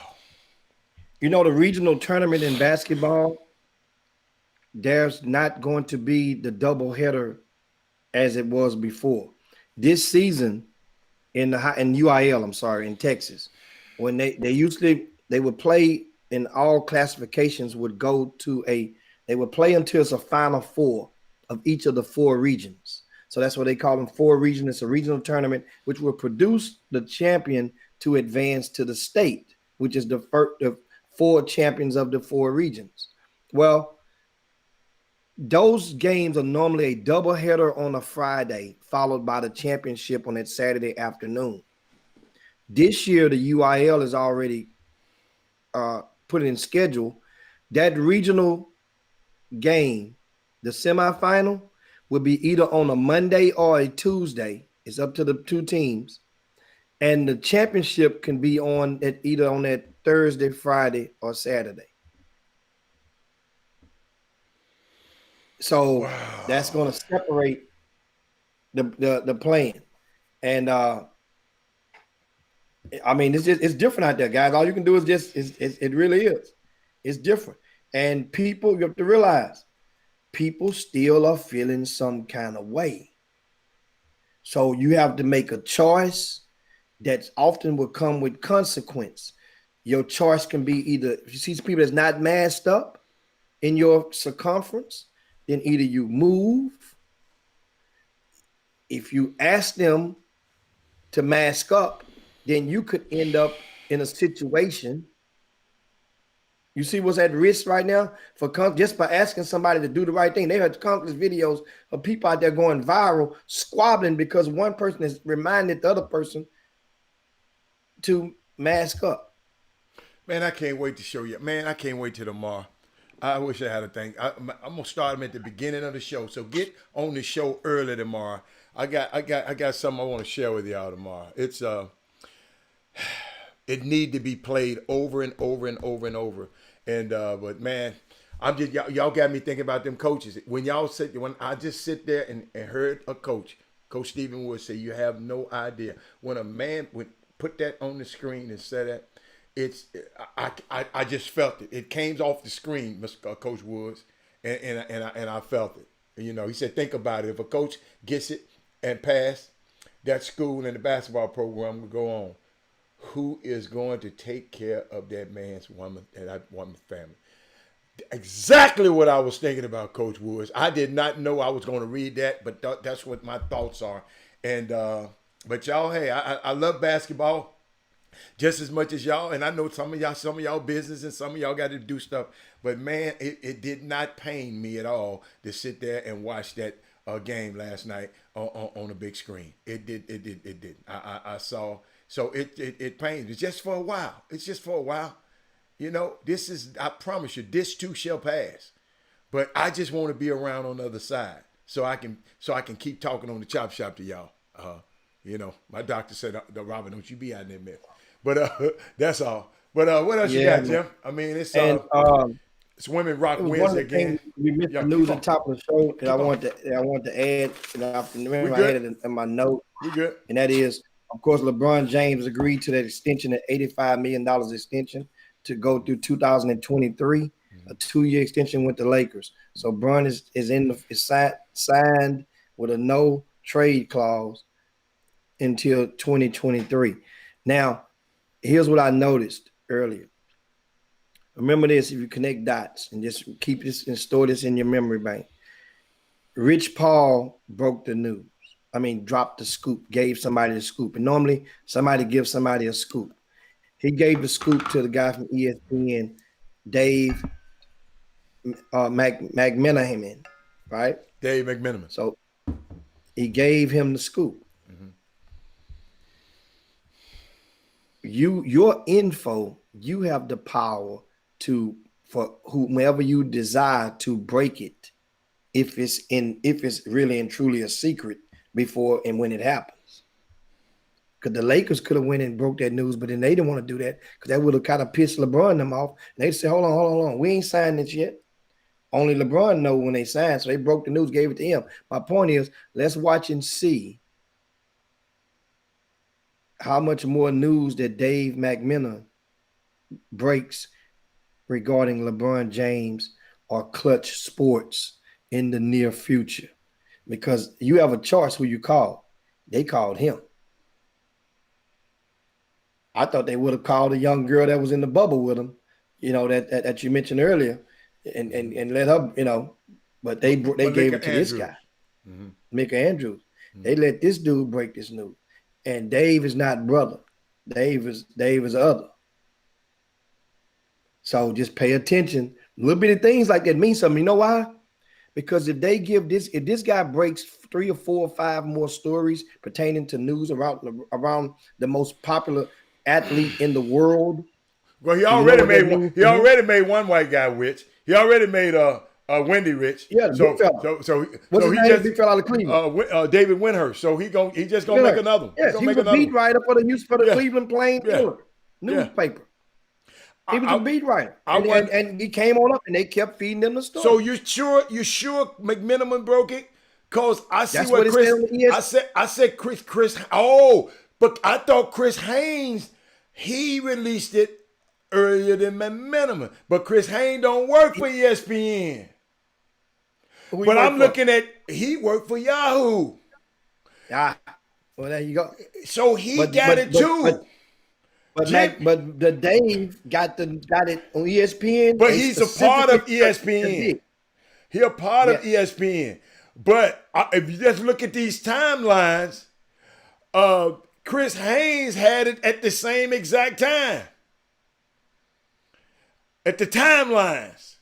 You know, the regional tournament in basketball, there's not going to be the doubleheader as it was before. This season in UIL, in Texas, when they would play in all classifications, they would play until it's a final four of each of the four regions. So that's what they call them, four regions. It's a regional tournament which will produce the champion to advance to the state, which is the four champions of the four regions. Well, those games are normally a doubleheader on a Friday, followed by the championship on that Saturday afternoon. This year, the UIL is already put in schedule. That regional game, the semifinal, will be either on a Monday or a Tuesday. It's up to the two teams. And the championship can be either on that Thursday, Friday, or Saturday. So that's going to separate the playing. And I mean, it's different out there, guys. All you can do is it really is. It's different. And people, you have to realize, people still are feeling some kind of way. So you have to make a choice that often will come with consequence. Your choice can be either, if you see people that's not masked up in your circumference, then either you move. If you ask them to mask up, then you could end up in a situation. You see what's at risk right now just by asking somebody to do the right thing. They had countless videos of people out there going viral, squabbling because one person has reminded the other person to mask up. Man, I can't wait to show you. Man, I can't wait till tomorrow. I wish I had a thing. I'm gonna start them at the beginning of the show. So get on the show early tomorrow. I got something I want to share with y'all tomorrow. It's it need to be played over and over and over and over. And but man, I'm just y'all got me thinking about them coaches. When I just sit there and heard a Coach Stephen Wood say, you have no idea when a man would put that on the screen and say that, it's I just felt it. It came off the screen, Mr. Coach Woods, and I felt it. You know, he said, think about it. If a coach gets it and pass, that school and the basketball program will go on. Who is going to take care of that man's woman and that woman's family? Exactly what I was thinking about, Coach Woods. I did not know I was going to read that, but that's what my thoughts are. And but y'all, hey, I love basketball just as much as y'all, and I know some of y'all business, and some of y'all got to do stuff. But man, it did not pain me at all to sit there and watch that game last night on a big screen. It did. I saw. So it pains me just for a while. It's just for a while. You know, I promise you, this too shall pass. But I just want to be around on the other side so I can keep talking on the chop shop to y'all. You know, my doctor said, Robert, don't you be out in that mess. But that's all. But what else you got, Jim? I mean, it's Women Rock Wednesday again. We missed the news at the top of the show, and I want to add, and I remember I had it in my note. We good. And that is, of course, LeBron James agreed to that extension, at $85 million extension to go through 2023, a 2-year extension with the Lakers. So Bron is signed with a no trade clause until 2023. Now, here's what I noticed earlier. Remember this, if you connect dots and just keep this and store this in your memory bank. Rich Paul broke the news. I mean, dropped the scoop, gave somebody the scoop. And normally somebody gives somebody a scoop. He gave the scoop to the guy from ESPN, Dave McMenamin, right? Dave McMenamin. So he gave him the scoop. Mm-hmm. Your info, you have the power for whomever you desire to break it, if it's really and truly a secret before and when it happens. Because the Lakers could have went and broke that news, but then they didn't want to do that because that would have kind of pissed LeBron them off. And they said, hold on. We ain't signed this yet. Only LeBron know when they signed. So they broke the news, gave it to him. My point is, let's watch and see how much more news that Dave McMenamin breaks regarding LeBron James or Clutch Sports in the near future. Because you have a choice who you call. They called him. I thought they would have called a young girl that was in the bubble with him, you know, that you mentioned earlier, and let her, you know, but they gave it to this guy, Mika Andrews. Mm-hmm. They let this dude break this news. And Dave is not brother. Dave is other. So just pay attention. Little bit of things like that mean something. You know why? Because if this guy breaks 3 or 4 or 5 more stories pertaining to news around the most popular athlete in the world. Well, he already made one white guy rich. He already made Wendy rich. Yeah, so what's his name? Big fella out of Cleveland. David Winhurst. So he just gonna make another one. Yes, he was a beat writer for the Cleveland Plain newspaper. He was a beat writer, and he came on up, and they kept feeding them the story. So you sure McMenamin broke it? Cause I see That's what Chris. I said Chris. Oh, but I thought Chris Haynes he released it earlier than McMenamin. But Chris Haynes don't work for ESPN. But I'm looking at he worked for Yahoo. Yeah. Well, there you go. So he got it too. But the Dave got it on ESPN. But he's a part of ESPN. He's a part of ESPN. But if you just look at these timelines, Chris Haynes had it at the same exact time. At the timelines.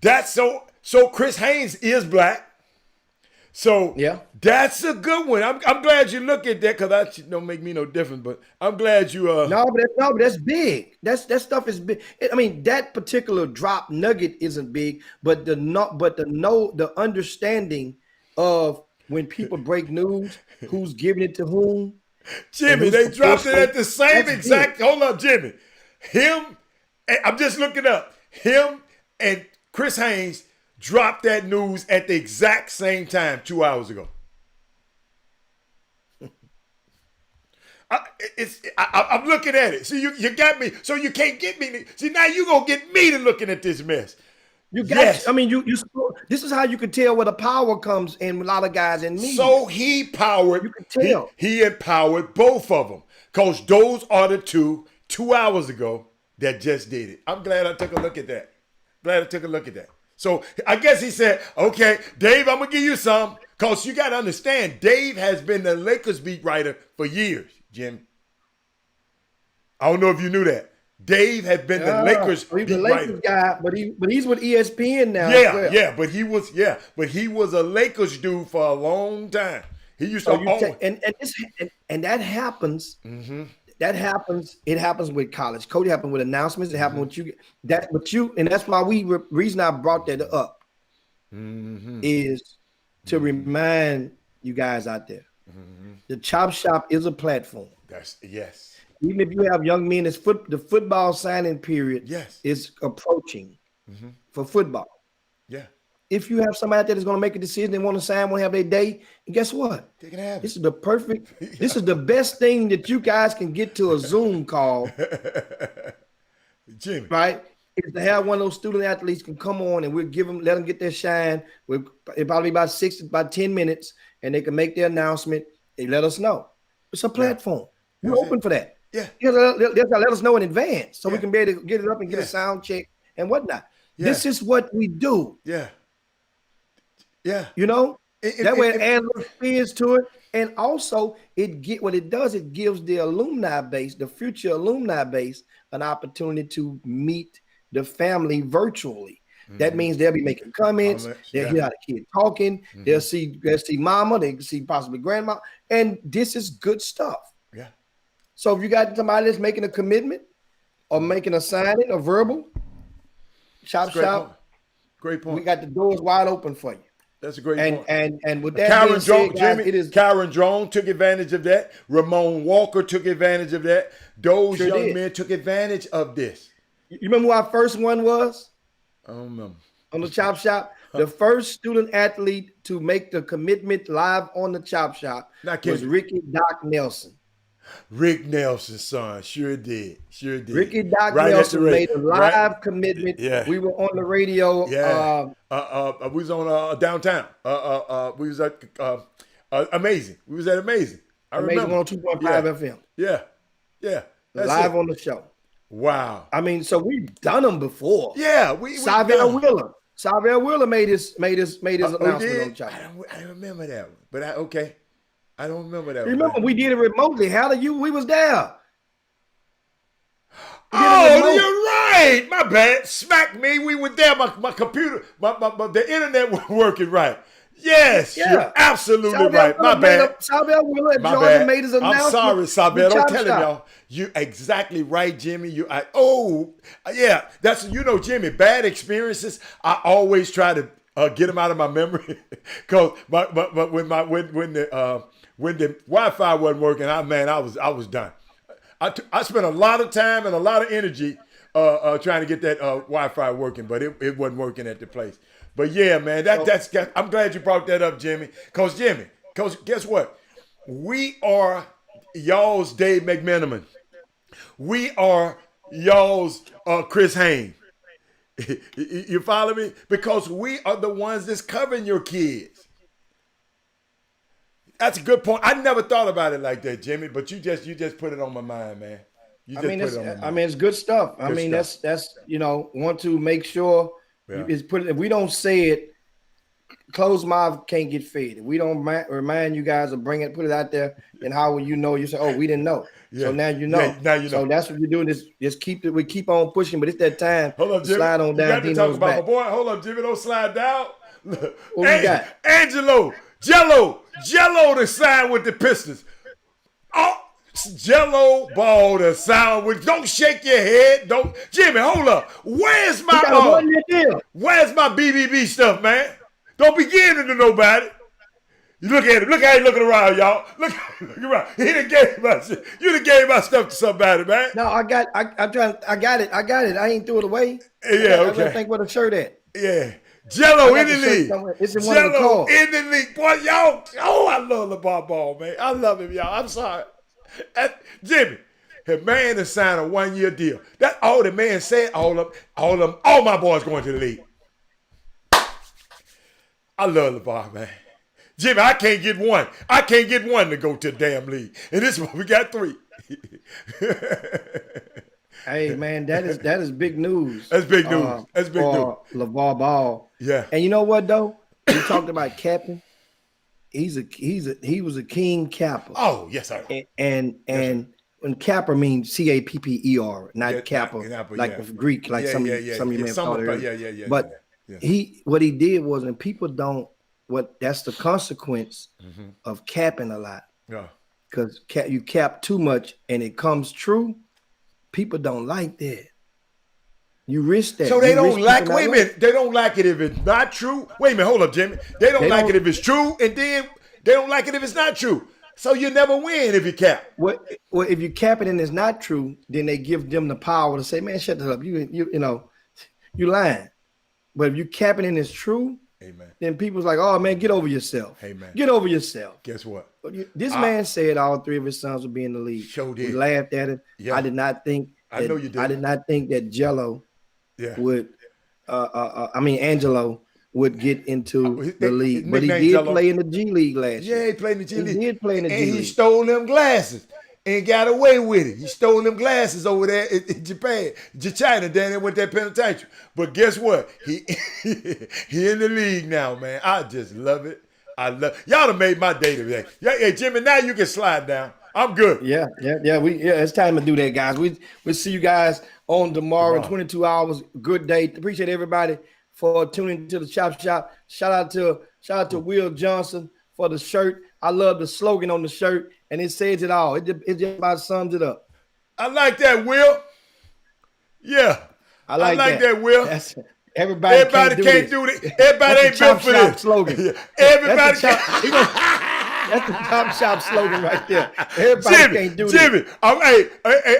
That's so Chris Haynes is black. So that's a good one. I'm glad you look at that because that don't make me no difference. But I'm glad you. But that's big. That stuff is big. I mean, that particular drop nugget isn't big, but the understanding of when people break news, who's giving it to whom. Jimmy, they dropped it at the same exact. Hold up, Jimmy. I'm just looking up. Him and Chris Haynes dropped that news at the exact same time 2 hours ago. I'm looking at it. See, you got me. So you can't get me. See, now you gonna get me to looking at this mess. You got. I mean, you. This is how you can tell where the power comes in. A lot of guys in media. So he powered. You can tell. He empowered both of them. Cause those are the 2 hours ago that just did it. I'm glad I took a look at that. So I guess he said, "Okay, Dave, I'm gonna give you some." Cause you got to understand, Dave has been the Lakers beat writer for years, Jimmy. I don't know if you knew that. Dave had been the Lakers he's beat the Lakers writer. guy, but he's with ESPN now. Yeah, but he was a Lakers dude for a long time. He used to always, and that happens. Mm-hmm. That happens. It happens with college. Cody happened with announcements. It happened with you. And that's why reason I brought that up is to remind you guys out there. The Chop Shop is a platform. Yes. Even if you have young men, the football signing period is approaching for football. Yeah. If you have somebody out there that's going to make a decision, they want to sign, want to have their day, and guess what? They can have this is this is the best thing that you guys can get to a Zoom call. Jimmy. Right? Is to have one of those student athletes can come on and we'll let them get their shine. It'll probably be about 10 minutes, and they can make their announcement. They let us know. It's a platform. We're open for that. Yeah. Let us know in advance so we can be able to get it up and get a sound check and whatnot. This is what we do. Yeah. You know? That way it adds a little spins to it. And also it gives the alumni base, the future alumni base, an opportunity to meet the family virtually. That means they'll be making comments. They'll hear how the kid talking. They'll see mama. They can see possibly grandma. And this is good stuff. Yeah. So if you got somebody that's making a commitment or making a signing, a verbal, Chop Shop. Great point. We got the doors wide open for you. That's a great point. And with that being said, guys, Karen Drone took advantage of that. Ramon Walker took advantage of that. Those young men took advantage of this. You remember who our first one was? I don't remember. On the Chop Shop? The first student athlete to make the commitment live on the Chop Shop was Ricky Doc Nelson. Rick Nelson's son. Sure did. Ricky Doc Nelson made a live commitment. Yeah. We were on the radio. Yeah. We was on downtown. We was at Amazing. We was at Amazing. I remember. On 2.5 FM. Yeah. That's live it. on the show. Wow. I mean, so we've done them before. Yeah. Savell Wheeler made his announcement on the Chop. I didn't remember that one. But okay. I don't remember that. Remember, we did it remotely. How did we was there. Oh, you're right. My bad. Smack me. We were there. My computer, the internet was working right. Yes, you're absolutely right. My bad. Savell Wheeler at Georgia made his announcement. I'm sorry, Savell. Don't tell him, y'all. You're exactly right, Jimmy. That's Jimmy. Bad experiences. I always try to get them out of my memory because when the Wi-Fi wasn't working, I was done. I spent a lot of time and a lot of energy trying to get that Wi-Fi working, but it wasn't working at the place. But yeah, man, I'm glad you brought that up, Jimmy. Cause guess what? We are y'all's Dave McMenamin. We are y'all's Chris Haynes. You follow me? Because we are the ones that's covering your kids. That's a good point. I never thought about it like that, Jimmy. But you just put it on my mind, man. It's good stuff. That's want to make sure if we don't say it, closed mouth can't get fed. If we don't remind you guys of put it out there, and how will you know? You say, "Oh, we didn't know." Yeah. So now you know. Yeah, now you know. So that's what we're doing. Just keep it. We keep on pushing, but it's that time. Hold up, Jimmy. Slide on down. You got to talk about my boy. Hold up, Jimmy. Don't slide down. What we got? Angelo to sign with the Pistons. Oh, Jello ball to sign with. Don't shake your head. Don't, Jimmy. Hold up. Where's my BBB stuff, man? Don't be giving it to nobody. You look at him. Look how he looking around, y'all. Look around. He done gave my shit. You done gave my stuff to somebody, man. No, I got it. I ain't threw it away. Yeah, okay. I think where the shirt at. Yeah. Jello in the league. It's in one of the calls. In the league. Boy, y'all. Oh, I love LeVar Ball, man. I love him, y'all. I'm sorry. Jimmy, the man has signed a 1-year deal. That's all the man said. All my boys going to the league. I love LeVar, man. Jimmy, I can't get one. I can't get one to go to the damn league. And this one, we got 3. Hey, man, that is big news. That's big news. That's big news. LeVar Ball. Yeah. And you know what, though? We talked about capping. He was a king capper. Oh, yes, sir. And when capper means CAPPER, not capper, like Greek, like some of you may have thought earlier. But what he did was, and people don't, that's the consequence of capping a lot. Yeah. Because you cap too much and it comes true, people don't like that. You risk that. So they don't like, wait a minute, they don't like it if it's not true? Wait a minute, hold up, Jimmy. They don't like it if it's true, and then they don't like it if it's not true. So you never win if you cap. Well, if you cap it and it's not true, then they give them the power to say, man, shut that up. You lying. But if you cap it and it's true, amen, then people's like, oh, man, get over yourself. Amen. Get over yourself. Guess what? This man said all 3 of his sons would be in the league. Sure did. We laughed at it. Yeah. I did not think I know you did. I did not think that Jello would Angelo would get into the league. But he did play in the G League last year. Yeah, he played in the G League. He did play in the G League. And he stole them glasses and got away with it. He stole them glasses over there in Japan, China, then and went that penitentiary. But guess what? He in the league now, man. I just love it. Y'all done made my day today. Yeah, hey, Jimmy, now you can slide down. I'm good. Yeah. It's time to do that, guys. We'll see you guys on tomorrow in 22 hours. Good day. Appreciate everybody for tuning to the Chop Shop. Shout out to Will Johnson for the shirt. I love the slogan on the shirt, and it says it all. It just about sums it up. I like that, Will. Yeah. I like that, Will. Everybody can't do it. Everybody ain't built for this. Slogan. Everybody That's the Chop Shop slogan right there. Everybody can't do Jimmy, this.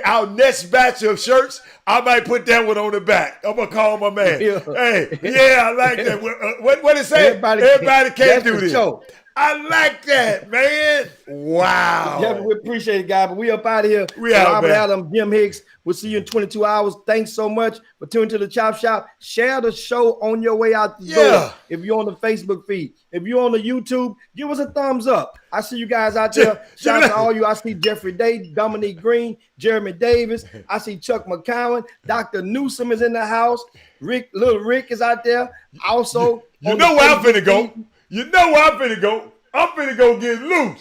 Our next batch of shirts, I might put that one on the back. I'm going to call my man. Yeah. Hey, I like that. What it say? Everybody can't do this. Show. I like that, man. Wow. Yeah, we appreciate it, guys. But we up out of here. We out, Robert man. Adam, Jim Hicks. We'll see you in 22 hours. Thanks so much for tuning to the Chop Shop. Share the show on your way out the door. If you're on the Facebook feed. If you're on the YouTube, give us a thumbs up. I see you guys out there. Shout out to all you. I see Jeffrey Day, Dominique Green, Jeremy Davis. I see Chuck McCowan. Dr. Newsom is in the house. Little Rick is out there. Also, you know where I'm finna go. You know where I'm finna go. I'm finna go get loose.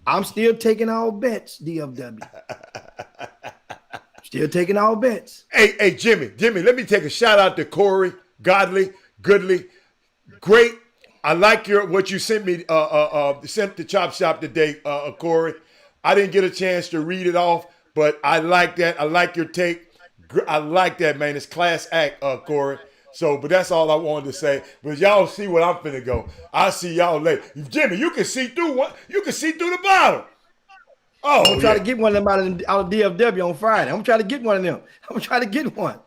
I'm still taking all bets, DFW. Still taking all bets. Hey, Jimmy, let me take a shout out to Corey, Goodley. Great. I like what you sent me, sent the Chop Shop today, Corey. I didn't get a chance to read it off, but I like that. I like your take. I like that, man. It's class act, Corey. So, but that's all I wanted to say. But y'all see what I'm finna go. I'll see y'all later. Jimmy, you can see through one. You can see through the bottom. Oh, I'm trying to get one of them out of DFW on Friday. I'm trying to get one of them. I'm trying to get one.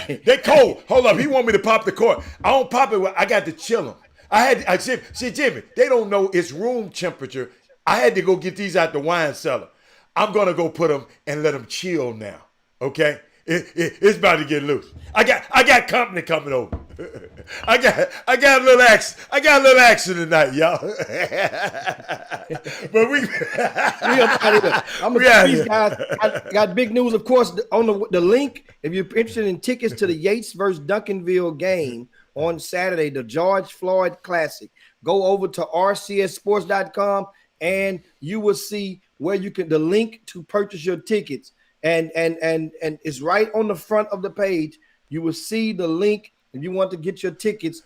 They cold. Hold up. He want me to pop the cork. I don't pop it. I got to chill them. I said, Jimmy, they don't know it's room temperature. I had to go get these out the wine cellar. I'm going to go put them and let them chill now. Okay? It's about to get loose. I got company coming over. I got a little action. I got a little action tonight, y'all. But we up out of here. I'm gonna peace, guys. I got big news, of course, on the link. If you're interested in tickets to the Yates versus Duncanville game on Saturday, the George Floyd Classic, go over to rcssports.com and you will see where you can the link to purchase your tickets. And it's right on the front of the page. You will see the link if you want to get your tickets.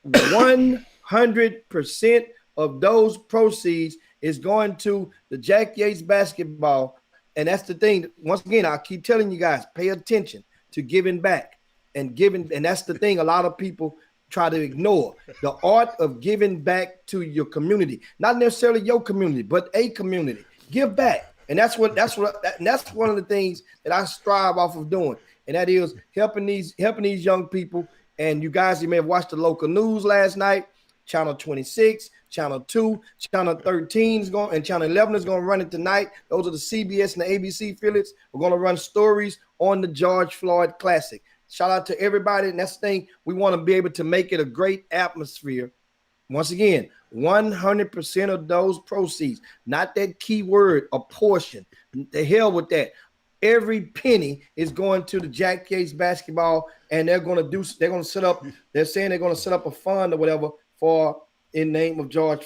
100% of those proceeds is going to the Jack Yates basketball. And that's the thing. Once again, I keep telling you guys, pay attention to giving back and giving. And that's the thing a lot of people try to ignore. The art of giving back to your community. Not necessarily your community, but a community. Give back. And that's one of the things that I strive off of doing. And that is helping these young people. And you guys, you may have watched the local news last night. Channel 26, Channel 2, Channel 13 is going, and Channel 11 is going to run it tonight. Those are the CBS and the ABC affiliates. We're going to run stories on the George Floyd Classic. Shout out to everybody. And that's the thing. We want to be able to make it a great atmosphere. Once again, 100% of those proceeds, not that key word, a portion. The hell with that. Every penny is going to the Jack Yates basketball, and they're going to set up a fund or whatever for in name of George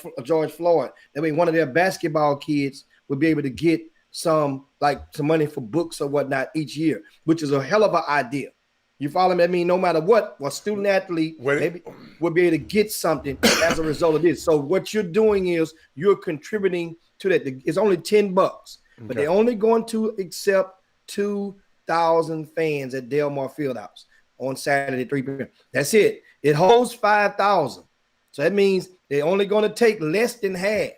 Floyd. That way one of their basketball kids will be able to get some money for books or whatnot each year, which is a hell of an idea. You follow me? I mean, no matter what student athlete maybe will be able to get something as a result of this. So what you're doing is you're contributing to that. It's only $10, but they're only going to accept 2,000 fans at Delmar Fieldhouse on Saturday, 3 p.m. That's it. It holds 5,000. So that means they're only going to take less than half.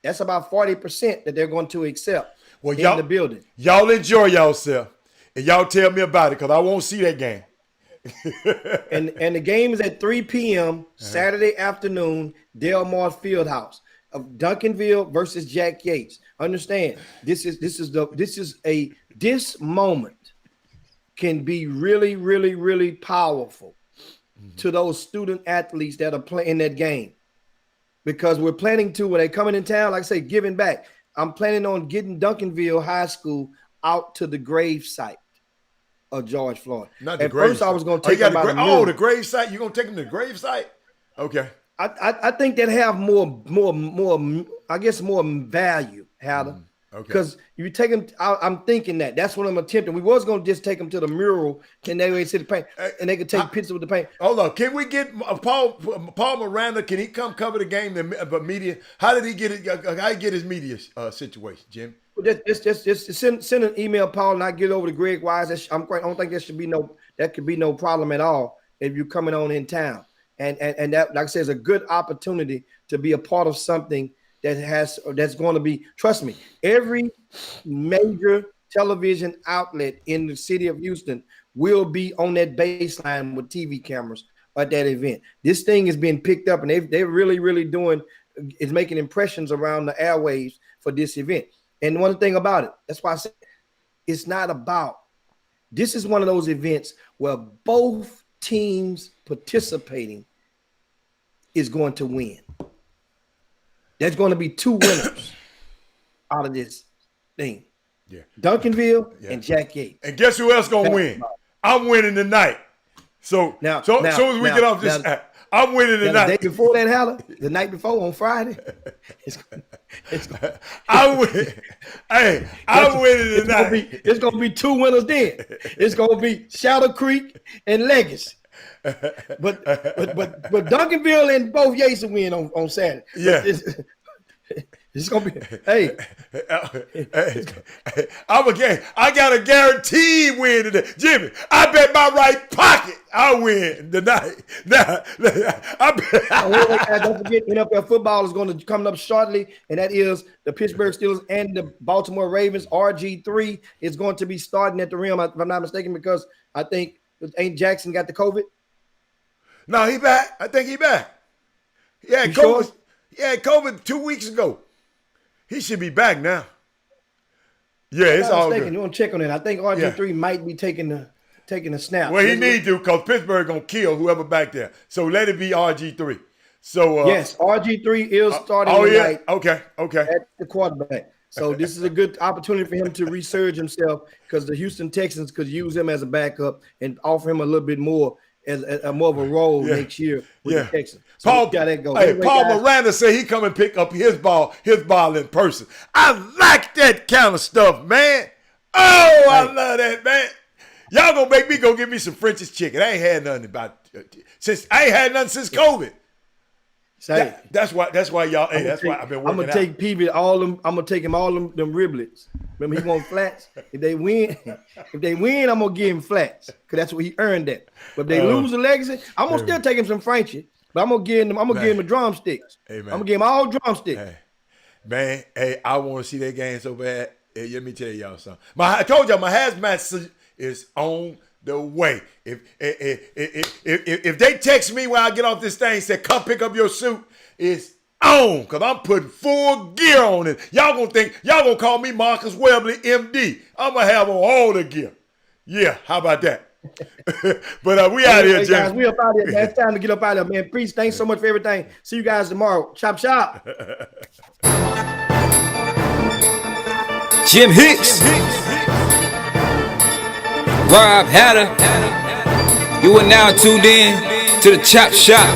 That's about 40% that they're going to accept in the building. Y'all enjoy yourself. And y'all tell me about it because I won't see that game. and the game is at 3 p.m. Saturday afternoon, Delmar Fieldhouse of Duncanville versus Jack Yates. Understand, this moment can be really, really, really powerful to those student athletes that are playing that game. Because we're planning to, when they coming in town, like I say, giving back. I'm planning on getting Duncanville High School out to the grave site of George Floyd. At first, I was going to take them out the grave site. You're going to take them to the grave site? Okay. I think that have more I guess more value, Hatter. Okay. Because if you take them, I'm thinking that's what I'm attempting. We was going to just take them to the mural and they would see the paint and they could take pictures with the paint. Hold on. Can we get Paul Miranda? Can he come cover the game? But media, how did he get it? How he get his media situation, Jim? Just send an email, Paul, and I get over to Greg Wise. I don't think that could be no problem at all if you're coming on in town. And that, like I said, is a good opportunity to be a part of something that's going to be, trust me, every major television outlet in the city of Houston will be on that baseline with TV cameras at that event. This thing is being picked up, and they're really, really is making impressions around the airwaves for this event. And one thing about it, that's why I said it's not about, this is one of those events where both teams participating is going to win. There's going to be two winners out of this thing. Yeah. Duncanville and Jack Yates. And guess who else going to win? I'm winning tonight. So as soon as we get off this, I'm winning tonight. The day before that, Haller, the night before on Friday. I'm winning tonight. It's going to be two winners then. It's going to be Shadow Creek and Legacy. But Duncanville and both Yates will win on Saturday. Yeah. It's gonna be hey. I got a guaranteed win today. Jimmy, I bet my right pocket I'll win tonight. Now, I bet. Don't forget, NFL football is going to come up shortly, and that is the Pittsburgh Steelers and the Baltimore Ravens. RG3 is going to be starting at the rim, if I'm not mistaken, because I think ain't Jackson got the COVID? No, he back. I think he back. Yeah, COVID. Sure? Yeah, COVID 2 weeks ago. He should be back now. Yeah, it's all good. You want to check on that? I think RG3 might be taking a snap. Well, he need to, because Pittsburgh gonna kill whoever back there. So let it be RG3. So yes, RG3 is starting tonight. Okay. At the quarterback. So this is a good opportunity for him to resurge himself, because the Houston Texans could use him as a backup and offer him a little bit more as more of a role next year with the Texans. So Paul Miranda said he come and pick up his ball in person. I like that kind of stuff, man. Oh, I love that, man. Y'all gonna make me go get me some French's chicken. I ain't had nothing since COVID. That's why y'all. Hey, that's why I've been working. I'm gonna take Peavy all them. I'm gonna take him all them riblets. Remember, he want flats. If they win, I'm gonna give him flats, because that's what he earned that. But if they lose the legacy, I'm gonna still take him some Frenchie. But I'm gonna give him the drumsticks. Hey, I'm gonna give him all drumsticks. Hey. Man, I want to see that game so bad. Hey, let me tell y'all something. I told y'all my hazmat suit is on the way. If they text me when I get off this thing and say, come pick up your suit, it's on, because I'm putting full gear on it. Y'all gonna call me Marcus Webley, MD. I'm gonna have on all the gear. Yeah, how about that? But we out here, Jim. Guys, we up out here, man. It's time to get up out here, man. Priest, thanks so much for everything. See you guys tomorrow. Chop, chop. Jim Hicks, Rob Hatter, you are now tuned in to the Chop Shop.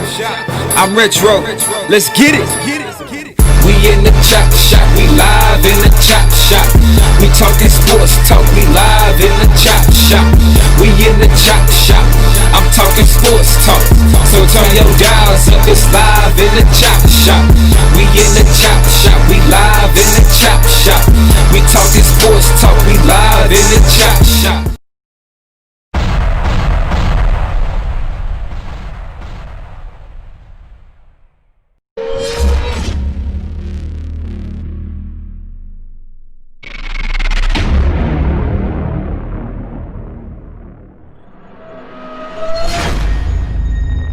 I'm Retro, let's get it. We in the Chop Shop, we live in the Chop Shop. We talking sports talk, we live in the Chop Shop. We in the Chop Shop, I'm talking sports talk. So turn your dials up, it's live in the Chop Shop. We in the Chop Shop, we live in the Chop Shop. We talking sports talk, we live in the Chop Shop.